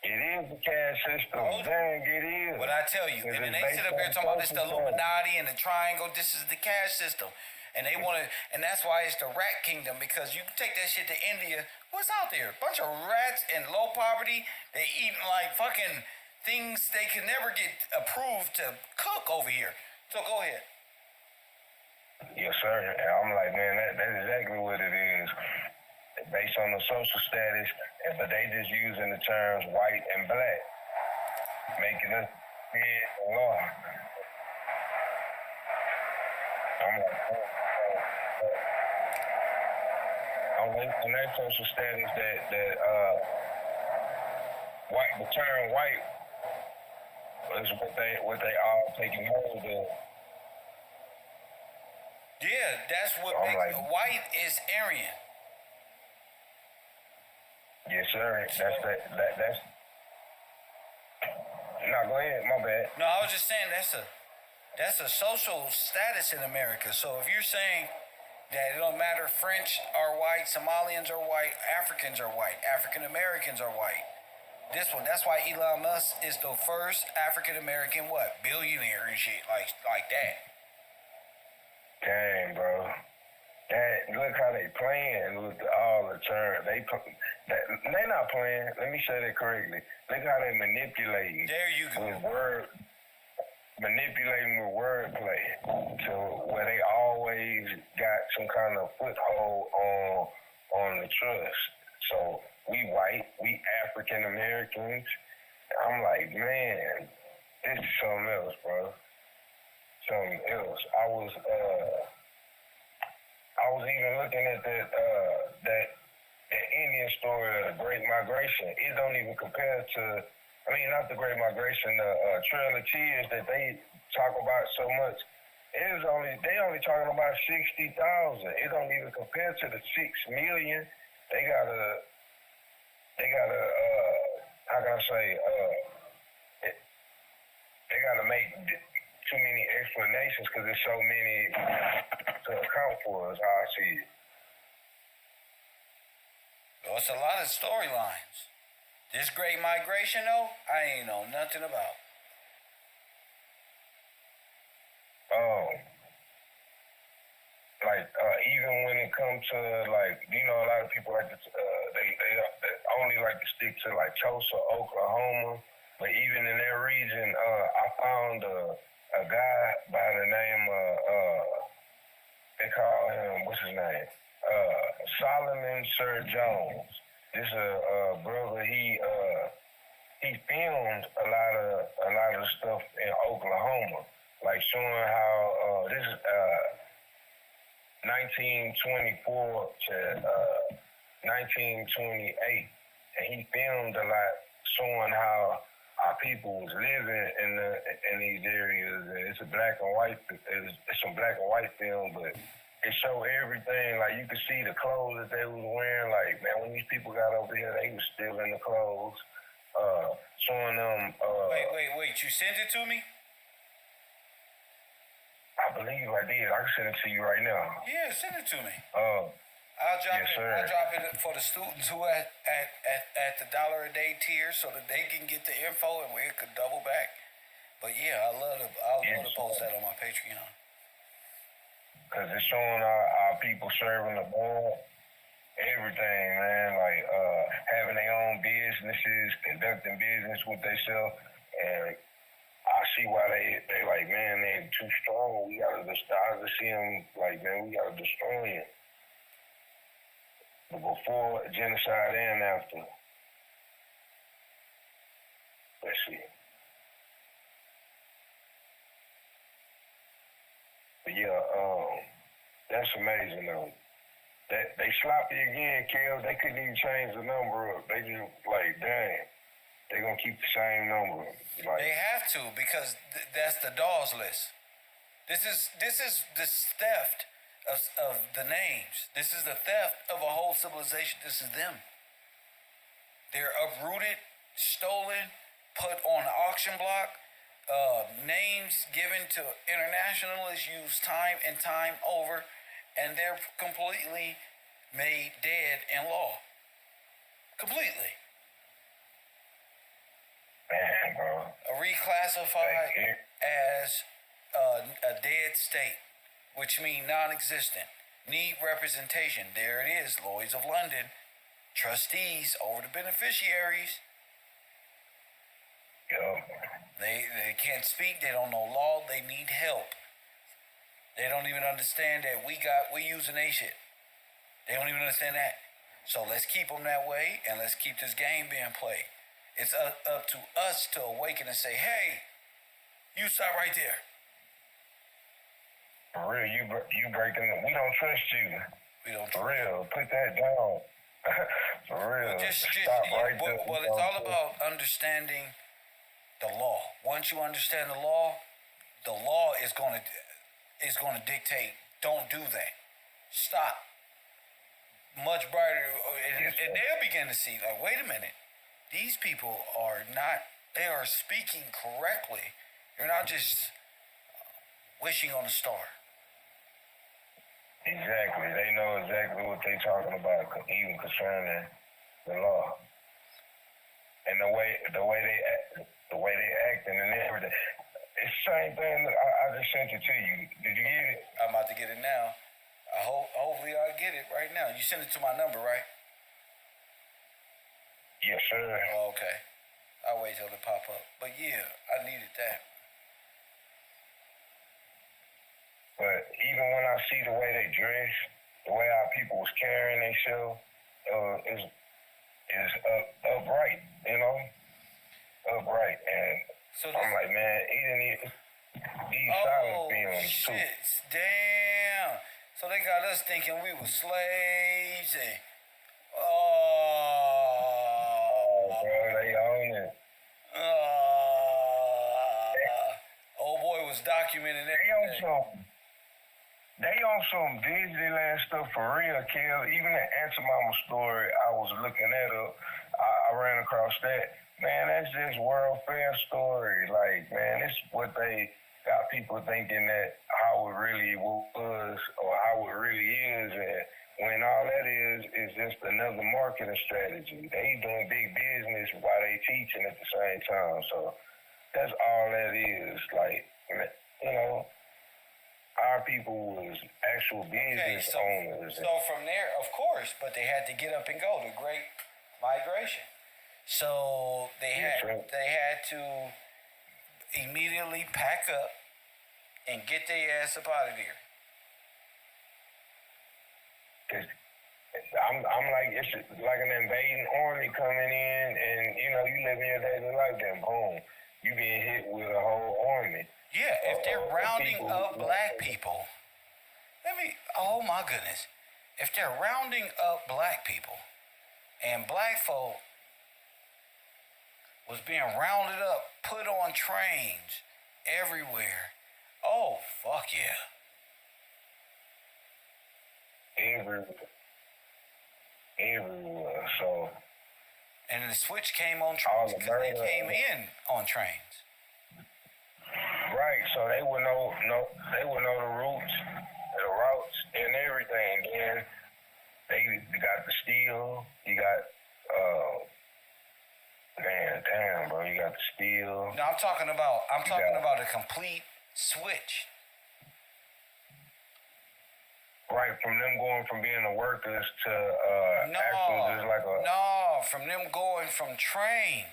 It is the cash system. Dang, it is. What I tell you. And then they sit up here talking about this, the Illuminati and the triangle. This is the cash system. And they want to, and that's why it's the rat kingdom, because you can take that shit to India. What's out there? A bunch of rats in low poverty. They eating like fucking things they can never get approved to cook over here. So go ahead. Yes, sir. And I'm like, man, that's exactly what it is. Based on the social status, but they just using the terms white and black, making us big and law. I'm like, I'm waiting that social status that white, the term white is what they all taking hold of. Yeah, that's what I'm makes like, white is Aryan. Yes, sir. That's. No, go ahead. My bad. No, I was just saying that's a social status in America. So if you're saying that it don't matter French are white, Somalians are white, Africans are white, African Americans are white. This one, that's why Elon Musk is the first African American billionaire and shit like that. Dang, bro. Look how they playing with all the terms. They not playing. Let me say that correctly. Look how they manipulating. There you go. Manipulating with wordplay to where they always got some kind of foothold on the trust. So we white, we African Americans. I'm like, man, this is something else, bro. Something else. I was even looking at that Indian story of the Great Migration. It don't even compare to, not the Great Migration, the Trail of Tears that they talk about so much. They only talking about 60,000. It don't even compare to the 6 million. They gotta how can I say, they gotta make too many explanations because there's so many to account for, is how I see it. Well, it's a lot of storylines. This Great Migration, though, I ain't know nothing about. Even when it comes to a lot of people like to, they only like to stick to like Tulsa, Oklahoma, but even in that region, I found a guy by the name they call him, what's his name? Solomon Sir Jones. This a brother. He filmed a lot of stuff in Oklahoma, like showing how this is 1924 to 1928, and he filmed a lot showing how our people was living in these areas. And it's a black and white. It's some black and white film, but it showed everything. Like you could see the clothes that they was wearing. Like, man, when these people got over here, they was still in the clothes. Showing them. Wait! You sent it to me? I believe I did. I can send it to you right now. Yeah, send it to me. Yes, sir. I'll drop it for the students who at the $1 a day tier so that they can get the info and we could double back. But yeah, I'll love to post that on my Patreon. Cause it's showing our people serving the Lord, everything, man. Like having their own businesses, conducting business with themselves, and I see why they like, man, they're too strong. We gotta I just see them like, man, we gotta destroy it. But before genocide and after. Let's see. But yeah, that's amazing though. That they sloppy again, Kev. They couldn't even change the number up. They just like, dang. They're gonna keep the same number. Like, they have to because that's the Dawes list. This is the theft of the names. This is the theft of a whole civilization. This is them. They're uprooted, stolen, put on an auction block. Names given to internationalists used time and time over, and they're completely made dead in law. Completely. man, bro. Reclassified as a dead state, which means non-existent. Need representation. There it is, Lloyds of London. Trustees over the beneficiaries. Yup. They can't speak. They don't know law. They need help. They don't even understand that we using their shit. They don't even understand that. So let's keep them that way, and let's keep this game being played. It's up to us to awaken and say, hey, you stop right there. For real, you breaking it. We don't trust you. We don't For real, put that down. For real, stop right there. Well, it's all about understanding the law. Once you understand the law is going to dictate. Don't do that. Stop. Much brighter, and they'll begin to see. Like, wait a minute, these people are not. They are speaking correctly. You're not just wishing on a star. Exactly. They know exactly what they're talking about, even concerning the law. And the way they acting and everything. It's the same thing that I just sent it to you. Did you get it? I'm about to get it now. Hopefully I'll get it right now. You sent it to my number, right? Yes, sir. Oh, okay. I'll wait till it pop up. But yeah, I needed that. But even when I see the way they dress, the way our people was carrying themselves, is upright, you know? Upright. And So I'm like, man, even these silent films too. Shit. Damn. So they got us thinking we were slaves and Bro, they own it. Old boy was documenting everything. They on some Disneyland stuff for real, Kel. Even the Aunt Mama story, I was looking that up. I ran across that. Man, that's just World Fair story. Like, man, it's what they got people thinking that how it really was or how it really is. And when all that is just another marketing strategy. They doing big business while they teaching at the same time. So that's all that is. Like, you know, our people was actual business owners. So from there, of course, but they had to get up and go. The Great Migration. So they had to immediately pack up and get their ass up out of there. I'm like, it's like an invading army coming in, and you know, you living your daily life. Then boom, you being hit with a whole army. Yeah, if they're rounding up black people, oh my goodness. If they're rounding up black people and black folk was being rounded up, put on trains everywhere, oh, fuck yeah. Everywhere. So. And the switch came on trains because they came in on trains. Right, so they would know the routes and everything. Then they got the steel. You got damn, bro, you got the steel. No, I'm talking about a complete switch. Right, from them going from being the workers to actual, just like a. No, from them going from train.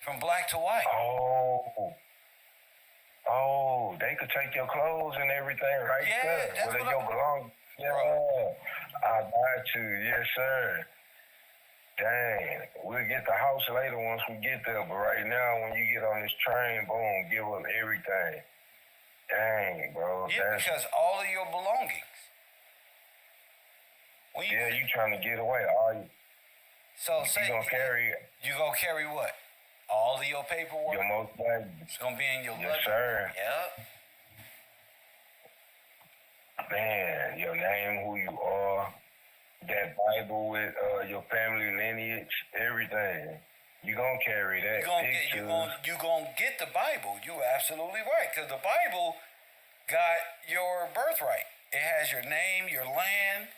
From black to white. Oh, they could take your clothes and everything right there. That's what you belong. Yeah, I got you. Yes, sir. Dang, we'll get the house later once we get there. But right now, when you get on this train, boom, give up everything. Dang, bro. Yeah, because all of your belongings. You trying to get away. So say you gonna carry what? All of your paperwork. Your most valuable. It's gonna be in your luggage. Yes, sir. Yep. Man, your name, who you are, that Bible with your family lineage, everything. You gonna carry that. You gonna get the Bible. You absolutely right, because the Bible got your birthright. It has your name, your land,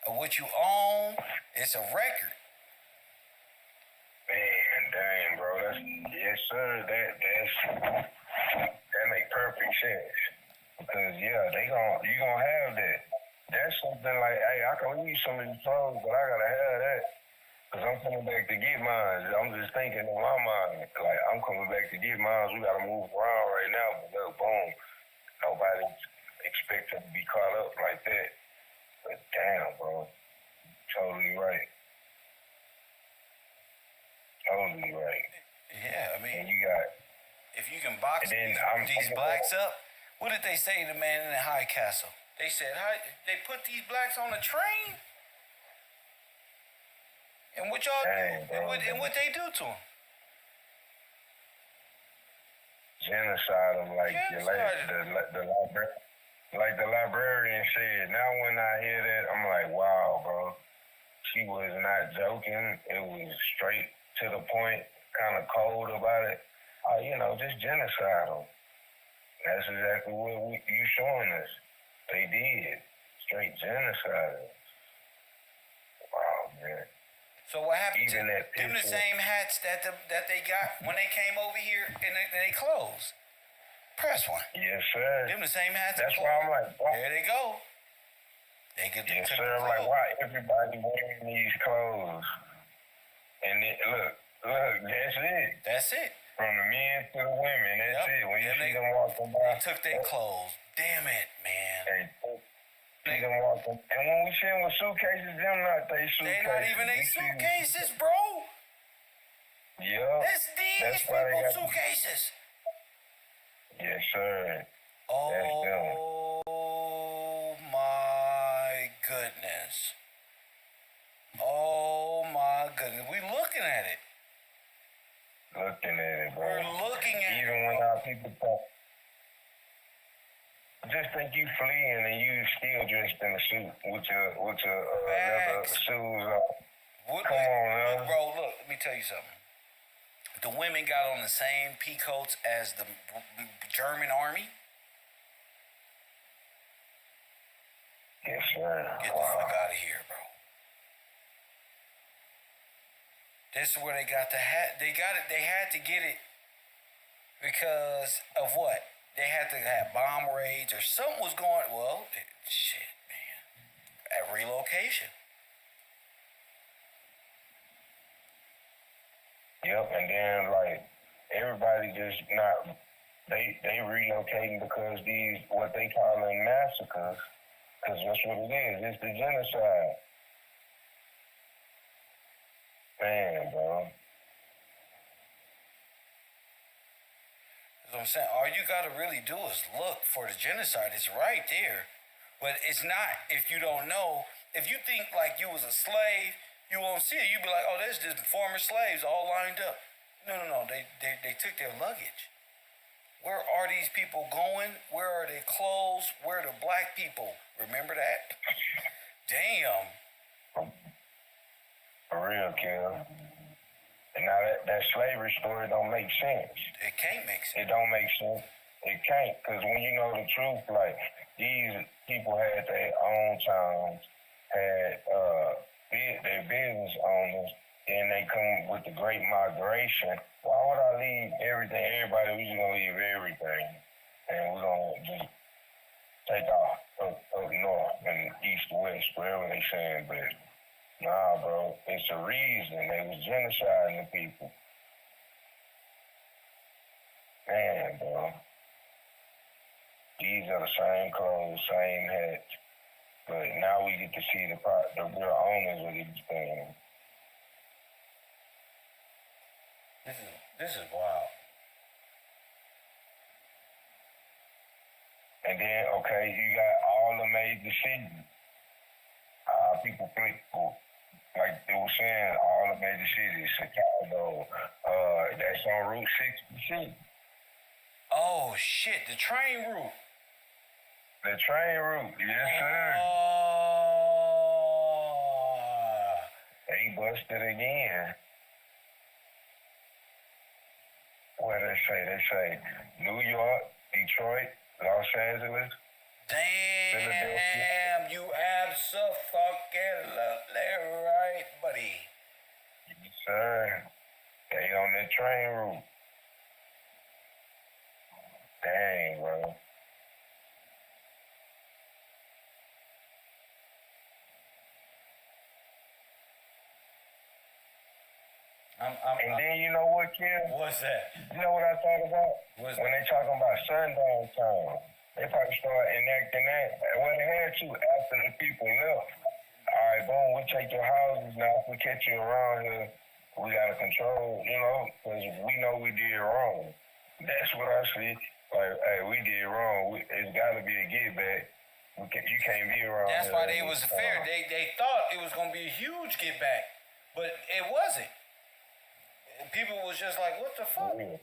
what you own. It's a record. Man, dang, bro. Yes, sir. That make perfect sense. Because you gonna have that. That's something like, hey, I can use some of these clothes, but I gotta have that. Cause I'm coming back to get mine. I'm just thinking in my mind, like I'm coming back to get mine. We gotta move around right now, but look, boom, nobody expected to be caught up like that. But damn, bro, totally right. Totally right. Yeah, I And mean, you got, if you can box and then these blacks up, what did they say to the man in the high castle? They said, "Hi, they put these blacks on a train, and what y'all Dang, do, bro. and what they do to them?" genocide them like the librarian said. Now when I hear that, I'm like, wow, bro. She was not joking. It was straight to the point, kind of cold about it. Just genocide them. That's exactly what you showing us. They did. Straight genocide. Wow, man. So what happened Even to that them? The picture. same hats that they got when they came over here in they clothes. Press one. Yes, sir. Them the same hats. That's why I'm like, wow. There they go. They get Yes, took sir. the I'm like, clothes. why everybody wearing these clothes? And then, look, that's it. That's it. From the men to the women, that's Yep. it. When you Them see they- them walking by, They took their clothes. Damn it, man. They see them walking. And when we see them with suitcases, them not they suitcases. They not even We they see- suitcases, bro. Yeah. That's these That's why they people's got- suitcases. Yes, sir. Oh my goodness. Oh my goodness. We looking at it. Looking at it, bro. We're looking at Even it. when our people talk. Just think you fleeing and you still dressed in a suit with your leather Facts. shoes on. What, Come on, look, man. bro, look, let me tell you something. The women got on the same peacoats as the German army. Yes, sir. Get the fuck out of here, bro. This is where they got the hat. They got it. They had to get it because of what? They had to have bomb raids or something was going. Well, shit, man. At relocation. Yep, and then like everybody just not they relocating because these what they calling massacres, because that's what it is. It's the genocide. Man, bro. That's what I'm saying. All you got to really do is look for the genocide. It's right there. But it's not if you don't know. If you think like you was a slave, you won't see it. You'd be like, oh, there's just former slaves all lined up. No. They took their luggage. Where are these people going? Where are their clothes? Where are the black people? Remember that? Damn. For real, Kim. And now that slavery story don't make sense. It can't make sense. It don't make sense. It can't, because when you know the truth, like, these people had their own towns, had their business owners, then they come with the great migration. Why would I leave everything? Everybody, we just gonna leave everything. And we're gonna just take off up north and east, west, wherever they saying, but nah, bro, it's a reason. They was genociding the people. Man, bro. These are the same clothes, same hats. But now we get to see the real owners of these things. This is wild. And then, okay, you got all the major cities. People think, like they were saying, all the major cities, Chicago, that's on Route 66. Oh, shit. The train route. The train route, yes, sir. They busted again. What they say? They say New York, Detroit, Los Angeles. Damn, you abso-fucking-lutely right, buddy. Yes, sir. They on that train route. Dang, bro. And then you know what, Kim? What's that? You know what I thought about? What's When they talking about sundown time, they probably start enacting that. Well, they had to after the people left. All right, boom, we take your houses now. If we catch you around here, we got to control, because we know we did wrong. That's what I see. Like, hey, we did wrong. It's got to be a get back. You can't be around That's here. why they was fair. They thought it was gonna be a huge get back, but it wasn't. People was just like, what the fuck? Man,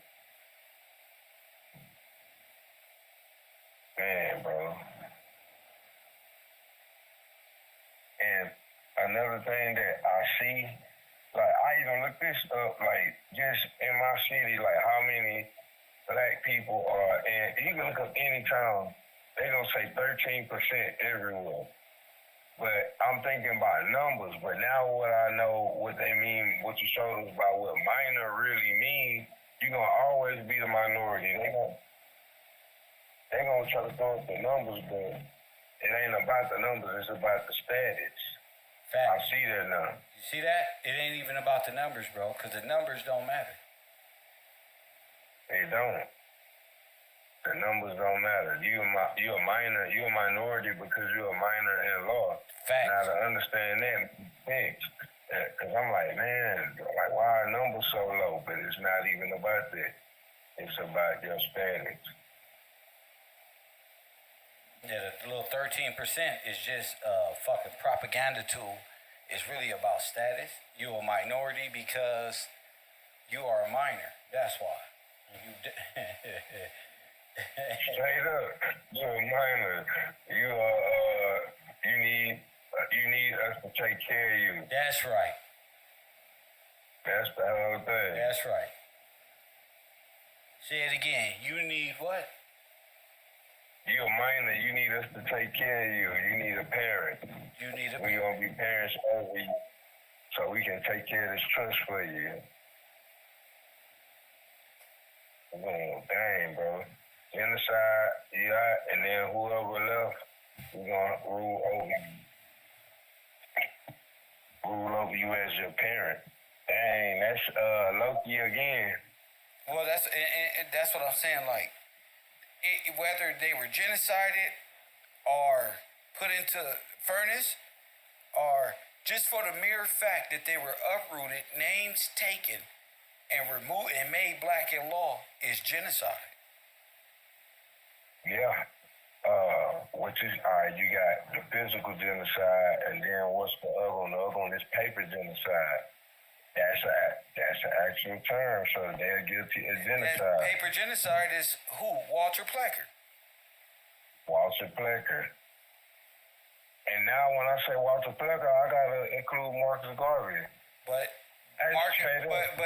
bro. And another thing that I see, like, I even looked this up, like, just in my city, like, how many black people are in. You can look up any town, they gonna say 13% everywhere. But I'm thinking about numbers. But now what I know, what they mean, what you showed us about what minor really means, you're gonna always be the minority. They gonna try to throw up the numbers, but it ain't about the numbers. It's about the status. I Facts. see that now. You see that? It ain't even about the numbers, bro, because the numbers don't matter. They don't. The numbers don't matter. You a minor. You a minority because you're a minor in law. Facts. Now to understand that, because I'm like, man, like why are numbers so low? But it's not even about that. It's about your status. Yeah, the little 13% is just a fucking propaganda tool. It's really about status. You're a minority because you are a minor. That's why. Straight up, you're a minor. You need us to take care of you. That's right. That's the whole thing. That's right. Say it again. You need what? You're a minor. You need us to take care of you. You need a parent. You need a We're gonna be parents over you, so we can take care of this trust for you. Oh, dang, bro. Genocide, yeah, and then whoever left, we're gonna rule over you. Rule over you as your parent. Dang, that's Loki again. Well, that's what I'm saying. Like, whether they were genocided or put into furnace, or just for the mere fact that they were uprooted, names taken, and removed and made black in law is genocide. Yeah. Which is, all right, you got the physical genocide, and then what's the other one? The other one is paper genocide. That's an actual term, so they're guilty of genocide. And paper genocide is who? Walter Plecker. Walter Plecker. And now when I say Walter Plecker, I gotta include Marcus Garvey. But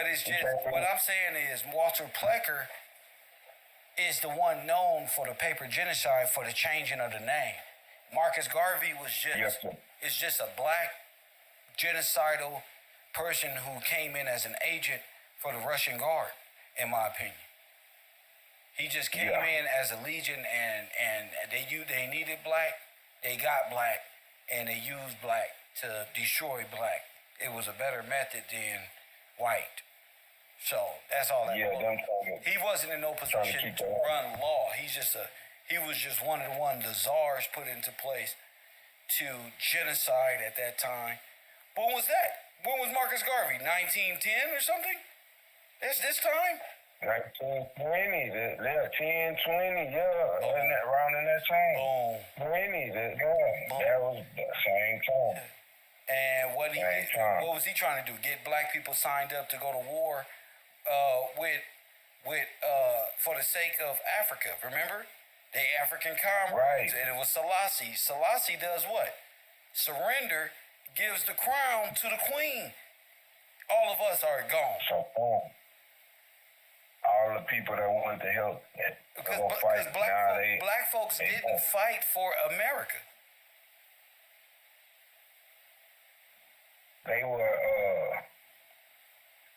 it's just what I'm saying is Walter Plecker is the one known for the paper genocide for the changing of the name. Marcus Garvey was just a black genocidal person who came in as an agent for the Russian Guard, in my opinion. He just came in as a legion, and they needed black, they got black, and they used black to destroy black. It was a better method than white. So that's all that was. He wasn't in no position to run law. He was just one of the czars put into place to genocide at that time. When was that? When was Marcus Garvey? 1910 or something? That's this time? 1920, yeah, 10, 20, yeah, around in that time. Boom. 20, that was the same time. And what was he trying to do? Get black people signed up to go to war for the sake of Africa. Remember, they African comrades, and it was Selassie. Selassie does what? Surrender, gives the crown to the queen. All of us are gone. So all the people that wanted to help, because black folks didn't fight for America. They were,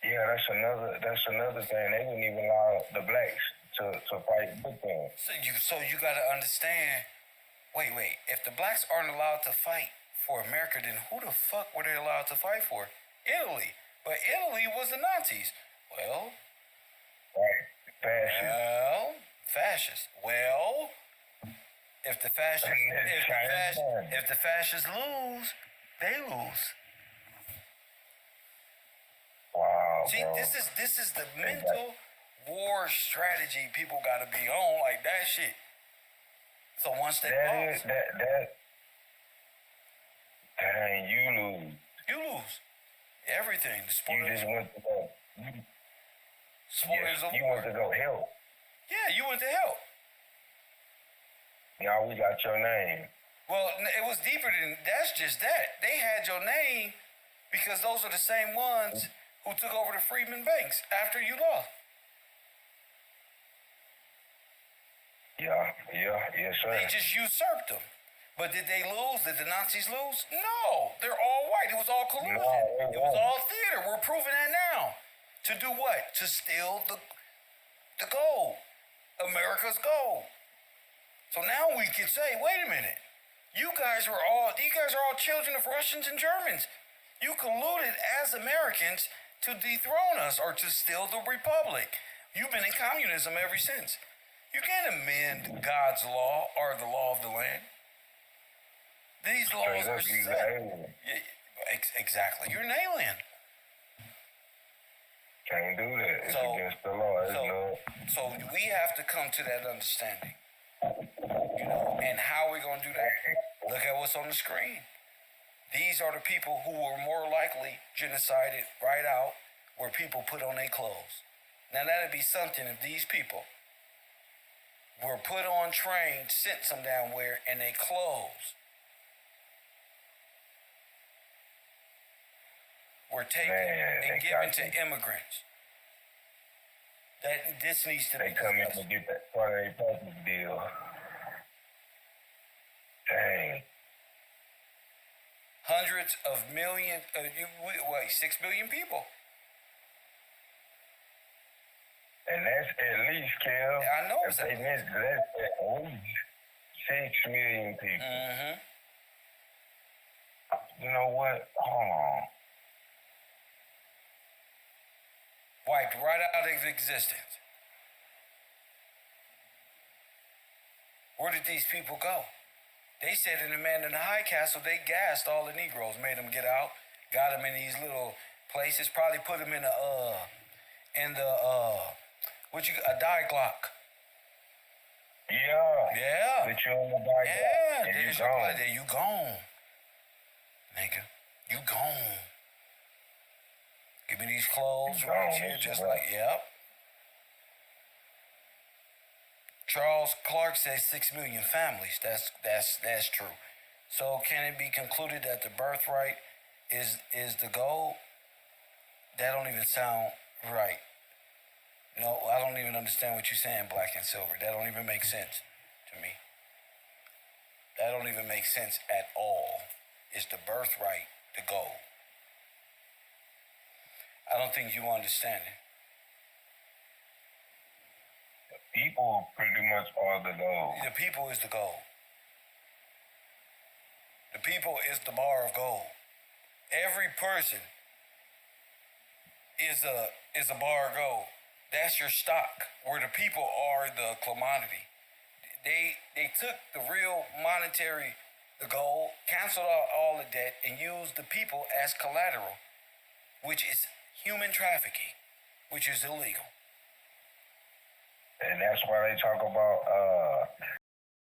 that's another thing. They wouldn't even allow the blacks to fight with them. So you got to understand. Wait. If the blacks aren't allowed to fight for America, then who the fuck were they allowed to fight for? Italy. But Italy was the Nazis. Well, Right. fascist. Well, if the fascists lose, they lose. Wow, See, bro. this is the mental war strategy people got to be on, like that shit. So once they lost, dang, you lose. you lose everything. The You spoils, just went to go. spoils of You war. went to go help. Yeah, you went to help. Now we got your name. Well, it was deeper than that's just that. They had your name because those are the same ones who took over the Freedmen Banks after you lost. Yes, sir. They just usurped them. But did they lose? Did the Nazis lose? No. They're all white. It was all collusion. No, It was all theater. We're proving that now. To do what? To steal the gold. America's gold. So now we can say, wait a minute. You guys are all children of Russians and Germans. You colluded as Americans to dethrone us or to steal the republic. You've been in communism ever since. You can't amend God's law or the law of the land. These laws are set. Exactly. You're an alien. Can't do that. It's against the law. So we have to come to that understanding. And how are we going to do that? Look at what's on the screen. These are the people who were more likely genocided right out where people put on their clothes. Now that'd be something if these people were put on trains, sent some down where, and they clothes were taken and given to immigrants. This needs to be They come in discussed. to get that part of their package deal. Dang. Hundreds of millions, 6 billion people. And that's at least, Kev. I know If they missed, that's at least 6 million people. Mm-hmm. You know what? Hold on. Wiped right out of existence. Where did these people go? They said in the Man in the High Castle, they gassed all the Negroes, made them get out, got them in these little places, probably put them in a die Glock. Yeah. Put you on the bike. Yeah, And there's you your gone. play. There you gone. Nigga, you gone. Give me these clothes You right gone, here, what just you like, yep. Charles Clark says 6 million families. That's true. So can it be concluded that the birthright is the goal? That don't even sound right. No, I don't even understand what you're saying, black and silver. That don't even make sense to me. That don't even make sense at all. Is the birthright the goal? I don't think you understand it. People pretty much are the goal. The people is the goal. The people is the bar of gold. Every person is a bar of gold. That's your stock. Where the people are the commodity. They took the real monetary, the gold, canceled out all the debt, and used the people as collateral, which is human trafficking, which is illegal. And that's why they talk about